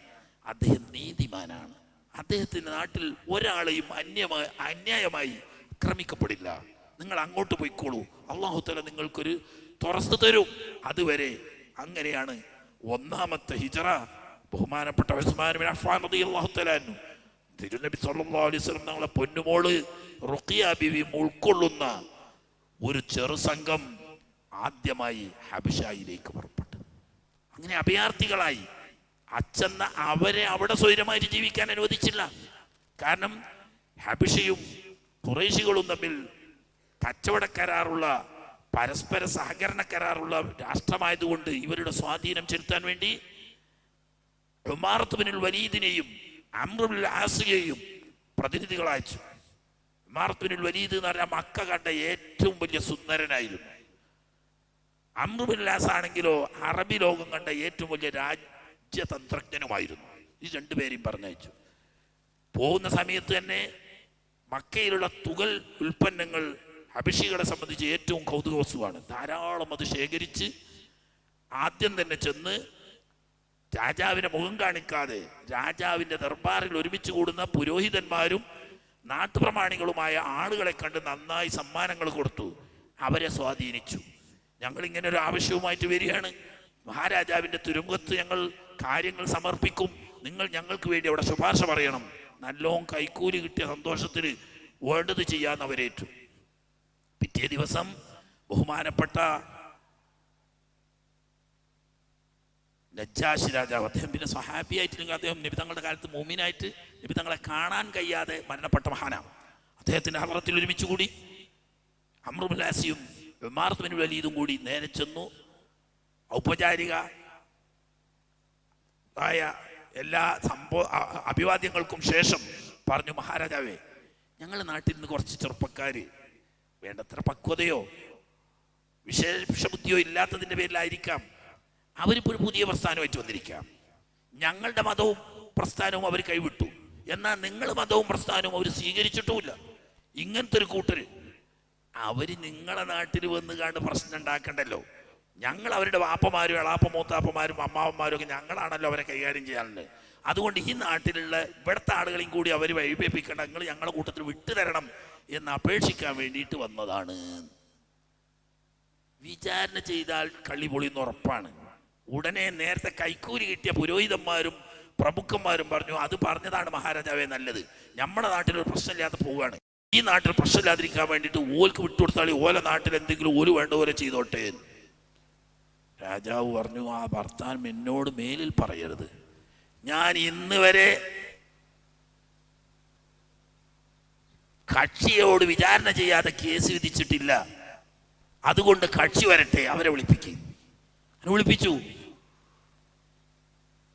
അദ്ദേഹം നീതിമാനാണ്. അദ്ദേഹത്തിന്റെ നാട്ടിൽ ഒരാളെയും അന്യായമായി ആക്രമിക്കപ്പെടില്ല. നിങ്ങൾ അങ്ങോട്ട് പോയിക്കോളൂ, അല്ലാഹു തആല നിങ്ങൾക്കൊരു തുറന്നു തരും. അതുവരെ അങ്ങനെയാണ് 1-ാമത്തെ ഹിജ്റ. ബഹുമാനപ്പെട്ട ഉസ്മാൻ ബിൻ അഫ്ഫാൻ റളിയല്ലാഹു തആല അൻഹു തിരുനബി സല്ലല്ലാഹു അലൈഹി വസല്ലം തങ്ങളെ പൊന്നുമോള് റുഖിയ ബിവി ഉൾക്കൊള്ളുന്ന ഒരു ചെറു സംഘം ആദ്യമായി ഹബശയിലേക്ക് പുറപ്പെട്ടു. അങ്ങനെ അഭയാർത്ഥികളായി അച്ഛന്ന അവരെ അവിടെ സ്വൈരമായിട്ട് ജീവിക്കാൻ അനുവദിച്ചില്ല. കാരണം ഹബശയും ഖുറൈശികളും തമ്മിൽ കച്ചവട കരാറുള്ള, പരസ്പര സഹകരണ കരാറുള്ള രാഷ്ട്രമായതുകൊണ്ട് ഇവരുടെ സ്വാധീനം ചെലുത്താൻ വേണ്ടി ഉമാറത്ത് ബിനുൽ വലീദിനെയും അംർ ബിൻ ആസിയെയും പ്രതിനിധികൾ അയച്ചു. ഉമാറത്ത് ബിനുൽ വലീദ് എന്ന് പറഞ്ഞാൽ മക്ക കണ്ട ഏറ്റവും വലിയ സുന്ദരനായിരുന്നു. അംർ ബിൻ ആസ് ആണെങ്കിലോ അറബി ലോകം കണ്ട ഏറ്റവും വലിയ രാജ്യതന്ത്രജ്ഞനുമായിരുന്നു. ഈ രണ്ടുപേരെയും പറഞ്ഞയച്ചു. പോകുന്ന സമയത്ത് തന്നെ മക്കയിലുള്ള തുകൽ ഉൽപ്പന്നങ്ങൾ ഹബശികളെ സംബന്ധിച്ച് ഏറ്റവും കൗതുകവസ്തുവാണ്. ധാരാളം അത് ശേഖരിച്ച് ആദ്യം തന്നെ ചെന്ന് രാജാവിനെ മുഖം കാണിക്കാതെ രാജാവിൻ്റെ ദർബാറിൽ ഒരുമിച്ച് കൂടുന്ന പുരോഹിതന്മാരും നാട്ടുപ്രമാണികളുമായ ആളുകളെ കണ്ട് നന്നായി സമ്മാനങ്ങൾ കൊടുത്തു. അവരെ സ്വാധീനിച്ചു. ഞങ്ങളിങ്ങനെ ഒരു ആവശ്യവുമായിട്ട് വരികയാണ്, മഹാരാജാവിൻ്റെ തുരുമ്പത്ത് ഞങ്ങൾ കാര്യങ്ങൾ സമർപ്പിക്കും, നിങ്ങൾ ഞങ്ങൾക്ക് വേണ്ടി അവിടെ ശുപാർശ പറയണം. നല്ലോണം കൈക്കൂലി കിട്ടിയ സന്തോഷത്തിന് വേണ്ടത് ചെയ്യാൻ അവരേറ്റു. പിറ്റേ ദിവസം ബഹുമാനപ്പെട്ട നജ്ജാശി രാജാവ്, അദ്ദേഹം പിന്നെ സ്വഹാബിയായിട്ടില്ലെങ്കിൽ അദ്ദേഹം നബി തങ്ങളുടെ കാലത്ത് മൂമിനായിട്ട് നബി തങ്ങളെ കാണാൻ കഴിയാതെ മരണപ്പെട്ട മഹാനാണ്. അദ്ദേഹത്തിൻ്റെ ഹളറത്തിൽ ഒരുമിച്ച് കൂടി അംർ ബിൻ ആസിയും ഉമാറത്ത് ബിൻ വലീദും കൂടി നേരെ ചെന്നു. ഔപചാരിക ആയ എല്ലാ അഭിവാദ്യങ്ങൾക്കും ശേഷം പറഞ്ഞു, മഹാരാജാവേ, ഞങ്ങളുടെ നാട്ടിൽ നിന്ന് കുറച്ച് ചെറുപ്പക്കാർ വേണ്ടത്ര പക്വതയോ വിശേഷബുദ്ധിയോ ഇല്ലാത്തതിൻ്റെ പേരിലായിരിക്കാം അവരിപ്പോൾ ഒരു പുതിയ പ്രസ്ഥാനമായിട്ട് വന്നിരിക്കാം. ഞങ്ങളുടെ മതവും പ്രസ്ഥാനവും അവർ കൈവിട്ടു, എന്നാൽ നിങ്ങളുടെ മതവും പ്രസ്ഥാനവും അവർ സ്വീകരിച്ചിട്ടുമില്ല. ഇങ്ങനത്തെ ഒരു കൂട്ടർ അവർ നിങ്ങളെ നാട്ടിൽ വന്ന് കണ്ട് പ്രശ്നം ഉണ്ടാക്കണ്ടല്ലോ. ഞങ്ങൾ അവരുടെ വാപ്പമാരും എളാപ്പ മൂത്താപ്പമാരും അമ്മാവന്മാരും ഒക്കെ ഞങ്ങളാണല്ലോ അവരെ കൈകാര്യം ചെയ്യാറുണ്ട്. അതുകൊണ്ട് ഈ നാട്ടിലുള്ള ഇവിടുത്തെ ആളുകളെയും കൂടി അവർ വഴിപേപ്പിക്കേണ്ട, നിങ്ങൾ ഞങ്ങളുടെ കൂട്ടത്തിൽ വിട്ടുതരണം എന്ന് അപേക്ഷിക്കാൻ വേണ്ടിയിട്ട് വന്നതാണ്. വിചാരണ ചെയ്താൽ കള്ളി പൊളിയെന്ന് ഉറപ്പാണ്. ഉടനെ നേരത്തെ കൈക്കൂലി കിട്ടിയ പുരോഹിതന്മാരും പ്രമുഖന്മാരും പറഞ്ഞു, അത് പറഞ്ഞതാണ് മഹാരാജാവേ നല്ലത്, നമ്മുടെ നാട്ടിലൊരു പ്രശ്നമില്ലാതെ പോവുകയാണ്, ഈ നാട്ടിൽ പ്രശ്നമില്ലാതിരിക്കാൻ വേണ്ടിയിട്ട് ഓൽക്ക് വിട്ടുകൊടുത്താൽ ഓല നാട്ടിൽ എന്തെങ്കിലും ഓല് വേണ്ട പോലെ ചെയ്തോട്ടെ. രാജാവ് പറഞ്ഞു, ആ ഭർത്താൻ എന്നോട് മേലിൽ പറയരുത്. ഞാൻ ഇന്ന് വരെ കക്ഷിയോട് വിചാരണ ചെയ്യാതെ കേസ് വിധിച്ചിട്ടില്ല. അതുകൊണ്ട് കക്ഷി വരട്ടെ, അവരെ വിളിപ്പിക്കും. വിളിപ്പിച്ചു.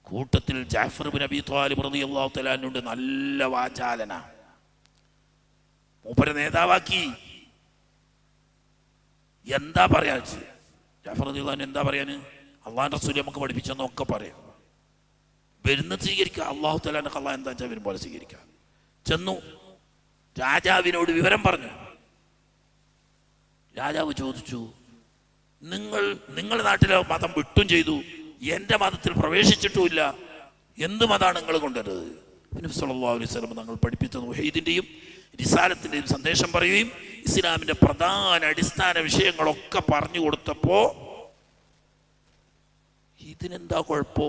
കൂട്ടത്തിൽ ജാഫർ ബിൻ അബീ ത്വാലിബ് റളിയല്ലാഹു തആല അൻഹുണ്ട്. നല്ല വാചാലന, മൂപ്പരെ നേതാവാക്കി. എന്താ പറയാ ജാഫർ റളിയല്ലാഹു അൻഹു? എന്താ പറയാന്? അള്ളാഹുവിന്റെ റസൂൽ നമുക്ക് പഠിപ്പിച്ചെന്നൊക്കെ പറയാം. വരുന്നത് സ്വീകരിക്കുക, അള്ളാഹു തആല അള്ളാഹ് എന്താ വെച്ചാൽ വരും പോലെ സ്വീകരിക്കുക. ചെന്നു രാജാവിനോട് വിവരം പറഞ്ഞു. രാജാവ് ചോദിച്ചു, നിങ്ങളുടെ നാട്ടിലെ മതം വിട്ടും ചെയ്തു, എൻ്റെ മതത്തിൽ പ്രവേശിച്ചിട്ടുമില്ല, എന്ത് മതമാണ് നിങ്ങൾ കൊണ്ടുവരുന്നത്? നബി സല്ലല്ലാഹു അലൈഹി വസല്ലം തങ്ങൾ പഠിപ്പിച്ച തൗഹീദിന്റെയും റിസാലത്തിന്റെയും സന്ദേശം പറയുകയും ഇസ്ലാമിന്റെ പ്രധാന അടിസ്ഥാന വിഷയങ്ങളൊക്കെ പറഞ്ഞു കൊടുത്തപ്പോ ഇതിനെന്താ കുഴപ്പോ?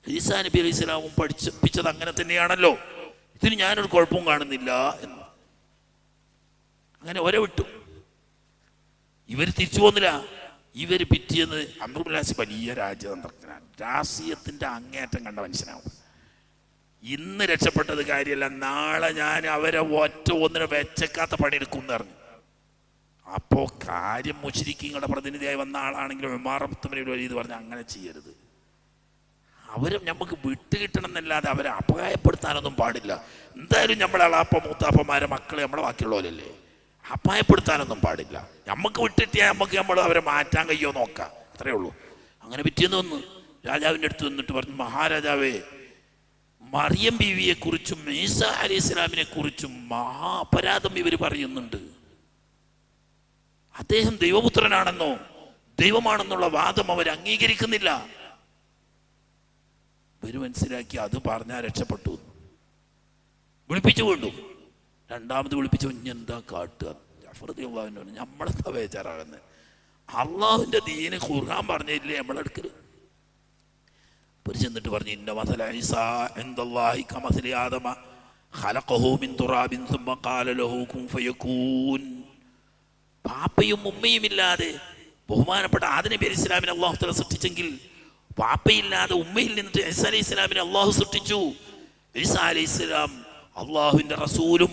ഈസാ നബി അലൈഹി സ്വലാമും പഠിപ്പിച്ചത് അങ്ങനെ തന്നെയാണല്ലോ, ഇതിന് ഞാനൊരു കുഴപ്പവും കാണുന്നില്ല എന്ന്. അങ്ങനെ ഒരെ വിട്ടു. ഇവർ തിരിച്ചു പോന്നില്ല. ഇവർ പിറ്റിയെന്ന് അംർ ബിൻ ആസ് വലിയ രാജ്യതന്ത്രജ്ഞനാണ്, രാഷ്ട്രീയത്തിന്റെ അങ്ങേയറ്റം കണ്ട മനുഷ്യനാവും. ഇന്ന് രക്ഷപ്പെട്ടത് കാര്യമല്ല, നാളെ ഞാൻ അവരെ ഒറ്റ ഒന്നിനെ വെച്ചേക്കാത്ത പണിയെടുക്കും എന്ന് പറഞ്ഞു. അപ്പോ കാര്യം മുശ്രിക്കീങ്ങളുടെ പ്രതിനിധിയായി വന്ന ആളാണെങ്കിലും ഉമാറത്ത് ബിൻ വലീദ് പറഞ്ഞു, അങ്ങനെ ചെയ്യരുത്, അവരും നമുക്ക് വിട്ടുകിട്ടണം എന്നല്ലാതെ അവരെ അപായപ്പെടുത്താനൊന്നും പാടില്ല. എന്തായാലും നമ്മളെ അളാപ്പ മൂത്താപ്പന്മാരെ മക്കളെ നമ്മളെ ബാക്കിയുള്ളവരല്ലേ, അപായപ്പെടുത്താനൊന്നും പാടില്ല. നമുക്ക് വിട്ടിട്ടിയാൽ നമ്മൾ അവരെ മാറ്റാൻ കഴിയുമോ നോക്കാം, അത്രേ ഉള്ളൂ. അങ്ങനെ പിറ്റേന്ന് വന്ന് രാജാവിൻ്റെ അടുത്ത് നിന്നിട്ട് പറഞ്ഞു, മഹാരാജാവേ, മറിയം ബീവിയെ കുറിച്ചും ഈസാ അലൈഹി സ്വലാമിനെ കുറിച്ചും മഹാ അപരാധം ഇവർ പറയുന്നുണ്ട്. അദ്ദേഹം ദൈവപുത്രനാണെന്നോ ദൈവമാണെന്നുള്ള വാദം അവർ അംഗീകരിക്കുന്നില്ല. ഇവര് മനസ്സിലാക്കി അത് പറഞ്ഞാൽ രക്ഷപ്പെട്ടു. വിളിപ്പിച്ചു കൊണ്ടു. രണ്ടാമത് വിളിപ്പിച്ചു, ഇനി എന്താ കാട്ടുക? ജാഫർ റളിയല്ലാഹു നമ്മളെന്താ ബേജാറാകുന്നത്? അള്ളാഹുവിന്റെ ദീന് ഖുർആൻ പറഞ്ഞില്ലേ നമ്മളെടുക്കല്? ഒരു ചെന്നിട്ട് പറഞ്ഞു, ഇന്ന മസല ഈസാ ഇൻദല്ലാഹി കമസലി ആദമ ഖലഖഹു മിൻ തുറാബിൻ സുമ്മ ഖാല ലഹു കുൻ ഫയകൂൻ. പാപ്പയും ഉമ്മയും ഇല്ലാതെ ബഹുമാനപ്പെട്ട ആദം നബി അലൈഹി സ്വലാമിനെ അല്ലാഹു തആല സൃഷ്ടിച്ചെങ്കിൽ, പാപ്പയില്ലാതെ ഉമ്മയിൽ നിന്നിട്ട് ഈസാ അലൈഹി സ്വലാമിനെ അള്ളാഹു സൃഷ്ടിച്ചു. ഈസാ അലൈഹി സ്വലാം അള്ളാഹുവിന്റെ റസൂലും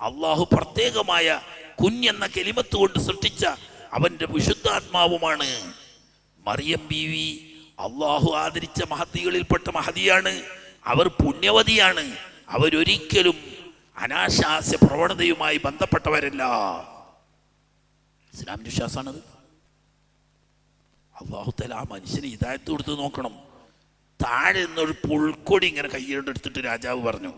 അള്ളാഹു പ്രത്യേകമായ കുഞ്ഞെന്ന കെലിമത്ത് കൊണ്ട് സൃഷ്ടിച്ച അവന്റെ വിശുദ്ധാത്മാവുമാണ്. മറിയം ബീവി അള്ളാഹു ആദരിച്ച മഹദികളിൽപ്പെട്ട മഹദിയാണ്. അവർ പുണ്യവതിയാണ്. അവരൊരിക്കലും അനാശാസ്യ പ്രവണതയുമായി ബന്ധപ്പെട്ടവരല്ല. ഇസ്ലാമിന്റെ വിശ്വാസമാണത്. അള്ളാഹു തആല ആ മനുഷ്യന് ഹിദായത്ത് കൊടുത്ത് നോക്കണം. താഴെ നിന്നൊരു പുൽക്കൊടി ഇങ്ങനെ കയ്യിലെടുത്തിട്ട് രാജാവ് പറഞ്ഞു,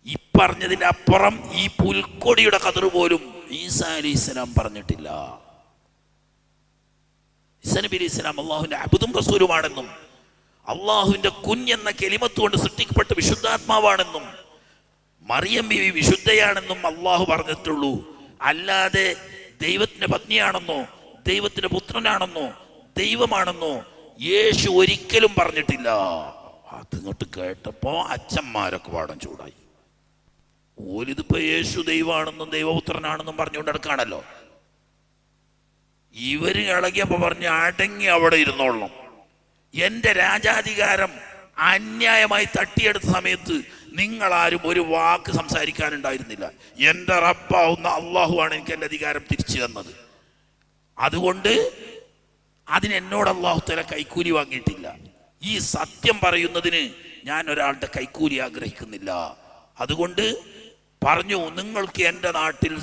ഈ പറഞ്ഞതിന്റെ അപ്പുറം ഈ പുൽക്കൊടിയുടെ കതിർ പോലും ഈസാ അലൈഹിസ്സലാം പറഞ്ഞിട്ടില്ല. ഈസാ നബി അലൈഹിസ്സലാം അള്ളാഹുവിന്റെ അബ്ദും റസൂലുമാണെന്നും അള്ളാഹുവിന്റെ കുഞ്ഞെന്ന കെലിമത്ത് കൊണ്ട് സൃഷ്ടിക്കപ്പെട്ട വിശുദ്ധാത്മാവാണെന്നും മറിയം ബീവി വിശുദ്ധയാണെന്നും അള്ളാഹു പറഞ്ഞിട്ടുള്ളൂ. അല്ലാതെ ദൈവത്തിന്റെ പത്നിയാണെന്നോ ദൈവത്തിന്റെ പുത്രനാണെന്നോ ദൈവമാണെന്നോ യേശു ഒരിക്കലും പറഞ്ഞിട്ടില്ല. അതിങ്ങോട്ട് കേട്ടപ്പോ അച്ഛന്മാരൊക്കെ പാടം ചൂടായി. ഓലിതിപ്പോ യേശു ദൈവമാണെന്നും ദൈവപുത്രനാണെന്നും പറഞ്ഞുകൊണ്ട് നടക്കാണല്ലോ. ഇവര് ഇളകിയപ്പോ പറഞ്ഞ് അടങ്ങി അവിടെ ഇരുന്നോളണം. എന്റെ രാജാധികാരം അന്യായമായി തട്ടിയെടുത്ത സമയത്ത് നിങ്ങളാരും ഒരു വാക്ക് സംസാരിക്കാനുണ്ടായിരുന്നില്ല. എന്റെ റബ്ബാവുന്ന അള്ളാഹുവാണ് എനിക്ക് എന്റെ അധികാരം തിരിച്ചു തന്നത്. അതുകൊണ്ട് അതിനെന്നോട് അള്ളാഹു തആല കൈക്കൂലി വാങ്ങിയിട്ടില്ല. ഈ സത്യം പറയുന്നതിന് ഞാൻ ഒരാളുടെ കൈക്കൂലി ആഗ്രഹിക്കുന്നില്ല. അതുകൊണ്ട് പറഞ്ഞു, നിങ്ങൾക്ക് എൻ്റെ നാട്ടിൽ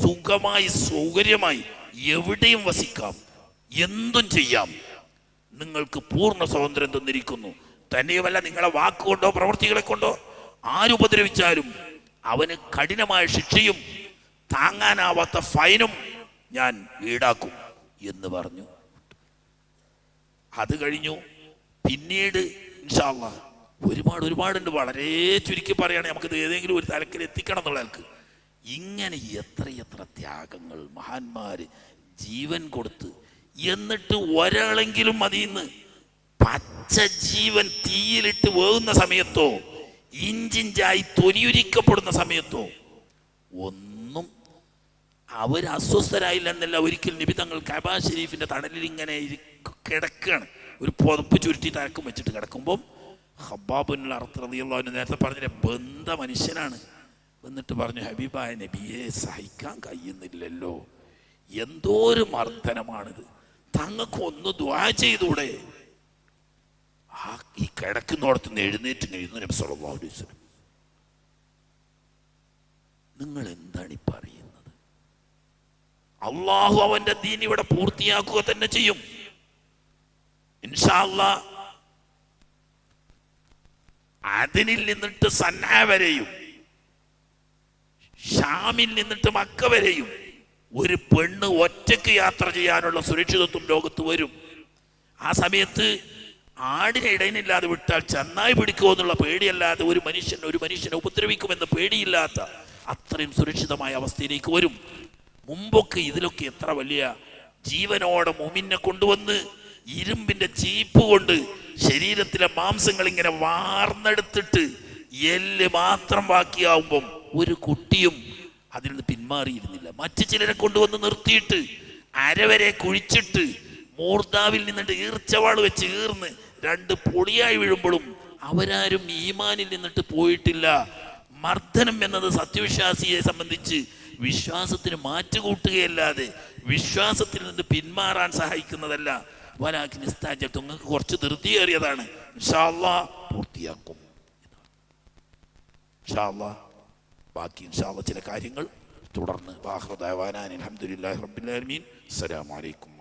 സുഖമായി സൗകര്യമായി എവിടെയും വസിക്കാം, എന്തും ചെയ്യാം. നിങ്ങൾക്ക് പൂർണ്ണ സ്വാതന്ത്ര്യം തന്നിരിക്കുന്നു. തന്നെയുമല്ല, നിങ്ങളെ വാക്കുകൊണ്ടോ പ്രവൃത്തികളെ കൊണ്ടോ ആരുപദ്രവിച്ചാലും അവന് കഠിനമായ ശിക്ഷയും താങ്ങാനാവാത്ത ഫൈനും ഞാൻ ഈടാക്കും എന്ന് പറഞ്ഞു. അത് കഴിഞ്ഞു. പിന്നീട് ഇൻഷാ അല്ലാഹ് ഒരുപാടുണ്ട്. വളരെ ചുരുക്കി പറയുകയാണെങ്കിൽ നമുക്കിത് ഏതെങ്കിലും ഒരു തലക്കിൽ എത്തിക്കണം എന്നുള്ള ആൾക്ക്. ഇങ്ങനെ എത്രയെത്ര ത്യാഗങ്ങൾ മഹാന്മാര് ജീവൻ കൊടുത്ത്, എന്നിട്ട് ഒരാളെങ്കിലും അതിന്ന് പച്ച ജീവൻ തീയിലിട്ട് വേകുന്ന സമയത്തോ ഇഞ്ചിഞ്ചായി തൊലിയുരിക്കപ്പെടുന്ന സമയത്തോ ഒന്നും അവർ അസ്വസ്ഥരായില്ല എന്നല്ല. ഒരിക്കൽ നബി തങ്ങൾ കഅബ ഷരീഫിന്റെ തണലിൽ ഇങ്ങനെ കിടക്കുകയാണ്. ഒരു പുതപ്പ് ചുരുട്ടി തലക്കും വെച്ചിട്ട് കിടക്കുമ്പോൾ ഖബ്ബാബുൽ അർത്ത് റളിയല്ലാഹു അൻഹു നേരത്തെ പറഞ്ഞ ബന്ധ മനുഷ്യനാണ്. എന്നിട്ട് പറഞ്ഞു, ഹബീബായ നബിയെ, സഹിക്കാൻ കഴിയുന്നില്ലല്ലോ, എന്തോ ഒരു മർദ്ദനമാണിത്, തങ്ങൾക്ക് ഒന്ന് ദുആ ചെയ്തൂടെ? ഈ കിടക്കുന്നിടത്തുനിന്ന് എഴുന്നേറ്റ് കഴിയുന്നു നബി സല്ലല്ലാഹു അലൈഹി വസല്ലം. നിങ്ങൾ എന്താണ് ഈ പറയുന്നത്? അള്ളാഹു അവന്റെ ദീൻ ഇവിടെ പൂർത്തിയാക്കുക തന്നെ ചെയ്യും ഇൻഷാ അല്ലാഹ്. അതിനിൽ നിന്നിട്ട് സന്നാ വരെയും ഷാമിൽ നിന്നിട്ട് മക്ക വരെയും ഒരു പെണ്ണ് ഒറ്റയ്ക്ക് യാത്ര ചെയ്യാനുള്ള സുരക്ഷിതത്വം ലോകത്ത് വരും. ആ സമയത്ത് ആടിനെ ഇടയിനില്ലാതെ വിട്ടാൽ ചെന്നായി പിടിക്കുമോ എന്നുള്ള പേടിയല്ലാതെ ഒരു മനുഷ്യനെ ഉപദ്രവിക്കുമെന്ന് പേടിയില്ലാത്ത അത്രയും സുരക്ഷിതമായ അവസ്ഥയിലേക്ക് വരും. മുമ്പൊക്കെ ഇതിലൊക്കെ എത്ര വലിയ ജീവനോടെ മുമിനെ കൊണ്ടുവന്ന് ഇരുമ്പിന്റെ ചീപ്പ് കൊണ്ട് ശരീരത്തിലെ മാംസങ്ങൾ ഇങ്ങനെ വാർന്നെടുത്തിട്ട് എല്ല് മാത്രം ബാക്കിയാവുമ്പം ഒരു കുട്ടിയും അതിൽ നിന്ന് പിന്മാറിയിരുന്നില്ല. മറ്റു ചിലരെ കൊണ്ടുവന്ന് നിർത്തിയിട്ട് അരവരെ കുഴിച്ചിട്ട് മൂർദാവിൽ നിന്നിട്ട് ഈർച്ചവാൾ വെച്ച് ഈർന്ന് രണ്ട് പൊളിയായി വീഴുമ്പോഴും അവരാരും ഈമാനിൽ നിന്നിട്ട് പോയിട്ടില്ല. മർദ്ദനം എന്നത് സത്യവിശ്വാസിയെ സംബന്ധിച്ച് വിശ്വാസത്തിന് മാറ്റുകൂട്ടുകയല്ലാതെ വിശ്വാസത്തിൽ നിന്ന് പിന്മാറാൻ സഹായിക്കുന്നതല്ല. വലാകിൻ ഇസ്താജബ്തും, നിങ്ങൾക്ക് കുറച്ച് ധൃതിയേറിയതാണ്, ഇൻഷാ അല്ലാഹ് പൂർത്തിയാക്കും. ഇൻഷാ അല്ലാഹ് ബാക്കി ഇൻഷാ അല്ലാഹ് ചില കാര്യങ്ങൾ തുടർന്ന്. വാഖിറു ദഅവാനാ അൽഹംദുലില്ലാഹി റബ്ബിൽ ആലമീൻ. അസ്സലാമു അലൈക്കും.